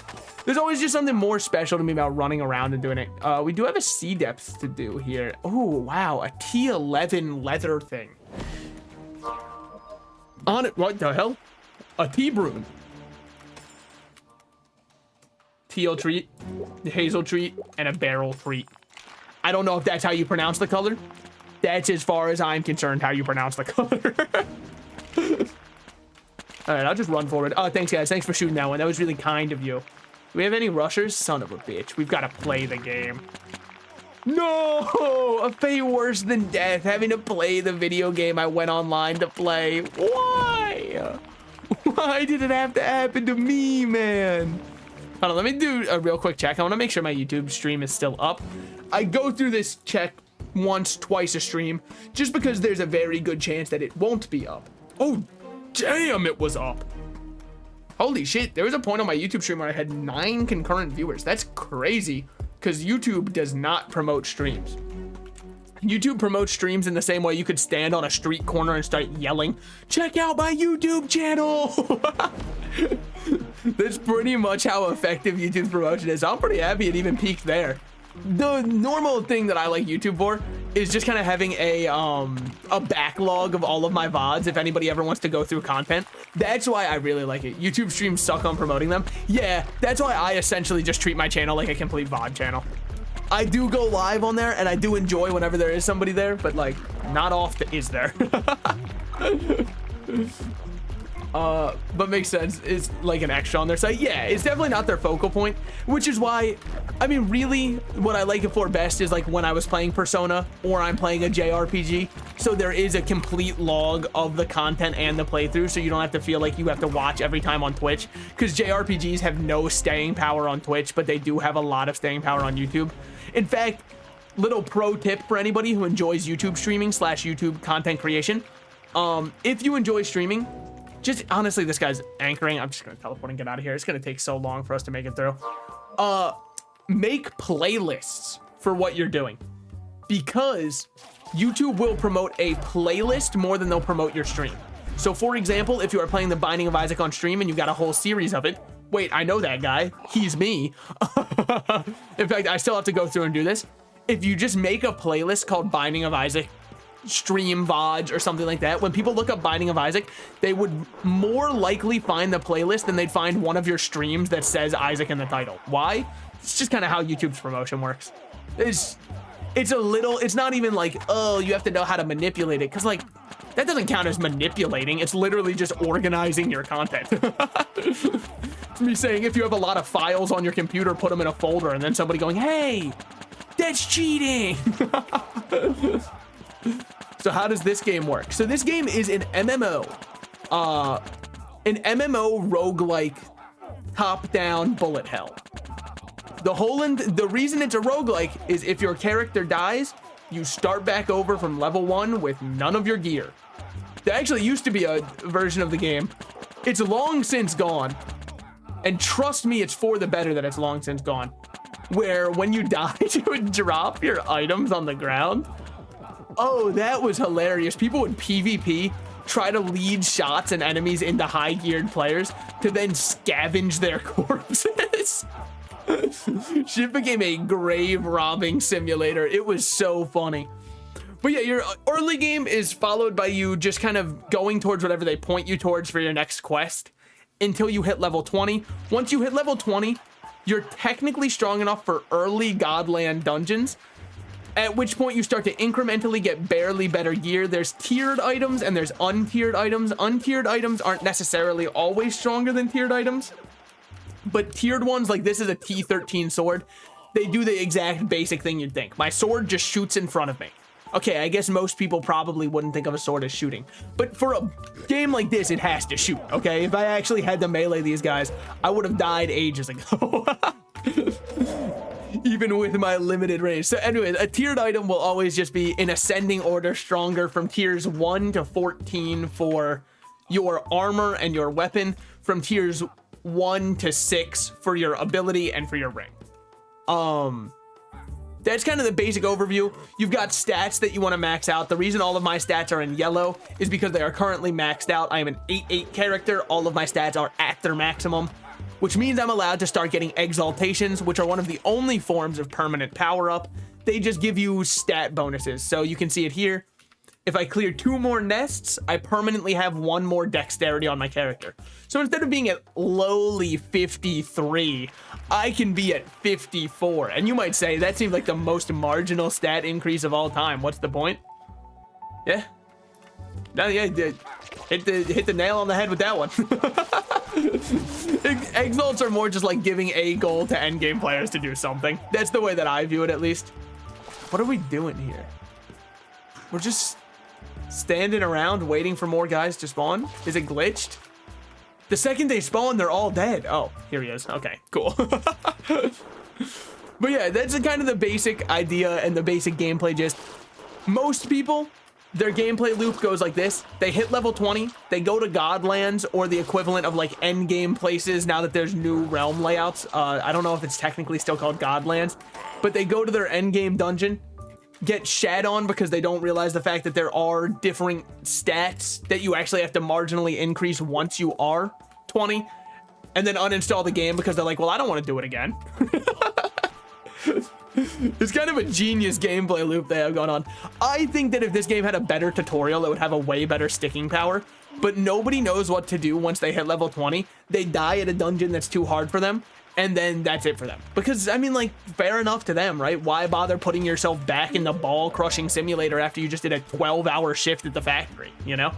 Speaker 1: There's always just something more special to me about running around and doing it. We do have a sea depth to do here. Oh, wow, a T11 leather thing. On it, what the hell? A tea broom. Teal treat, hazel treat, and a barrel treat. I don't know if that's how you pronounce the color. That's as far as I'm concerned how you pronounce the color. All right, I'll just run forward. Oh, thanks, guys. Thanks for shooting that one. That was really kind of you. Do we have any rushers? Son of a bitch. We've got to play the game. No! A fate worse than death. Having to play the video game I went online to play. Why? Why did it have to happen to me, man? Hold on, let me do a real quick check. I want to make sure my YouTube stream is still up. I go through this check once, twice a stream, just because there's a very good chance that it won't be up. Oh, damn, it was up. Holy shit, there was a point on my YouTube stream where I had 9 concurrent viewers. That's crazy, because YouTube does not promote streams. YouTube promotes streams in the same way you could stand on a street corner and start yelling, check out my YouTube channel. That's pretty much how effective YouTube's promotion is. I'm pretty happy it even peaked there. The normal thing that I like YouTube for is just kind of having a backlog of all of my VODs if anybody ever wants to go through content. That's why I really like it. YouTube streams suck on promoting them. Yeah, that's why I essentially just treat my channel like a complete VOD channel. I do go live on there and I do enjoy whenever there is somebody there, but like not often is there. But makes sense. It's like an extra on their site. Yeah, it's definitely not their focal point, which is why, I mean, really what I like it for best is like when I was playing Persona or I'm playing a JRPG. So there is a complete log of the content and the playthrough, so you don't have to feel like you have to watch every time on Twitch, because JRPGs have no staying power on Twitch, but they do have a lot of staying power on YouTube. In fact, little pro tip for anybody who enjoys YouTube streaming / YouTube content creation. If you enjoy streaming, just honestly, this guy's anchoring. I'm just gonna teleport and get out of here. It's gonna take so long for us to make it through. Make playlists for what you're doing, because YouTube will promote a playlist more than they'll promote your stream. So for example, if you are playing The Binding of Isaac on stream and you got a whole series of it, wait, I know that guy. He's me. In fact, I still have to go through and do this. If you just make a playlist called Binding of Isaac stream VODs or something like that, when people look up Binding of Isaac, they would more likely find the playlist than they'd find one of your streams that says Isaac in the title. Why? It's just kind of how YouTube's promotion works. It's not even like, oh, you have to know how to manipulate it, because like that doesn't count as manipulating. It's literally just organizing your content. It's me saying if you have a lot of files on your computer, put them in a folder, and then somebody going, hey, that's cheating. So how does this game work? So this game is an MMO. An MMO roguelike top-down bullet hell. The reason it's a roguelike is if your character dies, you start back over from level 1 with none of your gear. There actually used to be a version of the game. It's long since gone. And trust me, it's for the better that it's long since gone. Where when you died, you would drop your items on the ground. Oh, that was hilarious. People would PvP, try to lead shots and enemies into high-geared players to then scavenge their corpses. Shit became a grave robbing simulator. It was so funny. But yeah, your early game is followed by you just kind of going towards whatever they point you towards for your next quest until you hit level 20. Once you hit level 20, you're technically strong enough for early Godland dungeons, at which point you start to incrementally get barely better gear. There's tiered items and there's untiered items. Untiered items aren't necessarily always stronger than tiered items, but tiered ones, like this is a T13 sword, they do the exact basic thing you'd think. My sword just shoots in front of me. Okay, I guess most people probably wouldn't think of a sword as shooting, but for a game like this, it has to shoot, okay? If I actually had to melee these guys, I would have died ages ago. Even with my limited range. So anyways, a tiered item will always just be in ascending order stronger from tiers 1 to 14 for your armor and your weapon, from tiers 1 to 6 for your ability and for your ring. That's kind of the basic overview. You've got stats that you want to max out. The reason all of my stats are in yellow is because they are currently maxed out. I am an 8/8 character. All of my stats are at their maximum, which means I'm allowed to start getting exaltations, which are one of the only forms of permanent power-up. They just give you stat bonuses. So you can see it here. If I clear 2 more nests, I permanently have 1 more dexterity on my character. So instead of being at lowly 53, I can be at 54. And you might say, that seems like the most marginal stat increase of all time. What's the point? Yeah. No, yeah, hit the nail on the head with that one. Exalts are more just like giving a goal to endgame players to do something. That's the way that I view it, at least. What are we doing here? We're just standing around waiting for more guys to spawn. Is it glitched? The second they spawn, they're all dead. Oh, here he is. Okay, cool. But yeah, that's kind of the basic idea and the basic gameplay gist. Most people, their gameplay loop goes like this. They hit level 20, they go to Godlands or the equivalent of like end game places now that there's new realm layouts. I don't know if it's technically still called Godlands, but they go to their end game dungeon, get shat on because they don't realize the fact that there are different stats that you actually have to marginally increase once you are 20, and then uninstall the game because they're like, well, I don't want to do it again. It's kind of a genius gameplay loop they have going on. I think that if this game had a better tutorial, it would have a way better sticking power, but nobody knows what to do once they hit level 20. They die at a dungeon that's too hard for them, and then that's it for them. Because, I mean, like, fair enough to them, right? Why bother putting yourself back in the ball-crushing simulator after you just did a 12-hour shift at the factory, you know?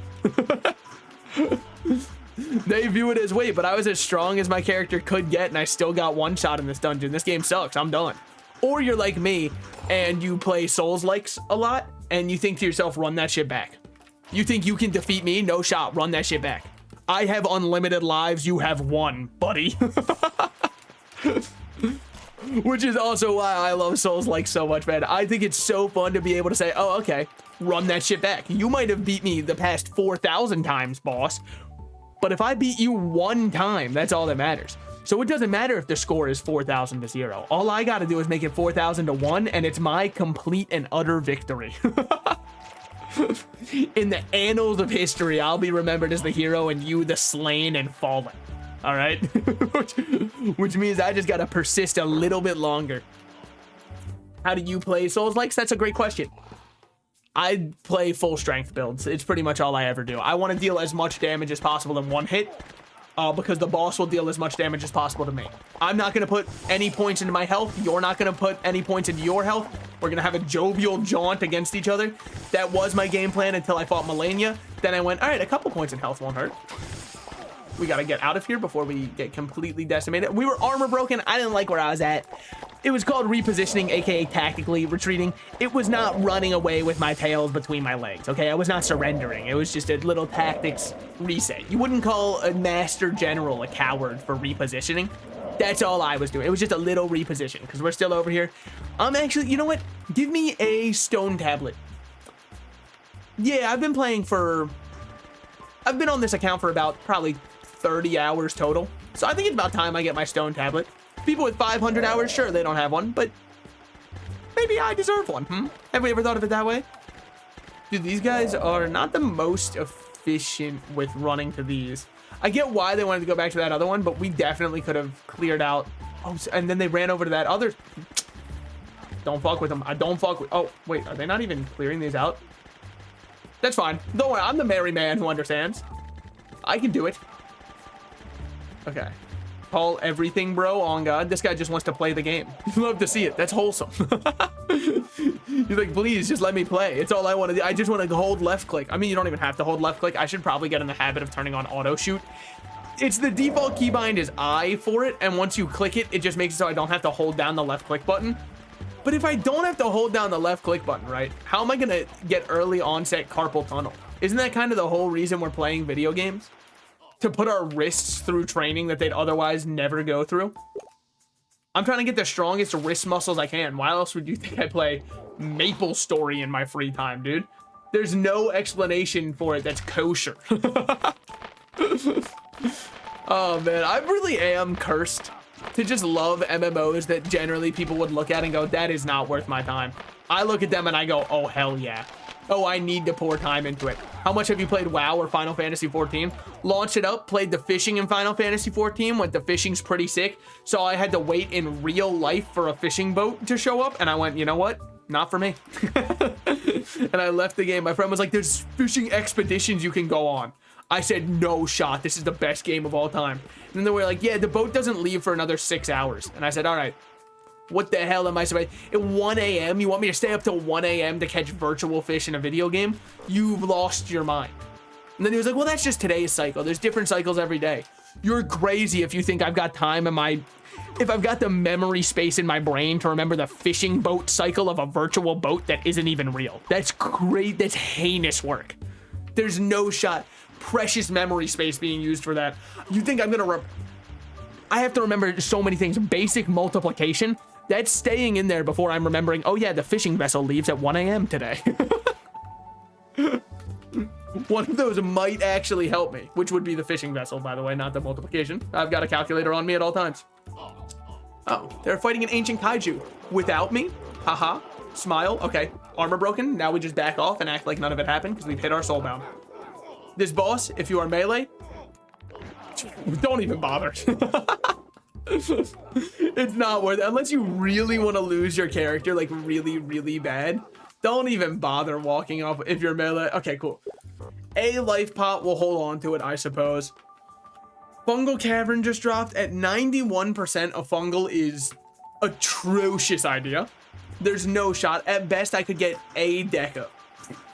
Speaker 1: They view it as, wait, but I was as strong as my character could get, and I still got one shot in this dungeon. This game sucks. I'm done. Or you're like me, and you play Souls-likes a lot, and you think to yourself, run that shit back. You think you can defeat me? No shot. Run that shit back. I have unlimited lives. You have 1, buddy. Which is also why I love Souls-like so much, man. I think it's so fun to be able to say, oh, okay, run that shit back. You might have beat me the past 4,000 times, boss. But if I beat you 1 time, that's all that matters. So it doesn't matter if the score is 4,000 to 0. All I got to do is make it 4,000 to 1, and it's my complete and utter victory. In the annals of history, I'll be remembered as the hero and you the slain and fallen. All right? Which means I just got to persist a little bit longer. How do you play Souls-likes? That's a great question. I play full strength builds. It's pretty much all I ever do. I want to deal as much damage as possible in 1 hit, because the boss will deal as much damage as possible to me. I'm not going to put any points into my health. You're not going to put any points into your health. We're going to have a jovial jaunt against each other. That was my game plan until I fought Melania. Then I went, all right, a couple points in health won't hurt. We got to get out of here before we get completely decimated. We were armor broken. I didn't like where I was at. It was called repositioning, aka tactically retreating. It was not running away with my tails between my legs, okay? I was not surrendering. It was just a little tactics reset. You wouldn't call a master general a coward for repositioning. That's all I was doing. It was just a little reposition, because we're still over here. I'm actually, you know what? Give me a stone tablet. Yeah, I've been on this account for about probably 30 hours total. So I think it's about time I get my stone tablet. People with 500 hours, sure, they don't have one, but maybe I deserve one, Have we ever thought of it that way? Dude, these guys are not the most efficient with running to these. I get why they wanted to go back to that other one, but we definitely could have cleared out. Oh, and then they ran over to that other. Don't fuck with them. I don't fuck with. Oh, wait, are they not even clearing these out? That's fine. Don't worry, I'm the merry man who understands. I can do it. Okay. Call everything, bro. On God, this guy just wants to play the game. You love to see it. That's wholesome. He's like, please just let me play. It's all I want to do. I just want to hold left click. I mean, you don't even have to hold left click. I should probably get in the habit of turning on auto shoot. It's the default keybind is I for it, and once you click it, it just makes it so I don't have to hold down the left click button. But if I don't have to hold down the left click button, right, how am I gonna get early onset carpal tunnel? Isn't that kind of the whole reason we're playing video games? To put our wrists through training that they'd otherwise never go through? I'm trying to get the strongest wrist muscles I can. Why else would you think I play Maple Story in my free time, dude? There's no explanation for it that's kosher. Oh man, I really am cursed to just love MMOs that generally people would look at and go, that is not worth my time. I look at them and I go, oh hell yeah. Oh, I need to pour time into it. How much have you played WoW or Final Fantasy 14? Launched it up, played the fishing in Final Fantasy 14, went the fishing's pretty sick. So I had to wait in real life for a fishing boat to show up. And I went, you know what? Not for me. And I left the game. My friend was like, there's fishing expeditions you can go on. I said, no shot. This is the best game of all time. And then they were like, yeah, the boat doesn't leave for another 6 hours. And I said, all right. What the hell am I supposed to? At 1 a.m., you want me to stay up till 1 a.m. to catch virtual fish in a video game? You've lost your mind. And then he was like, well, that's just today's cycle. There's different cycles every day. You're crazy if you think I've got time in my... If I've got the memory space in my brain to remember the fishing boat cycle of a virtual boat that isn't even real. That's great. That's heinous work. There's no shot. Precious memory space being used for that. You think I'm gonna... I have to remember so many things. Basic multiplication. That's staying in there before I'm remembering, oh yeah, the fishing vessel leaves at 1 a.m. today. One of those might actually help me, which would be the fishing vessel, by the way, not the multiplication. I've got a calculator on me at all times. Oh, they're fighting an ancient kaiju without me? Haha. Smile. Okay. Armor broken. Now we just back off and act like none of it happened because we've hit our soulbound. This boss, if you are melee, don't even bother. It's not worth it. Unless you really want to lose your character, like really, really bad, don't even bother walking off if you're melee. Okay, cool. A life pot, we'll hold on to it, I suppose. Fungal Cavern just dropped at 91% of fungal is atrocious idea. There's no shot. At best, I could get a Deca,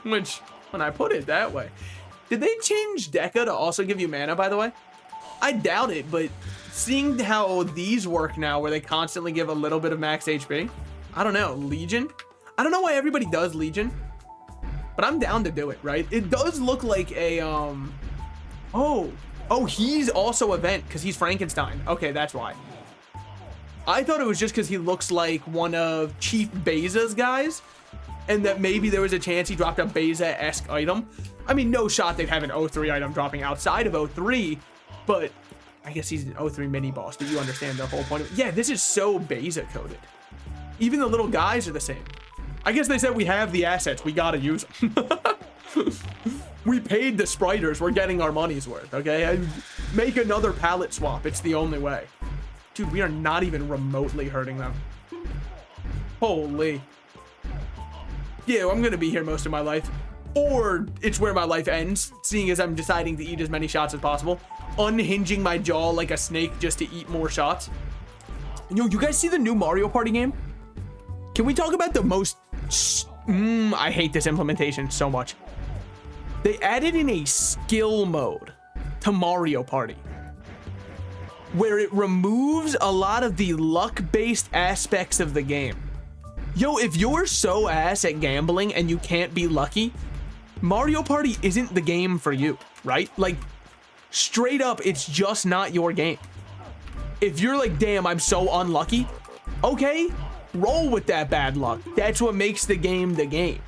Speaker 1: which, when I put it that way. Did they change Deca to also give you mana, by the way? I doubt it, but seeing how these work now, where they constantly give a little bit of max HP, I don't know. Legion? I don't know why everybody does Legion, but I'm down to do it, right? It does look like a, oh, he's also Event because he's Frankenstein. Okay, that's why. I thought it was just because he looks like one of Chief Beza's guys, and that maybe there was a chance he dropped a Beza-esque item. I mean, no shot they'd have an O3 item dropping outside of O3, but I guess he's an O3 mini boss. Do you understand the whole point of it? Yeah, this is so Beza coded. Even the little guys are the same. I guess they said we have the assets. We gotta use them. We paid the spriters. We're getting our money's worth, okay? Make another palette swap. It's the only way. Dude, we are not even remotely hurting them. Holy. Yeah, I'm gonna be here most of my life. Or it's where my life ends, seeing as I'm deciding to eat as many shots as possible. Unhinging my jaw like a snake just to eat more shots. Yo, you guys see the new Mario Party game? Can we talk about the most... I hate this implementation so much. They added in a skill mode to Mario Party. where it removes a lot of the luck-based aspects of the game. Yo, if you're so ass at gambling and you can't be lucky, Mario Party isn't the game for you, right? Like, straight up, it's just not your game. If you're like, damn, I'm so unlucky, okay, roll with that bad luck. That's what makes the game the game.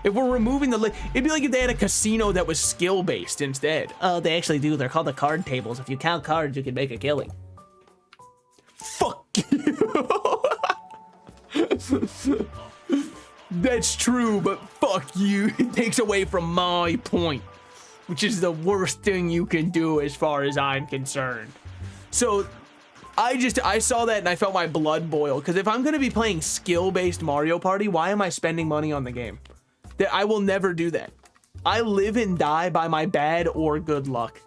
Speaker 1: If we're removing the, it'd be like if they had a casino that was skill-based instead. Oh, they actually do. They're called the card tables. If you count cards, you can make a killing. Fuck you. That's true, but fuck you. It takes away from my point, which is the worst thing you can do as far as I'm concerned. So I saw that and I felt my blood boil, because if I'm going to be playing skill-based Mario Party, why am I spending money on the game? That I will never do that. I live and die by my bad or good luck.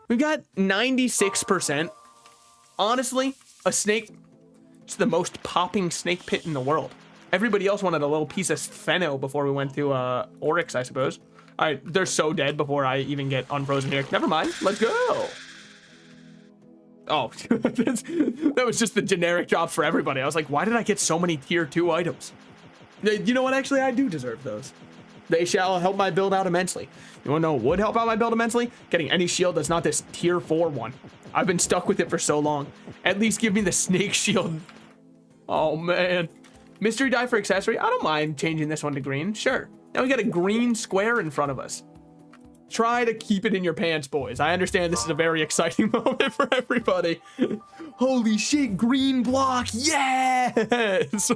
Speaker 1: We got 96%. Honestly, a snake, it's the most popping snake pit in the world. Everybody else wanted a little piece of Feno before we went to Oryx, I suppose. All right, they're so dead before I even get unfrozen here. Never mind, let's go. Oh, that was just the generic drop for everybody. I was like, why did I get so many tier 2 items? You know what? Actually, I do deserve those. They shall help my build out immensely. You want to know what would help out my build immensely? Getting any shield that's not this tier 4 one. I've been stuck with it for so long. At least give me the snake shield. Oh, man. Mystery die for accessory. I don't mind changing this one to green. Sure. Now we got a green square in front of us. Try to keep it in your pants, boys. I understand this is a very exciting moment for everybody. Holy shit, green block. Yes.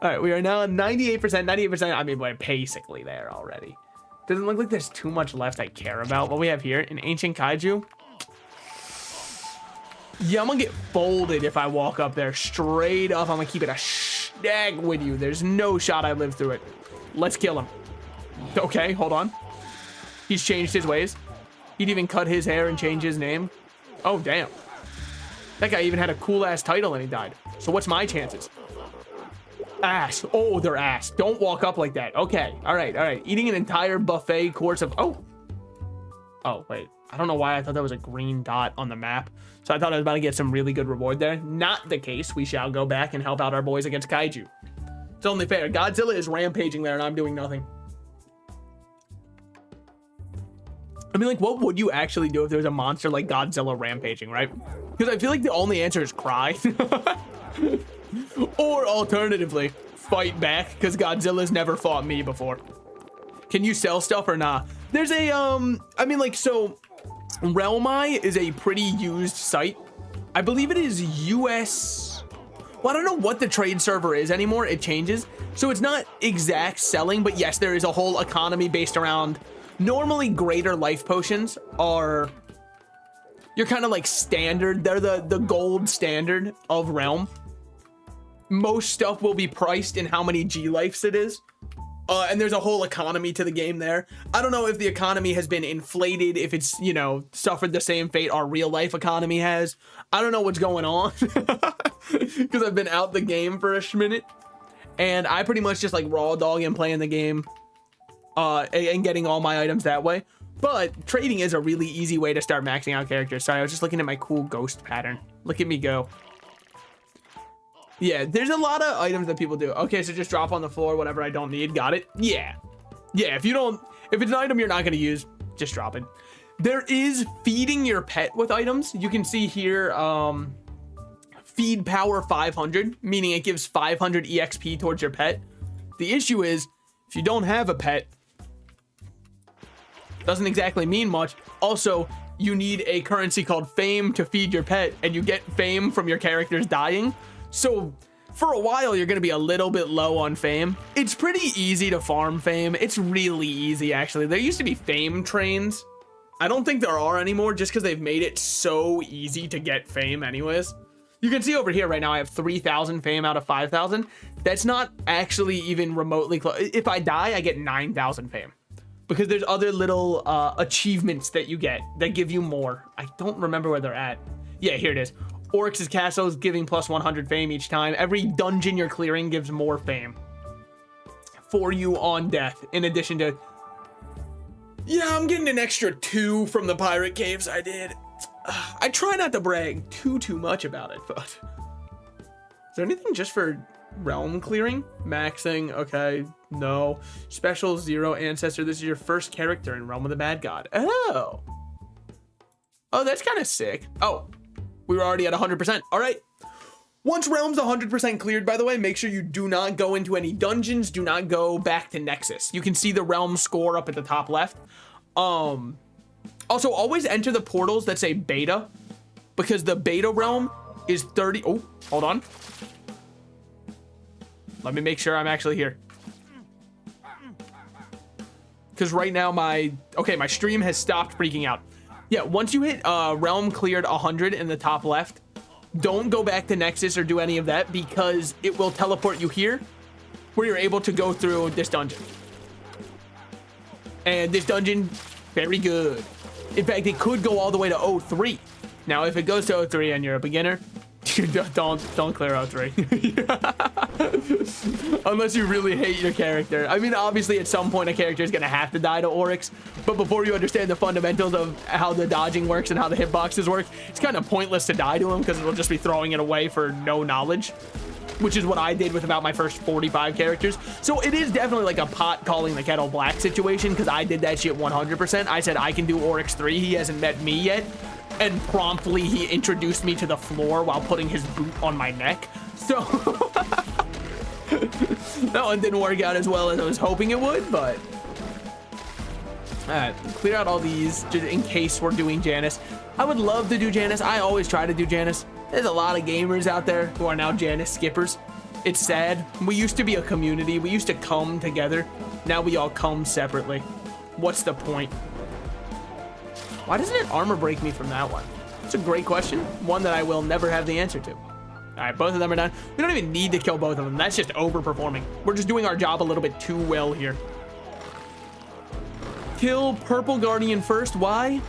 Speaker 1: All right, we are now at 98%, 98%. I mean, we're basically there already. Doesn't look like there's too much left I care about. What we have here, an ancient kaiju. Yeah, I'm gonna get folded if I walk up there straight up. I'm gonna keep it a stag with you. There's no shot I live through it. Let's kill him. Okay, hold on. He's changed his ways. He'd even cut his hair and change his name. Oh, damn. That guy even had a cool ass title and he died. So what's my chances? Ass. Oh, they're ass. Don't walk up like that. Okay. All right. All right. Eating an entire buffet course of... Oh, wait. I don't know why I thought that was a green dot on the map. So I thought I was about to get some really good reward there. Not the case. We shall go back and help out our boys against kaiju. It's only fair. Godzilla is rampaging there and I'm doing nothing. I mean, like, what would you actually do if there was a monster like Godzilla rampaging, right? Because I feel like the only answer is cry. Or alternatively, fight back, because Godzilla's never fought me before. Can you sell stuff or not? There's a, I mean, like, so Realmi is a pretty used site. I believe it is US. Well, I don't know what the trade server is anymore. It changes. So it's not exact selling, but yes, there is a whole economy based around, normally greater life potions are, you're kind of like standard. They're the gold standard of Realm. Most stuff will be priced in how many G lives it is. And there's a whole economy to the game there. I don't know if the economy has been inflated, if it's, you know, suffered the same fate our real life economy has. I don't know what's going on because I've been out the game for a minute. And I pretty much just like raw dog and playing the game and getting all my items that way. But trading is a really easy way to start maxing out characters. Sorry, I was just looking at my cool ghost pattern. Look at me go. Yeah, there's a lot of items that people do. Okay, so just drop on the floor whatever I don't need. Got it? Yeah. Yeah, if it's an item you're not going to use, just drop it. There is feeding your pet with items. You can see here, feed power 500, meaning it gives 500 EXP towards your pet. The issue is, if you don't have a pet, doesn't exactly mean much. Also, you need a currency called fame to feed your pet, and you get fame from your characters dying. So for a while, you're going to be a little bit low on fame. It's pretty easy to farm fame. It's really easy, actually. There used to be fame trains. I don't think there are anymore just because they've made it so easy to get fame anyways. You can see over here right now, I have 3,000 fame out of 5,000. That's not actually even remotely close. If I die, I get 9,000 fame. Because there's other little achievements that you get that give you more. I don't remember where they're at. Yeah, here it is. Oryx's castle is giving plus 100 fame each time. Every dungeon you're clearing gives more fame for you on death. In addition to, yeah, I'm getting an extra 2 from the pirate caves I did. I try not to brag too much about it, but is there anything just for realm clearing? Maxing, okay, no. Special 0 ancestor. This is your first character in Realm of the Mad God. Oh, that's kind of sick. Oh, we were already at 100%. All right. Once Realm's 100% cleared, by the way, make sure you do not go into any dungeons. Do not go back to Nexus. You can see the Realm score up at the top left. Also, always enter the portals that say beta, because the beta realm is 30. Oh, hold on. Let me make sure I'm actually here. Because right now my stream has stopped freaking out. Yeah, once you hit realm cleared 100 in the top left, don't go back to Nexus or do any of that, because it will teleport you here where you're able to go through this dungeon. And this dungeon, very good. In fact, it could go all the way to 03. Now, if it goes to 03 and you're a beginner, don't clear 03. Unless you really hate your character. I mean, obviously, at some point, a character is going to have to die to Oryx. But before you understand the fundamentals of how the dodging works and how the hitboxes work, it's kind of pointless to die to him, because it'll just be throwing it away for no knowledge, which is what I did with about my first 45 characters. So it is definitely like a pot calling the kettle black situation, because I did that shit 100%. I said I can do Oryx 3. He hasn't met me yet. And promptly he introduced me to the floor while putting his boot on my neck. So that one didn't work out as well as I was hoping it would, but all right, clear out all these just in case we're doing Janus. I would love to do Janus. I always try to do Janus. There's a lot of gamers out there who are now Janus skippers. It's sad. We used to be a community. We used to come together. Now we all come separately. What's the point? Why doesn't it armor break me from that one? It's a great question. One that I will never have the answer to. All right, both of them are done. We don't even need to kill both of them. That's just overperforming. We're just doing our job a little bit too well here. Kill Purple Guardian first. Why?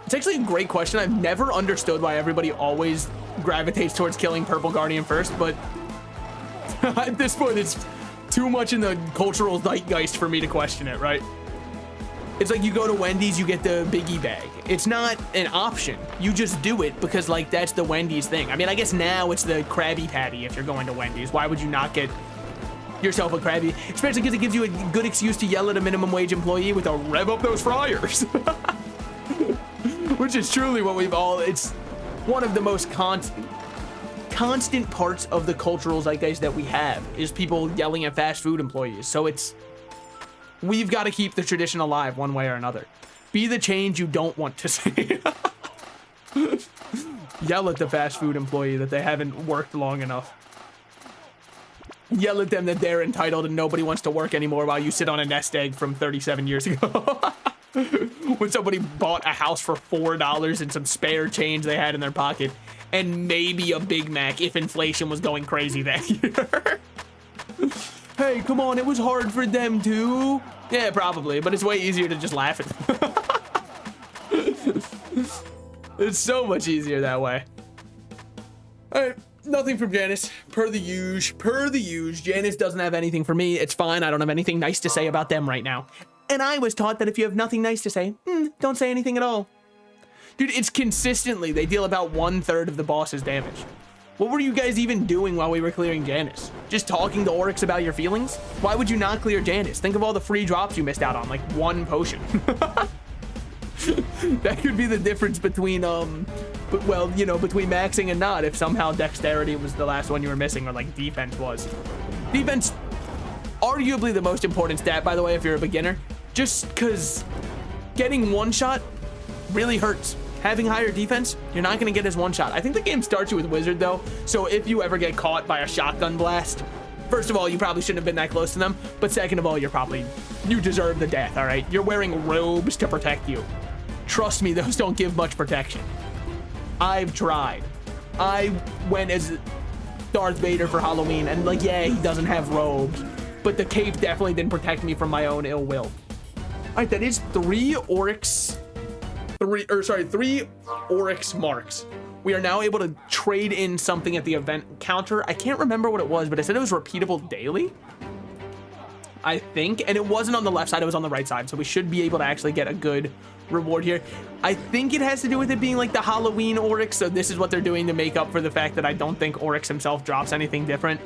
Speaker 1: It's actually a great question. I've never understood why everybody always gravitates towards killing Purple Guardian first, but at this point, it's too much in the cultural zeitgeist for me to question it, right? It's like you go to Wendy's, you get the biggie bag. It's not an option. You just do it because, like, that's the Wendy's thing. I mean, I guess now it's the Krabby Patty if you're going to Wendy's. Why would you not get yourself a Krabby? Especially because it gives you a good excuse to yell at a minimum wage employee with a rev up those fryers. Which is truly what we've all, it's one of the most constant parts of the cultural zeitgeist that we have is people yelling at fast food employees. So we've got to keep the tradition alive one way or another. Be the change you don't want to see. Yell at the fast food employee that they haven't worked long enough. Yell at them that they're entitled and nobody wants to work anymore while you sit on a nest egg from 37 years ago. When somebody bought a house for $4 and some spare change they had in their pocket, and maybe a Big Mac if inflation was going crazy that year. Hey, come on, it was hard for them too. Yeah, probably, but it's way easier to just laugh at them. It's so much easier that way. All right, nothing from Janice. Per the usual. Janice doesn't have anything for me. It's fine. I don't have anything nice to say about them right now. And I was taught that if you have nothing nice to say, don't say anything at all. Dude, it's consistently, they deal about 1/3 of the boss's damage. What were you guys even doing while we were clearing Janus? Just talking to Oryx about your feelings? Why would you not clear Janus? Think of all the free drops you missed out on, like one potion. That could be the difference between, well, you know, between maxing and not, if somehow dexterity was the last one you were missing, or like defense was. Defense, arguably the most important stat, by the way, if you're a beginner, just because getting one shot really hurts. Having higher defense, you're not going to get as one shot. I think the game starts you with Wizard, though, so if you ever get caught by a shotgun blast, first of all, you probably shouldn't have been that close to them, but second of all, you deserve the death, all right? You're wearing robes to protect you. Trust me, those don't give much protection. I've tried. I went as Darth Vader for Halloween, and like, yeah, he doesn't have robes, but the cape definitely didn't protect me from my own ill will. All right, that is 3 Oryx marks. We are now able to trade in something at the event counter. I can't remember what it was, but it said it was repeatable daily, I think. And it wasn't on the left side, it was on the right side. So we should be able to actually get a good reward here. I think it has to do with it being like the Halloween Oryx, so this is what they're doing to make up for the fact that I don't think Oryx himself drops anything different.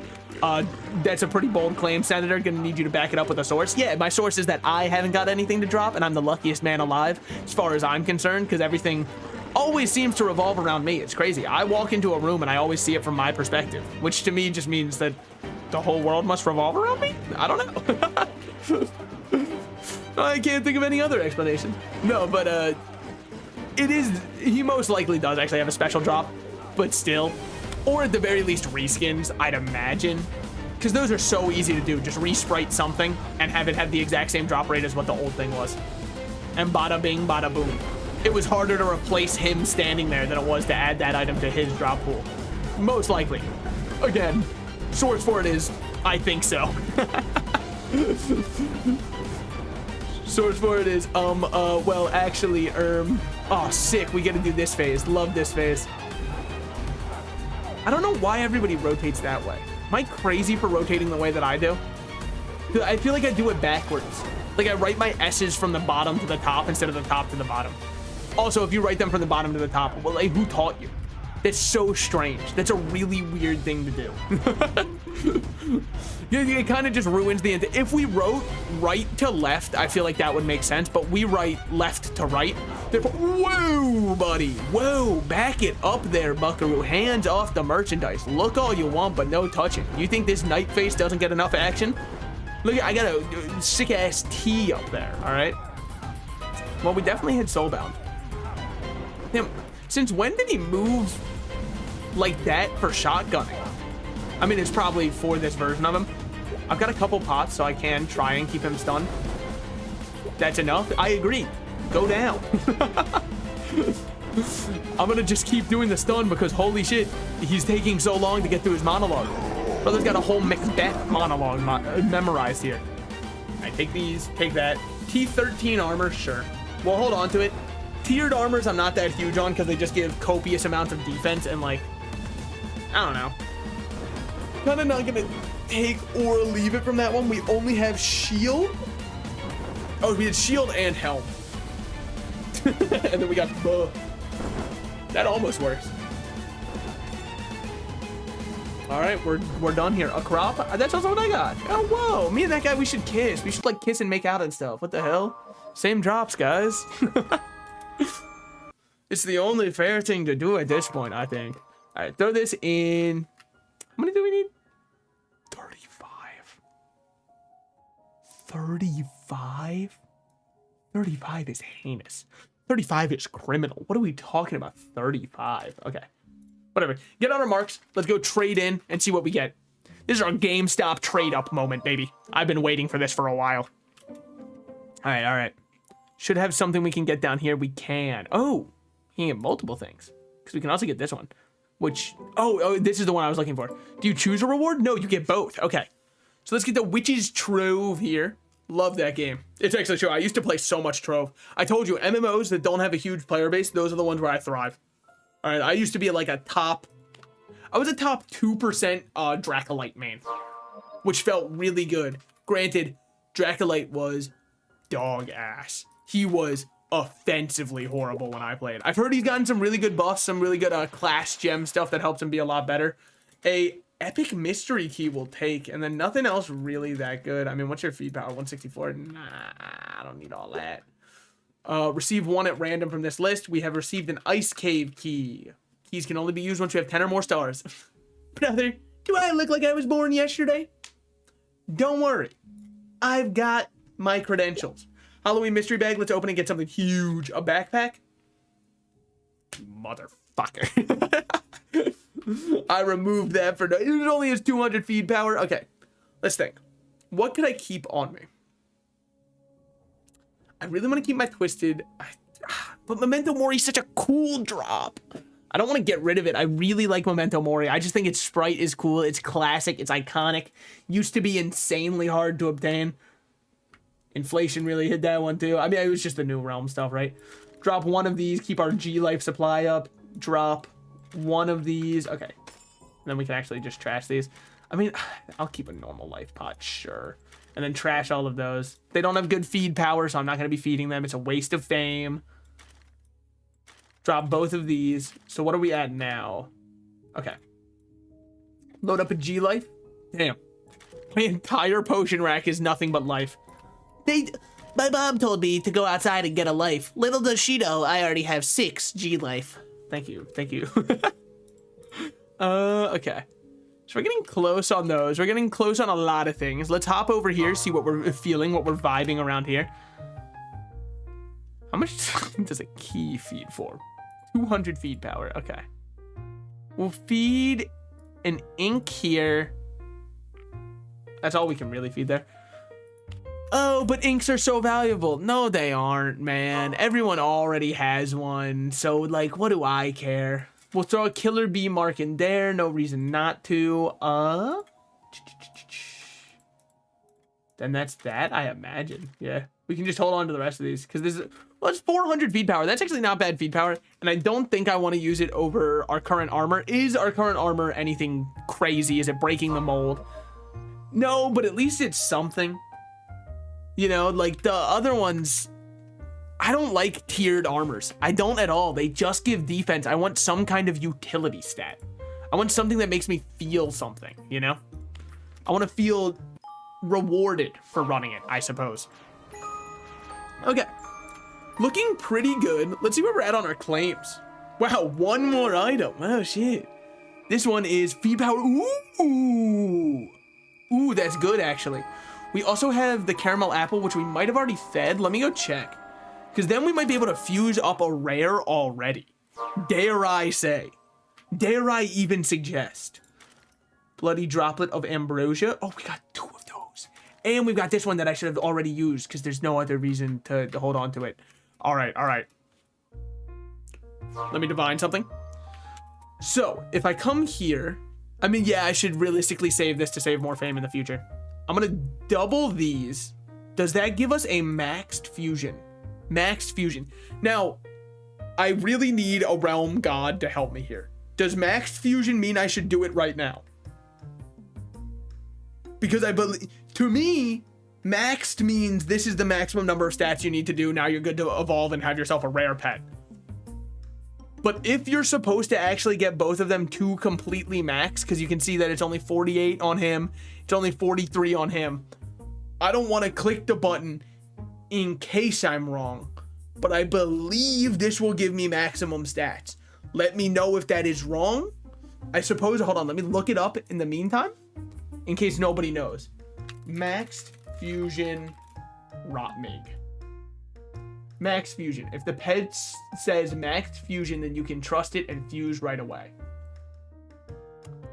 Speaker 1: That's a pretty bold claim, Senator. Gonna need you to back it up with a source. Yeah, my source is that I haven't got anything to drop, and I'm the luckiest man alive as far as I'm concerned, because everything always seems to revolve around me. It's crazy. I walk into a room and I always see it from my perspective, which to me just means that the whole world must revolve around me? I don't know. I can't think of any other explanation. No, but it is, he most likely does actually have a special drop, but still, or at the very least reskins, I'd imagine, because those are so easy to do. Just resprite something and have it have the exact same drop rate as what the old thing was, and bada bing, bada boom. It was harder to replace him standing there than it was to add that item to his drop pool. Most likely. Again, source for it is, I think so. Source for it is, well, actually, oh, sick, we get to do this phase. Love this phase. I don't know why everybody rotates that way. Am I crazy for rotating the way that I do? I feel like I do it backwards. Like I write my S's from the bottom to the top instead of the top to the bottom. Also, if you write them from the bottom to the top, well, like, who taught you? That's so strange. That's a really weird thing to do. It kind of just ruins the... If we wrote right to left, I feel like that would make sense, but we write left to right. Therefore, whoa, buddy. Whoa, back it up there, buckaroo. Hands off the merchandise. Look all you want, but no touching. You think this night face doesn't get enough action? Look, I got a sick-ass T up there, all right? Well, we definitely hit Soulbound. Damn, since when did he move like that for shotgunning? I mean, it's probably for this version of him. I've got a couple pots, so I can try and keep him stunned. That's enough. I agree. Go down. I'm gonna just keep doing the stun because holy shit, he's taking so long to get through his monologue. Brother's got a whole Macbeth monologue memorized here. I take these, take that. T13 armor, sure. We'll hold on to it. Tiered armors I'm not that huge on because they just give copious amounts of defense and like, I don't know. Kind of not gonna take or leave it from that one. We only have shield. Oh, we had shield and helm. And then we got bow. That almost works. All right, we're done here. A crop? That's also what I got. Oh, whoa. Me and that guy, we should kiss. We should like kiss and make out and stuff. What the hell? Same drops, guys. It's the only fair thing to do at this point, I think. All right, throw this in. How many do we need? 35. 35? 35 is heinous. 35 is criminal. What are we talking about? 35. Okay. Whatever. Get on our marks. Let's go trade in and see what we get. This is our GameStop trade up moment, baby. I've been waiting for this for a while. All right, all right. Should have something we can get down here. We can. Oh, you can get multiple things. Because we can also get this one. Which, oh, this is the one I was looking for. Do you choose a reward? No, you get both. Okay. So let's get the Witch's Trove here. Love that game. It's actually true. I used to play so much Trove. I told you, MMOs that don't have a huge player base, those are the ones where I thrive. All right, I used to be like a top... I was a top 2% Dracolite main, which felt really good. Granted, Dracolite was dog ass. He was offensively horrible when I played. I've heard he's gotten some really good buffs, some really good class gem stuff that helps him be a lot better. A epic mystery key will take, and then nothing else really that good. I mean, what's your feed power? 164? Nah, I don't need all that. Receive one at random from this list. We have received an ice cave key. Keys can only be used once you have 10 or more stars. Brother, do I look like I was born yesterday? Don't worry. I've got my credentials. Halloween mystery bag. Let's open and get something huge. A backpack? Motherfucker. I removed that for no... It only has 200 feed power. Okay. Let's think. What could I keep on me? I really want to keep my Twisted... But Memento Mori is such a cool drop. I don't want to get rid of it. I really like Memento Mori. I just think its sprite is cool. It's classic. It's iconic. Used to be insanely hard to obtain. Inflation really hit that one too. I mean, it was just the New Realm stuff, right? Drop one of these. Keep our G life supply up. Drop one of these. Okay. Then we can actually just trash these. I mean, I'll keep a normal life pot, sure. And then trash all of those. They don't have good feed power, so I'm not going to be feeding them. It's a waste of fame. Drop both of these. So what are we at now? Okay. Load up a G life. Damn. My entire potion rack is nothing but life. My mom told me to go outside and get a life. Little does she know, I already have 6 G life. Thank you. Thank you. Okay. So we're getting close on those. We're getting close on a lot of things. Let's hop over here, see what we're feeling, what we're vibing around here. How much does a key feed for? 200 feed power. Okay. We'll feed an ink here. That's all we can really feed there. Oh, but inks are so valuable. No, they aren't, man. Everyone already has one. So, like, what do I care? We'll throw a killer bee mark in there. No reason not to. Then that's that, I imagine. Yeah. We can just hold on to the rest of these. Because this is... Well, it's 400 feed power. That's actually not bad feed power. And I don't think I want to use it over our current armor. Is our current armor anything crazy? Is it breaking the mold? No, but at least it's something. You know, like the other ones, I don't like tiered armors. I don't at all. They just give defense. I want some kind of utility stat. I want something that makes me feel something, you know? I want to feel rewarded for running it, I suppose. Okay. Looking pretty good. Let's see where we're at on our claims. Wow, one more item. Oh, shit. This one is feed power. Ooh. Ooh, that's good, actually. We also have the caramel apple, which we might have already fed. Let me go check. Because then we might be able to fuse up a rare already. Dare I say. Dare I even suggest. Bloody droplet of ambrosia. Oh, we got 2 of those. And we've got this one that I should have already used because there's no other reason to hold on to it. All right, all right. Let me divine something. So, if I come here... I mean, yeah, I should realistically save this to save more fame in the future. I'm gonna double these. Does that give us a maxed fusion? Maxed fusion. Now, I really need a realm god to help me here. Does maxed fusion mean I should do it right now? Because I believe, to me, maxed means this is the maximum number of stats you need to do. Now you're good to evolve and have yourself a rare pet. But if you're supposed to actually get both of them to completely max, because you can see that it's only 48 on him, it's only 43 on him, I don't want to click the button in case I'm wrong. But I believe this will give me maximum stats. Let me know if that is wrong. I suppose, hold on, let me look it up in the meantime, in case nobody knows. Maxed fusion Rotmig. Max fusion. If the pet says maxed fusion, then you can trust it and fuse right away.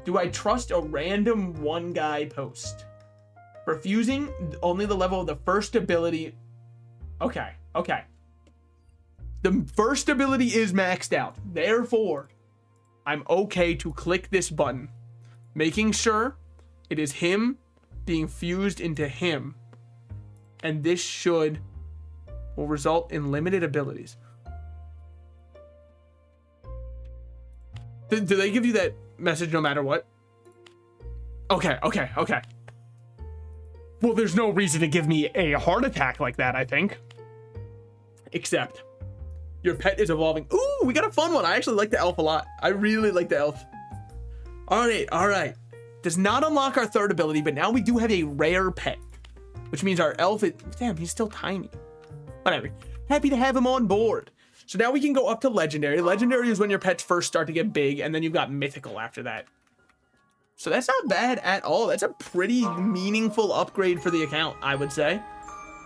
Speaker 1: Do I trust a random one guy post? For fusing, only the level of the first ability. Okay, okay. The first ability is maxed out. Therefore, I'm okay to click this button, making sure it is him being fused into him. And this will result in limited abilities. Do they give you that message no matter what? Okay, okay, okay. Well, there's no reason to give me a heart attack like that, I think. Except, your pet is evolving. Ooh, we got a fun one. I actually like the elf a lot. I really like the elf. All right, all right. Does not unlock our third ability, but now we do have a rare pet. Which means our elf is... Damn, he's still tiny. Whatever. Happy to have him on board. So now we can go up to legendary. Legendary is when your pets first start to get big, and then you've got mythical after that. So that's not bad at all. That's a pretty meaningful upgrade for the account, I would say.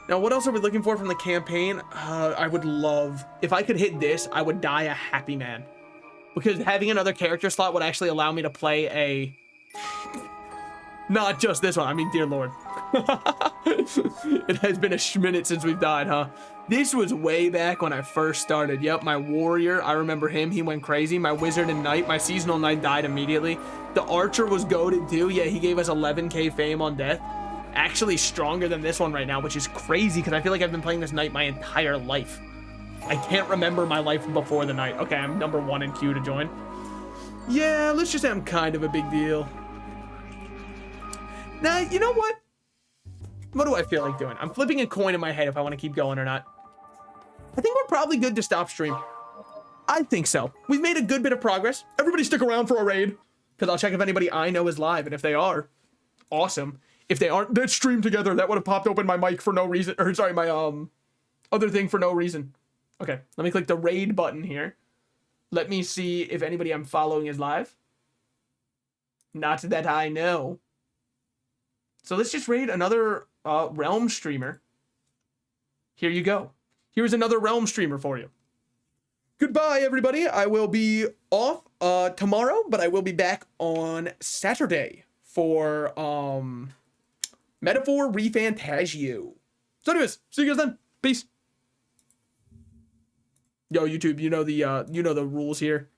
Speaker 1: Now, what else are we looking for from the campaign? I would love... If I could hit this, I would die a happy man. Because having another character slot would actually allow me to play a... Not just this one. I mean, dear Lord. It has been a minute since we've died, huh? This was way back when I first started. Yep, my warrior, I remember him. He went crazy. My wizard and knight, my seasonal knight died immediately. The archer was goated too. Yeah, he gave us 11k fame on death. Actually stronger than this one right now, which is crazy because I feel like I've been playing this knight my entire life. I can't remember my life before the knight. Okay, I'm number 1 in queue to join. Yeah, let's just say I'm kind of a big deal. Now, you know what? What do I feel like doing? I'm flipping a coin in my head if I want to keep going or not. I think we're probably good to stop stream. I think so. We've made a good bit of progress. Everybody stick around for a raid, because I'll check if anybody I know is live, and if they are, awesome. If they aren't, let's stream together. That would have popped open my mic for no reason, or sorry, my other thing for no reason. Okay, let me click the raid button here. Let me see if anybody I'm following is live. Not that I know. So let's just raid another Realm streamer. Here you go. Here's another Realm streamer for you. Goodbye, everybody. I will be off tomorrow, but I will be back on Saturday for Metaphor Refantasio. So anyways, see you guys then. Peace. Yo, YouTube, you know the rules here.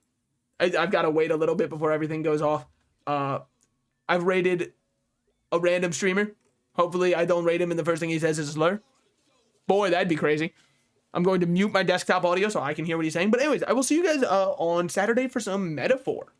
Speaker 1: I've got to wait a little bit before everything goes off. I've rated a random streamer. Hopefully I don't rate him and the first thing he says is a slur. Boy, that'd be crazy. I'm going to mute my desktop audio so I can hear what he's saying. But anyways, I will see you guys on Saturday for some Metaphor.